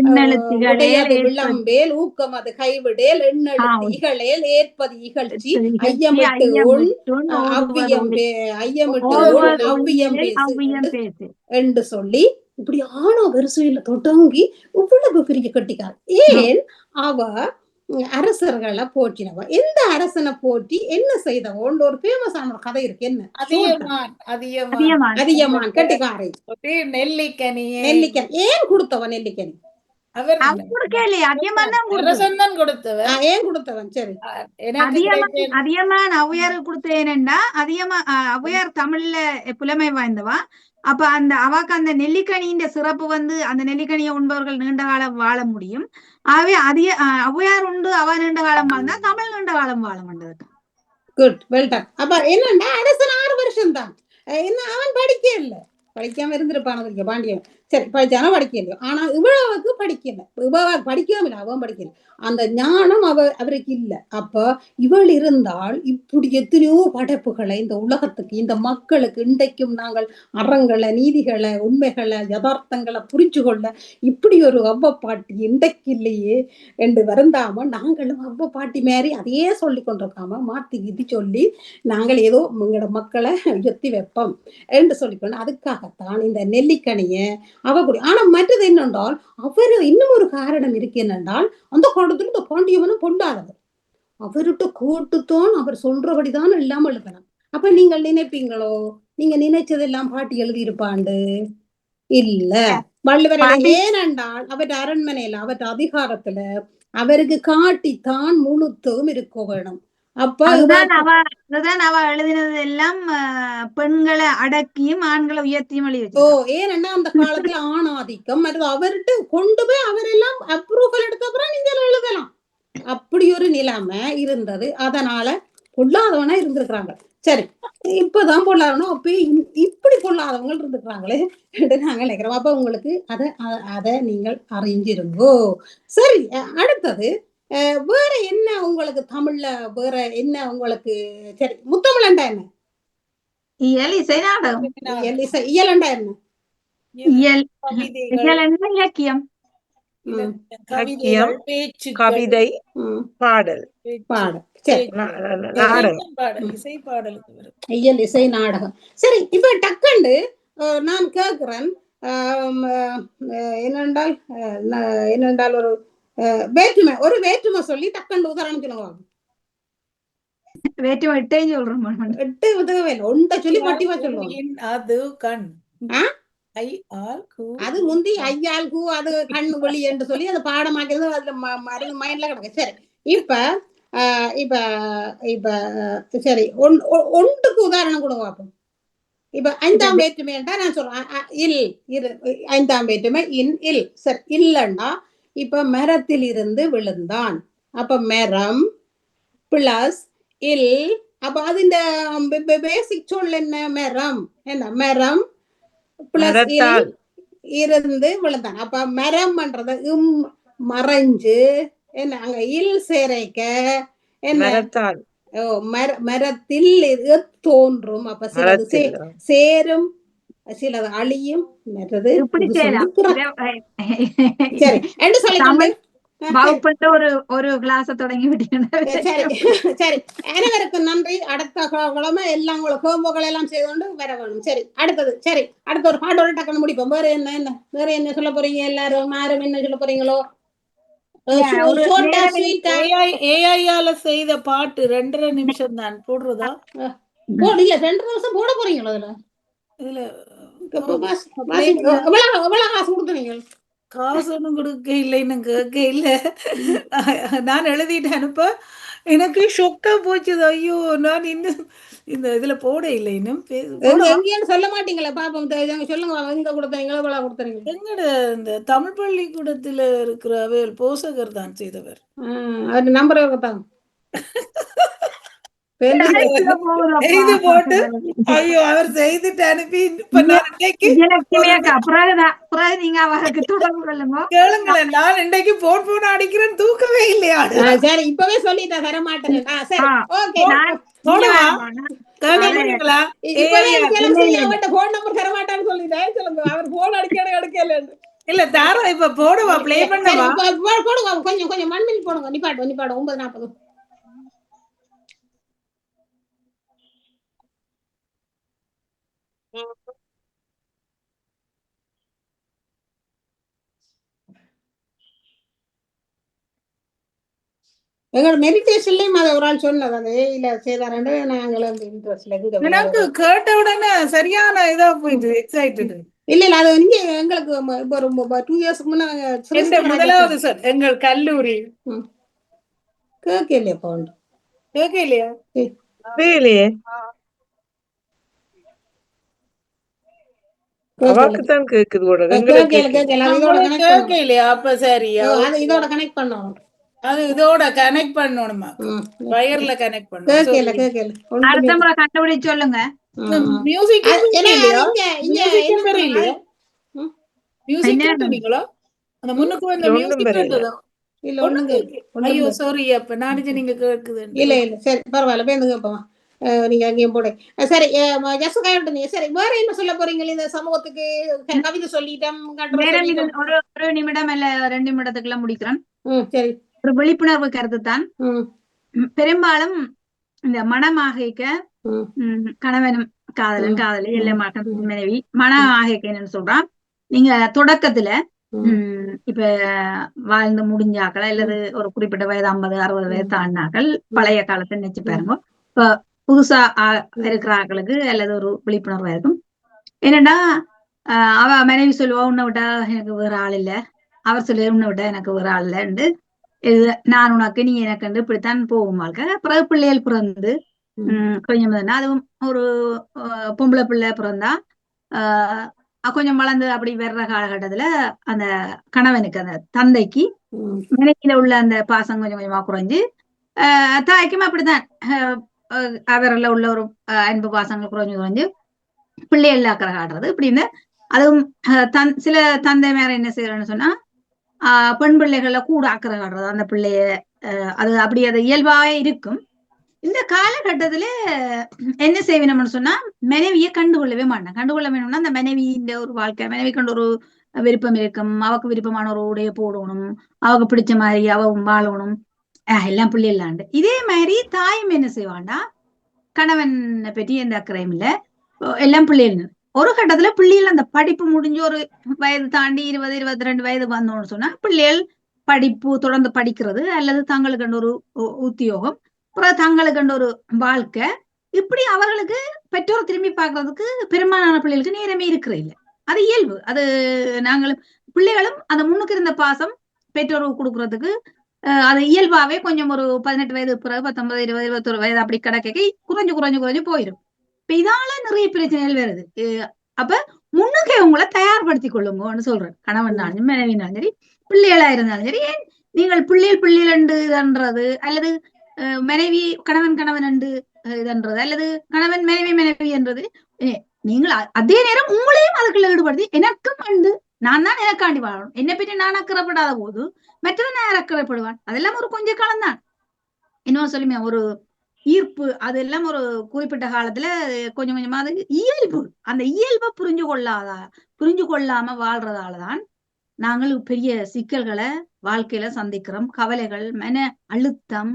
உடையது விளம்பேல் ஊக்கமது கைவிடேல் எண்ணெழுத்து இகழேல் ஏற்பது இகழ்ச்சி ஐயமிட்டு உன் ஐயமிட்டு உன் அவ்வியம் பேசு என்று சொல்லி இப்படி ஆனா வரிசையில தொடங்கி இவ்வளவு பெரிய கட்டிக்கார். ஏன் அவ அரசர்களை போற்றினவ? எந்த அரசனை போற்றி என்ன செய்தவோன்னு ஒரு ஃபேமஸான கதை இருக்கு. என்ன? அதியமான் கட்டிக்காரை. நெல்லிக்கனி ஏன் கொடுத்தவன்? நெல்லிக்கனி அதியமான் ஔவையாருக்கு கொடுத்தேனண்டா, ஔவையார் தமிழ்ல புலமை வாய்ந்தவா. அப்ப அந்த அவாக்கு அந்த நெல்லிக்கனியின் சிறப்பு வந்து அந்த நெல்லிக்கனியை உண்பவர்கள் நீண்ட காலம் வாழ முடியும். ஆகவே ஔவையார் உண்டு அவ நீண்ட காலம் வாழ்ந்தா தமிழ் நீண்ட காலம் வாழ மாட்டது. Good, well done. அப்ப என்னன்னா அரசன் 6 வருஷம் தான். என்ன அவன் படிக்க இல்லை, படிக்காம இருந்திருப்பான பாண்டியன். சரி, படிச்சாலும் படிக்கலையோ. ஆனா இவ்வளவுக்கு படிக்கல, படிக்காம இல்லை, அவன் படிக்கல. அந்த ஞானம் அவருக்கு இல்லை. அப்ப இவள் இருந்தால் இப்படி எத்தனையோ படைப்புகளை இந்த உலகத்துக்கு இந்த மக்களுக்கு இன்றைக்கும் நாங்கள் அறங்களை நீதிகளை உண்மைகளை யதார்த்தங்களை புரிஞ்சு கொள்ள இப்படி ஒரு அவ்வ பாட்டி இன்றைக்கு இல்லையே என்று வருந்தாம நாங்களும் அவ்வ பாட்டி மாரி அதையே சொல்லி கொண்டிருக்காம மாத்தி கிதி சொல்லி நாங்கள் ஏதோ உங்களோட மக்களை எத்தி வைப்போம் என்று சொல்லிக்கொண்டு அதுக்காகத்தான் இந்த நெல்லிக்கனிய அவ கூடி. ஆனா மற்றது என்னென்றால் அவரு இன்னும் ஒரு காரணம் இருக்கு. என்னென்றால் அந்த காலத்துல இந்த பாண்டியவனும் பொல்லாதவர், அவர்கிட்ட கூட்டுத்தான் அவர் சொல்றபடிதான் இல்லாம எழுதலாம். அப்ப நீங்கள் நினைப்பீங்களோ நீங்க நினைச்சதெல்லாம் பாட்டி எழுதி இருப்பாண்டு? இல்ல, வள்ளுவர் ஏனென்றால் அவர் அரண்மனையில அவர் அதிகாரத்துல அவருக்கு காட்டித்தான் முழுத்தும் இருக்க வேணும். அப்ப அதுதான் அவ எழுதினது எல்லாம் பெண்களை அடக்கியும் ஆண்களை உயர்த்தியும் எழுதி. ஏன்னா அந்த காலத்துல ஆணாதிக்கம் மற்றது அவர்கிட்ட கொண்டு போய் அவரெல்லாம் அப்ரூவல் எடுத்த அப்புறம் நீங்க எழுதலாம். அப்படி ஒரு நிலைமை இருந்தது. அதனால பொல்லாதவனா இருந்திருக்கிறாங்க. சரி, இப்பதான் பொல்லாதவனும் அப்பயும் இப்படி பொல்லாதவங்க இருந்துக்கிறாங்களே என்று நாங்க நினைக்கிறோம். அப்ப உங்களுக்கு அதை நீங்கள் அறிஞ்சிருங்கோ. சரி, அடுத்தது வேற என்ன உங்களுக்கு தமிழ்ல வேற என்ன உங்களுக்கு? சரி, முத்தமிழண்டா என்ன? இயல், இசை, நாடகம். இயலண்டா என்ன? இலக்கியம், கவிதை, பாடல். இயல், இசை, நாடகம். சரி, இப்ப டக்கண்டு நான் கேட்கிறேன் என்னென்றால் ஒரு வேற்றுமை சொல்லி டக்கண்டு உதாரணம் சொல்லுவாங்க. வேற்றுமை 8 சொல்றோம். 8 உதவே இல்லை, 1 சொல்லி மட்டிவா சொல்லுவோம். அது கண், அது முந்தி ஐயால் கூ அது கண் ஒளி என்று சொல்லி அதை பாடமாக்கிறது அதுல மருந்து மைண்ட்ல கிடக்கு. சரி, இப்ப இப்ப இப்ப சரி ஒன்றுக்கு உதாரணம் கொடுங்க பார்ப்போம். இப்ப 5ஆம் வேற்றுமை என்றா நான் சொல்றேன் இல் இரு, 5ஆம் வேற்றுமை இன் இல். சரி, இல்லண்டா இப்ப மரத்தில் இருந்து விழுந்தான். அப்ப மரம் பிளஸ் இல். அப்ப அது இந்த பேசிக் சொல் என்ன? மரம். என்ன மரம் பிளஸ் இல் இருந்து விழுந்தான். அப்ப மரம் பண்றது மறைஞ்சு என்ன அங்க இல் சேரைக்க என்ன மரத்தில் தோன்றும். அப்ப சிலது சேரும், சிலது அழியும், மற்றது சரி என்று சொல்லி ஒரு கிளாஸ் தொடங்கி விட்டீங்க. சரி, அனைவருக்கும் நன்றி. அடுத்த கிழமை எல்லாம் ஹோம்வொர்க் எல்லாம் செய்து கொண்டு வர வேணும். சரி, அடுத்தது. சரி, அடுத்த ஒரு பாட்டோட டக்குன்னு முடிப்போம். வேற என்ன சொல்ல போறீங்க? எல்லாரும் என்ன சொல்ல போறீங்களோ? ஏஐயால செய்த பாட்டு 2.5 நிமிஷம் தான் போடுறதா? போடுங்க 2 வருஷம் போட போறீங்களா அதுல இதுல எவ்வளவு காசு கொடுக்குறீங்க காசு ஒன்றும் கொடுக்க இல்லை, இன்னும் கேட்க இல்லை. நான் எழுதிட்டு அனுப்ப எனக்கு ஷொக்கா போச்சுது. ஐயோ, நான் இன்னும் இந்த இதுல போட இல்லை, இன்னும் எங்கேன்னு சொல்ல மாட்டீங்களா பாப்போம், சொல்லுங்க எங்க கொடுத்தீங்களா எவ்வளவு கொடுத்தீங்க. எங்கட இந்த தமிழ் பள்ளிக்கூடத்துல இருக்கிற அவர் போசகர் தான் செய்தவர். அவர் நம்பர் தான் செய்து போட்டு ஐயோ அவர் செய்துட்டு அனுப்பி இப்ப நான் நீங்க அவருக்கு தொடர்பு கொள்ளுங்க. கேளுங்களேன், நான் இன்றைக்கு போன் அடிக்கிறேன், தூக்கவே இல்லையா. சரி இப்பவே சொல்லிட்டா தர மாட்டேன். போன் நம்பர் தர மாட்டான்னு சொல்லிட்டேன். சொல்லுங்க, அவர் போன் அடிக்கல இல்ல தாரா, இப்ப போடுவா, பிளே பண்ணவா, போடுவா, கொஞ்சம் கொஞ்சம் மண்ணில் போடுங்க. நிப்பாட்டு 9:40. எங்களோட மெடிடேஷன்லயும் அதை ஒரு ஆள் சொன்னது, அது இல்ல செய்தாரண்டு நாங்களும் இன்ட்ரெஸ்ட்ல எனக்கு கேட்ட உடனே சரியான இதா போயிட்டு எக்ஸைட்டட். இல்ல அது நீங்க எங்களுக்கு இப்போ ஒரு 2 இயர்ஸ்க்கு முன்ன முதலாவது சார் எங்கள் கல்லூரி கேட்கலையா பவுண்ட் கேட்கலையா இல்லையே, அவாக்குத்தான் கேக்குது. கேட்கலையா? அப்ப சரி, இதோட கனெக்ட் பண்ணணும். அது இதோட கனெக்ட் பண்ணணுமா, வயர்ல கனெக்ட் பண்ணணும். அடுத்த முறை கண்டுபிடிச்சு சொல்லுங்க. மியூசிக் இல்லையா? மியூசிக் கேட்டீங்களா? அந்த முன்னுக்கு வந்த மியூசிக் கேட்டதா? ஐயோ சாரி, அப்ப நானே நீங்க கேக்குது. இல்ல இல்ல சரி பரவாயில்ல, பேருங்க இப்ப நீங்க அங்கேயும் போட. சரி சரி, வேற என்ன சொல்ல போறீங்க இந்த சமூகத்துக்கு? கவிதை சொல்லிட்டோம். ஒரு நிமிடம் இல்ல 2 நிமிடத்துக்குள்ள முடிக்கிறேன். சரி, ஒரு விழிப்புணர்வு கருத்து தான். பெரும்பாலும் இந்த மனம் ஆகைக்க கணவனும் காதலன் காதலி இல்ல மனைவி மனம் ஆகைக்கன்னு சொல்றான். நீங்க தொடக்கத்துல இப்ப வாழ்ந்து முடிஞ்சாக்கள் அல்லது ஒரு குறிப்பிட்ட வயது 50-60 வயது தாண்டினாக்கள் பழைய காலத்தை நினைச்சு பாருங்க. இப்ப புதுசா இருக்கிற ஆக்களுக்கு அல்லது ஒரு விழிப்புணர்வா இருக்கும். என்னன்னா அவ மனைவி சொல்லுவா, உன்னை விட்டா எனக்கு வேற ஆள் இல்ல, அவர் சொல்லுவார் உன்னை விட்டா எனக்கு வேற ஆள் இல்லைன்னு, நான் உனக்கு நீ எனக்கு இப்படித்தான் போகும் வாழ்க்கை. பிறகு பிள்ளைகள் பிறந்து கொஞ்சம் அதுவும் ஒரு பொம்பளை பிள்ளை பிறந்தா கொஞ்சம் வளர்ந்து அப்படி வர்ற காலகட்டத்துல அந்த கணவனுக்கு அந்த தந்தைக்கு மனைவியில உள்ள அந்த பாசம் கொஞ்சம் கொஞ்சமா குறைஞ்சு தாய்க்கும் அப்படித்தான் அவரில் உள்ள ஒரு அன்பு பாசங்கள் குறைஞ்சு பிள்ளைகள் ஆக்கிற காட்டுறது இப்படின்னு. அதுவும் சில தந்தை மேல என்ன செய்யறேன்னு சொன்னா பெண் பிள்ளைகள்ல கூட ஆக்கிற காட்டுறது அந்த பிள்ளைய. அது அப்படி அது இயல்பாவே இருக்கும். இந்த காலகட்டத்துல என்ன செய்வேணும்னு சொன்னா மனைவியை கண்டுகொள்ளவே மாட்டேன். கண்டுகொள்ள வேணும்னா அந்த மனைவியின் ஒரு வாழ்க்கை, மனைவி கண்டு ஒரு விருப்பம் இருக்கும், அவக்கு விருப்பமான ஒரு உடைய போடணும், அவக்கு பிடிச்ச மாதிரி அவ வாழணும், எல்லாம் பிள்ளை இல்லாண்டு. இதே மாதிரி தாயும் என்ன செய்வாண்டா கணவனை பற்றி எந்த அக்கறையும் இல்லை, எல்லாம் பிள்ளைகள். ஒரு கட்டத்துல பிள்ளைகள் அந்த படிப்பு முடிஞ்சு ஒரு வயது தாண்டி 20-22 வயது வந்தோம்னு சொன்னா பிள்ளைகள் படிப்பு தொடர்ந்து படிக்கிறது அல்லது தங்களுக்கு ஒரு உத்தியோகம், அப்புறம் தங்களுக்கு ஒரு வாழ்க்கை, இப்படி அவர்களுக்கு பெற்றோர் திரும்பி பார்க்கறதுக்கு பெரும்பாலான பிள்ளைகளுக்கு நேரமே இருக்கிறது இல்லை. அது இயல்பு. அது நாங்களும் பிள்ளைகளும் அந்த முன்னுக்கு இருந்த பாசம் பெற்றோருக்கு கொடுக்கறதுக்கு அது இயல்பாவே கொஞ்சம் ஒரு 18 வயது பிறகு 19, 20, 21 வயது அப்படி கிடக்க குறைஞ்சு போயிடும். இப்ப இதால நிறைய பிரச்சனைகள் வருது. அப்ப முன்னுக்கே உங்களை தயார்படுத்திக் கொள்ளுங்கன்னு சொல்றேன். கணவனாலும் மனைவினாலும் சரி, பிள்ளைகளா இருந்தாலும் சரி. ஏன் நீங்கள் பிள்ளைகள் என்றது அல்லது மனைவி கணவன் என்று இதன்றது அல்லது கணவன் மனைவி என்றது, நீங்கள் அதே நேரம் உங்களையும் அதுக்குள்ள ஈடுபடுத்தி எனக்கும் அண்டு நான் தான் எனக்காண்டி வாழணும், என்னை பற்றி நான் அக்கறைப்படாத போது மற்றவன் நான் அக்கறைப்படுவான். அதெல்லாம் ஒரு கொஞ்ச காலம் தான். இன்னும் சொல்லுமே ஒரு ஈர்ப்பு, அதெல்லாம் ஒரு குறிப்பிட்ட காலத்துல கொஞ்சம் கொஞ்சமா அது இயல்பு. அந்த இயல்பை புரிஞ்சு கொள்ளாம வாழ்றதாலதான் நாங்கள் பெரிய சிக்கல்களை வாழ்க்கையில சந்திக்கிறோம். கவலைகள், மன அழுத்தம்,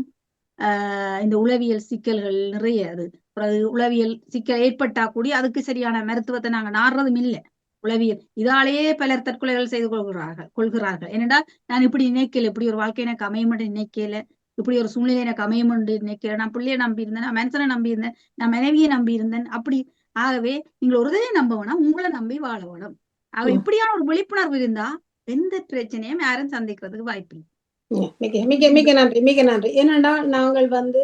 இந்த உளவியல் சிக்கல்கள் நிறைய. அது உளவியல் சிக்கல் ஏற்பட்டா கூடி அதுக்கு சரியான மருத்துவத்தை நாங்க நாடுறதும் இல்லை. உளவியல் இதாலேயே பலர் தற்கொலைகள் செய்து கொள்கிறார்கள். என்னடா நான் இப்படி நினைக்கல, இப்படி ஒரு வாழ்க்கை எனக்கு அமைய மட்டும் நினைக்கல, இப்படி ஒரு சூழ்நிலை எனக்கு அமையும் என்று நினைக்கிறேன். நான் பிள்ளைய நம்பி இருந்தேன், நான் மனுஷனை நம்பி இருந்தேன், நான் மனைவியை நம்பி இருந்தேன். அப்படி ஆகவே நீங்கள் ஒருதலை நம்ப வேணாம், உங்களை நம்பி வாழ வேணும். ஆக இப்படியான ஒரு விழிப்புணர்வு இருந்தா எந்த பிரச்சனையும் யாரும் சந்திக்கிறதுக்கு வாய்ப்பு இல்லை. மிக நன்றி, மிக நன்றி. ஏனென்றா நாங்கள் வந்து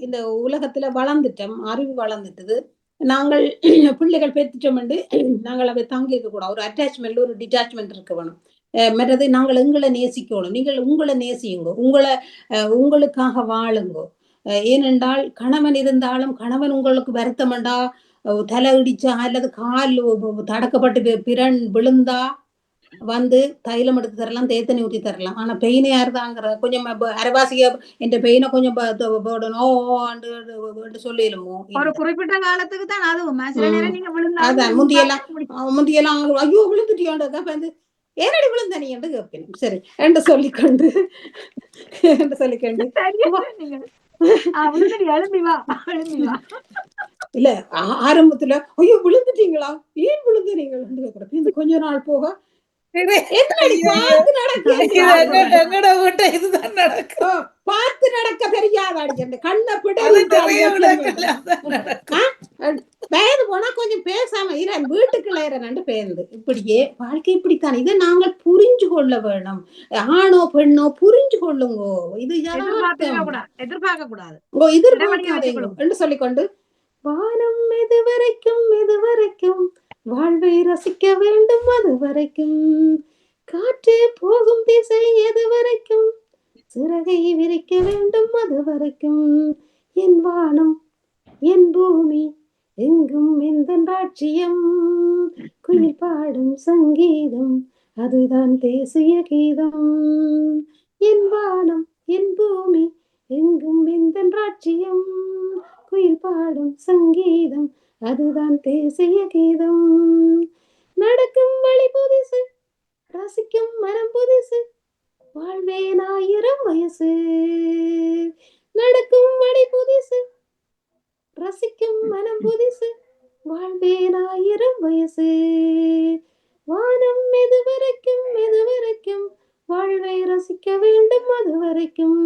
இந்த உலகத்துல வளர்ந்துட்டோம், அறிவு வளர்ந்துட்டது. நாங்கள் பிள்ளைகள் பெற்றுட்டோம் என்று நாங்கள் அதை தாங்கி இருக்க கூடாது. ஒரு அட்டாச்மெண்ட், ஒரு டிட்டாச்மெண்ட் இருக்க வேணும். மற்றது நாங்கள் எங்களை நேசிக்கணும். நீங்கள் உங்களை நேசியுங்க, உங்களுக்காக வாழுங்கோ. ஏனென்றால் கணவன் இருந்தாலும் கணவன் உங்களுக்கு வருத்தமண்டா, தலை இடிச்சா அல்லது கால் தடக்கப்பட்டு பிறன் விழுந்தா வந்து தைலம் எடுத்து தரலாம், தேத்தனி ஊற்றி தரலாம். ஆனா பெயினை யாருதாங்கிற கொஞ்சம் அரைவாசிய என் பெயினை கொஞ்சம் சொல்லிடுமோ. ஒரு குறிப்பிட்ட காலத்துக்கு தான் அதுவும் அதான் முந்தியெல்லாம் ஐயோ விழுந்துட்டியாண்டா வந்து ஏனடி விழுந்த நீ என்று கேட்பேன். சரி என்று சொல்லிக்கொண்டு இல்ல ஆரம்பத்துல ஐயோ விழுந்துட்டீங்களா, ஏன் விழுந்தீங்க, கொஞ்ச நாள் போக பார்த்து நடக்க தெரியாத கண்ணை பயந்து போனா கொஞ்சம் பேசாம வீட்டுக்குள்ள பேருந்து. இப்படியே வாழ்க்கை இப்படித்தான். இதை நாங்கள் புரிஞ்சு கொள்ள வேணும். ஆணோ பெண்ணோ புரிஞ்சு கொள்ளுங்கோ. இது எதிர்பார்க்க கூடாது என்று சொல்லிக்கொண்டு வானம் எதுவரைக்கும் வாழ்வை ரசிக்க வேண்டும், அது வரைக்கும் காற்று போகும் திசை எது வரைக்கும் சிறகை விரிக்க வேண்டும், அது வரைக்கும் என் வானம் என் பூமி எங்கும் எந்த ராட்சியம், குயில் பாடும் சங்கீதம் அதுதான் தேசிய கீதம். என் வானம் என் பூமி எங்கும் எந்த ராட்சியம், குயில் பாடும் சங்கீதம் அதுதான் தேசிய கீதம். நடக்கும் வழி புதுசு, ரசிக்கும் மனம் புதுசு, வாழ்வேன் 1000 வயசு. நடக்கும் வழி புதுசு, ரசிக்கும் மனம் புதுசு, வாழ்வேன் 1000 வயசு. வானம் எது வரைக்கும் வாழ்வை ரசிக்க வேண்டும், அது வரைக்கும்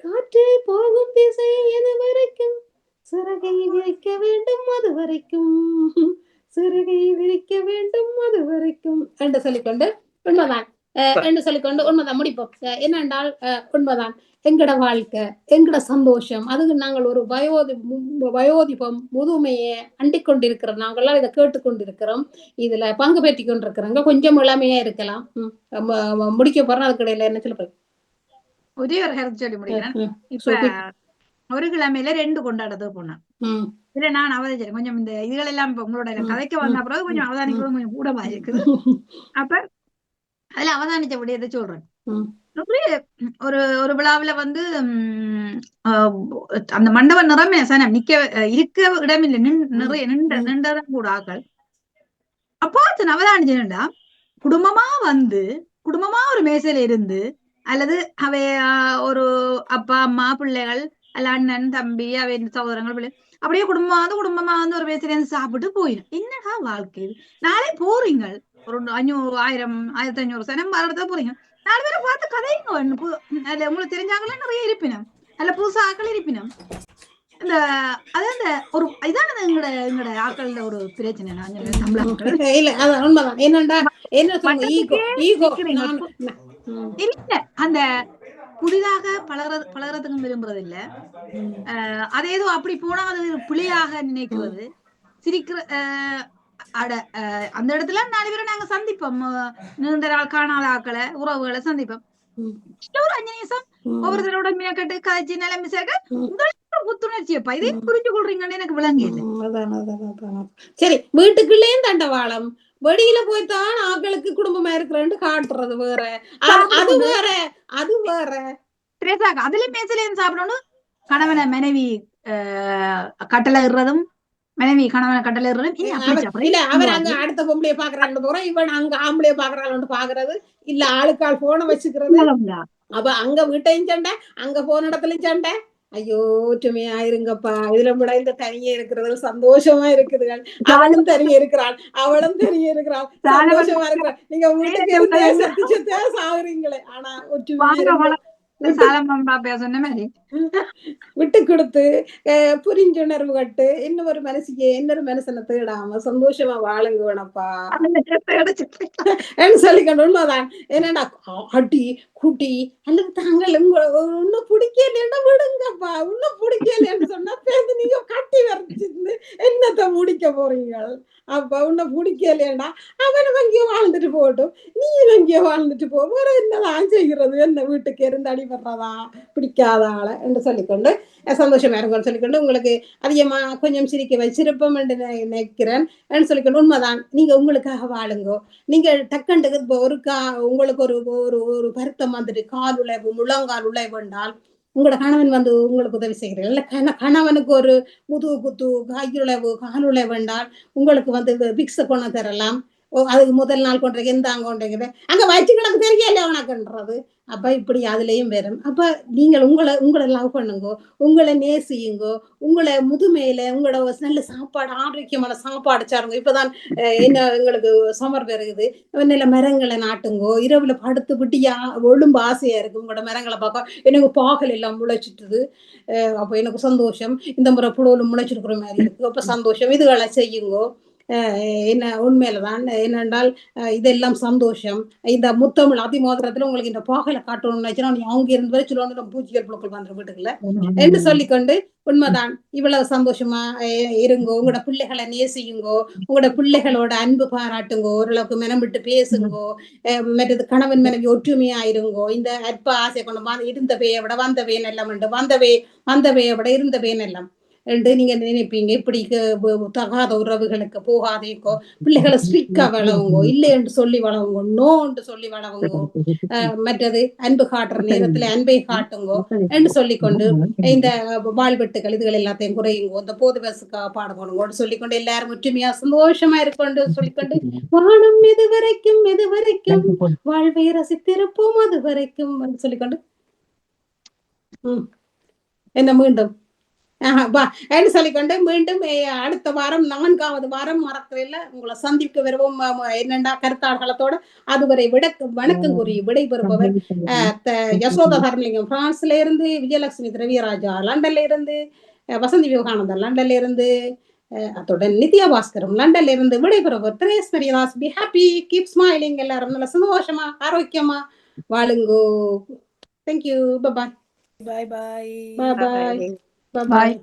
காற்று போகும் திசை எது வரைக்கும் சிறகை விரிக்க வேண்டும், அது வரைக்கும் சிறகை விரிக்க வேண்டும், அது வரைக்கும் என்று சொல்லிக்கொண்டு உண்மைதான் என்று சொல்லிக்கொண்டு உண்மைதான் முடிப்போம். என்னென்றால் உண்மைதான் எங்கட வாழ்க்கை, எங்கட சந்தோஷம், அதுக்கு நாங்கள் ஒரு வயோதிபம் முதுமையை அண்டிக் கொண்டிருக்கிறோம். நாங்கள்லாம் இதை கேட்டுக்கொண்டிருக்கிறோம், இதுல பங்கு பெற்றி கொண்டிருக்கிறோங்க. கொஞ்சம் இளமையா இருக்கலாம். முடிக்க போறோம். அதுக்கு இடையில என்ன சொல்ல ஒரே ஒரு கருத்து சொல்லி முடிக்கிறேன். இப்ப ஒரு கிழமையில 2 கொண்டாடுறது போனேன். இல்ல நான் அவதானிச்சேன் கொஞ்சம் இந்த இதுகள் எல்லாம் உங்களோட கதைக்கு வந்த பிறகு கொஞ்சம் அவதானிக்கிறது கொஞ்சம் கூடமா இருக்குது. அப்ப அதுல அவதானிச்ச விடயத்தை சொல்றேன். ஒரு விழாவில வந்து அந்த மண்டபம் நிறமே சனம் இருக்க இடமில்லை, நிறைய நின்றதான் கூட ஆக்கள். அப்போ அவதானிச்சேன்டா குடும்பமா ஒரு மேசையில இருந்து அல்லது அவை ஒரு அப்பா அம்மா பிள்ளைகள் அல்ல அண்ணன் தம்பி அவை சகோதரங்கள் பிள்ளை அப்படியே குடும்பமா வந்து ஒரு மேசையில இருந்து சாப்பிட்டு போயிடும். என்னடா வாழ்க்கை, நாளே போறீங்க ஒரு 500 1000 1500 சனம் இடத்துல போறீங்க, 4 பேரை பார்த்து கதைங்க. அதுல உங்களுக்கு தெரிஞ்சாங்களே நிறைய இருப்பினம், அல்ல புதுசா ஆக்கள் இருப்பினம். இந்த அதான் ஒரு இதானது எங்கட ஆக்கள ஒரு பிரச்சனை. இல்ல அந்த புதிதாக பழகிறதுக்கும் விரும்புறது இல்ல, அதேதோ அப்படி போனா அது பிழையாக நினைக்கிறது, சிரிக்கிற அந்த இடத்துல 4 பேரை நாங்க சந்திப்போம், நீண்ட நாள் காணாத ஆக்களை உறவுகளை சந்திப்போம். ஒரு 5 நிமிஷம் ஒவ்வொருத்தரோட மீனக்கட்டு காய்ச்சி நிலைமை சேர்க்க உங்களுக்கு புத்துணர்ச்சியப்பா, இதை புரிஞ்சு கொள்றீங்கன்னு எனக்கு விளங்க இல்லை. சரி, வீட்டுக்குள்ளேயும் தண்டவாளம், வெளியில போய்தான் ஆக்களுக்கு குடும்பமா இருக்கிறேன்னு காட்டுறது வேற, அது வேற அது வேற. அதுல மேசையில சாப்பிடணும், கணவனை மனைவி கட்டளை இடுறதும் மனைவி கணவனை கட்டளை இடுறதும் இல்ல, அவர் அங்க அடுத்த பொம்பளைய பாக்குறான்னு போறோம், இவன் அங்க ஆம்பளைய பாக்குறான்னு பாக்குறது இல்ல, ஆளுக்கால் போன வச்சுக்கிறது. அப்ப அங்க வீட்டையும் சண்டை, அங்க போன இடத்துலயும் சண்டை. ஐயோ ஒற்றுமையா இருங்கப்பா, இதுல கூட இந்த தனியே இருக்கிறது சந்தோஷமா இருக்குதுகள். அவளும் தனியே இருக்கிறாள், அவளும் தனியே இருக்கிறாள், சந்தோஷமா இருக்கிறாள். நீங்க வீட்டுக்கு சாகுறீங்களே, ஆனா ஒற்றுமையா சாலமன் பாப்பையா சொன்ன மாதிரி விட்டு கொடுத்து புரிஞ்சுணர்வு கட்டு இன்னொரு மனசுக்கு இன்னொரு மனுஷனை தேடாம சந்தோஷமா வாழுங்க வேணப்பா சொல்லிக்கணும். உண்மைதான். என்னடா அடி குட்டி அல்லது தாங்கள் இன்னும் பிடிக்கலன்னா விடுங்கப்பா. இன்னும் பிடிக்கலன்னு சொன்னா பேருந்து நீங்க கட்டி வரைச்சிருந்து என்னத்தை முடிக்க போறீங்க? அப்ப உன்னை பிடிக்கலன்னா அவன் அங்கேயோ வாழ்ந்துட்டு போகட்டும், நீ அங்கேயோ வாழ்ந்துட்டு போ. வேற என்னதான் செய்கிறது? என்ன வீட்டுக்கு இருந்து அடிபடுறதா பிடிக்காத ஆளை என்று சொல்லிக்கொண்டு சந்தோஷமா இருக்கும்னு சொல்லிக்கொண்டு உங்களுக்கு அதிகமா கொஞ்சம் சிரிக்க வச்சிருப்போம் என்று நினைக்கிறேன் என்று சொல்லிக்கொண்டு உண்மைதான். நீங்க உங்களுக்காக வாழுங்கோ. நீங்க டக்குண்டு உங்களுக்கு ஒரு ஒரு ஒரு வருத்தம் வந்துட்டு கால் உழைவு முழங்கால் உழைவு என்றால் உங்களோட கணவன் வந்து உங்களுக்கு உதவி செய்கிறீர்கள். இல்லை கணவனுக்கு ஒரு முதுகு குத்து கையுழைவு காலுழைவு என்றால் உங்களுக்கு வந்து பிக்ஸை கொண்டு தரலாம். அதுக்கு முதல் நாள் கொண்டிருக்க எந்த அங்க கொண்டிருக்கிற அங்க வயிற்று கிழக்கு தெரியல உனக்குன்றது. அப்ப இப்படி அதுலயும் வரும். அப்ப நீங்கள் உங்களை லவ் பண்ணுங்கோ, உங்களை நேசியுங்கோ, உங்களை முதுமையில உங்களோட நல்ல சாப்பாடு ஆரோக்கியமான சாப்பாடு சாருங்க. இப்பதான் என்ன எங்களுக்கு சமர் பெருகுது. நல்ல மரங்களை நாட்டுங்கோ. இரவுல படுத்து விட்டியா ஒழும்பு ஆசையா இருக்கு உங்களோட மரங்களை பார்க்க. எனக்கு பாகல் எல்லாம் முளைச்சிட்டுது. அப்ப எனக்கு சந்தோஷம். இந்த முறை புழலும் முளைச்சிருக்கிற மாதிரி இருக்கு. அப்ப சந்தோஷம். இதுகளை செய்யுங்கோ. என்ன உண்மையில்தான் என்னென்றால் இதெல்லாம் சந்தோஷம். இந்த முத்தமிழ் அதிமோதிரத்துல உங்களுக்கு இந்த பாகலை காட்டணும்னு நினைச்சா நீ அவங்க இருந்து வரை சொல்லுவாங்க பூச்சிகள் புழுக்கள் வந்துடும் வீட்டுக்குள்ள என்று சொல்லிக்கொண்டு உண்மைதான். இவ்வளவு சந்தோஷமா இருங்கோ. உங்களோட பிள்ளைகளை நேசியுங்கோ. உங்களோட பிள்ளைகளோட அன்பு பாராட்டுங்கோ. ஓரளவுக்கு மெனம் விட்டு பேசுங்கோ. மற்றது கணவன் மனைவி ஒற்றுமையா இருங்கோ. இந்த அற்ப ஆசை கொண்டு இருந்த பேயை விட வந்த பேன் எல்லாம் உண்டு. வந்த பேயை விட இருந்த பேன் எல்லாம் என்று நீங்க நினைப்பீங்க. இப்படி தகாத உறவுகளுக்கு போகாதேக்கோ. பிள்ளைகளை ஸ்ட்ரிக்டா வளவுங்கோ. இல்லை என்று சொல்லி வளவுங்கோ. நோ என்று சொல்லி வளவுங்கோ. மற்றது அன்பு காட்டுற நேரத்துல அன்பை காட்டுங்கோ என்று சொல்லிக்கொண்டு இந்த வாழ்வெட்டுகள் இதுகள் எல்லாத்தையும் குறையுங்கோ. இந்த போது பசுக்கா பாடுங்கோன்னு சொல்லிக்கொண்டு எல்லாரும் ஒற்றுமையா சந்தோஷமா இருக்கொண்டு சொல்லிக்கொண்டு வானம் எது வரைக்கும் வாழ்வை ரசித்திருப்போம் அது வரைக்கும் சொல்லிக்கொண்டு என்ன மீண்டும் சொல்லிக்கொண்டு மீண்டும் அடுத்த வாரம் 4வது வாரம் மறக்கவில்லை உங்களை சந்திக்க வருவோம். என்னண்டா கருத்தாளர்களோட அதுவரை வணக்கம் கூறி விடைபெறுபவர் யசோதா தர்மலிங்கம் பிரான்ஸ்ல இருந்து, விஜயலட்சுமி திரவியராஜா லண்டன்ல இருந்து, வசந்தி விவேகானந்தர் லண்டன்ல இருந்து, அத்துடன் நித்யா பாஸ்கரும் லண்டன்ல இருந்து விடைபெறுபவர் Therese Mariyadas. Be happy, keep smiling. எல்லாரும் நல்ல சந்தோஷமா ஆரோக்கியமா வாழுங்கோ. தேங்க்யூ. பாய் பாய் பாய் பாய் பாய் பாய்.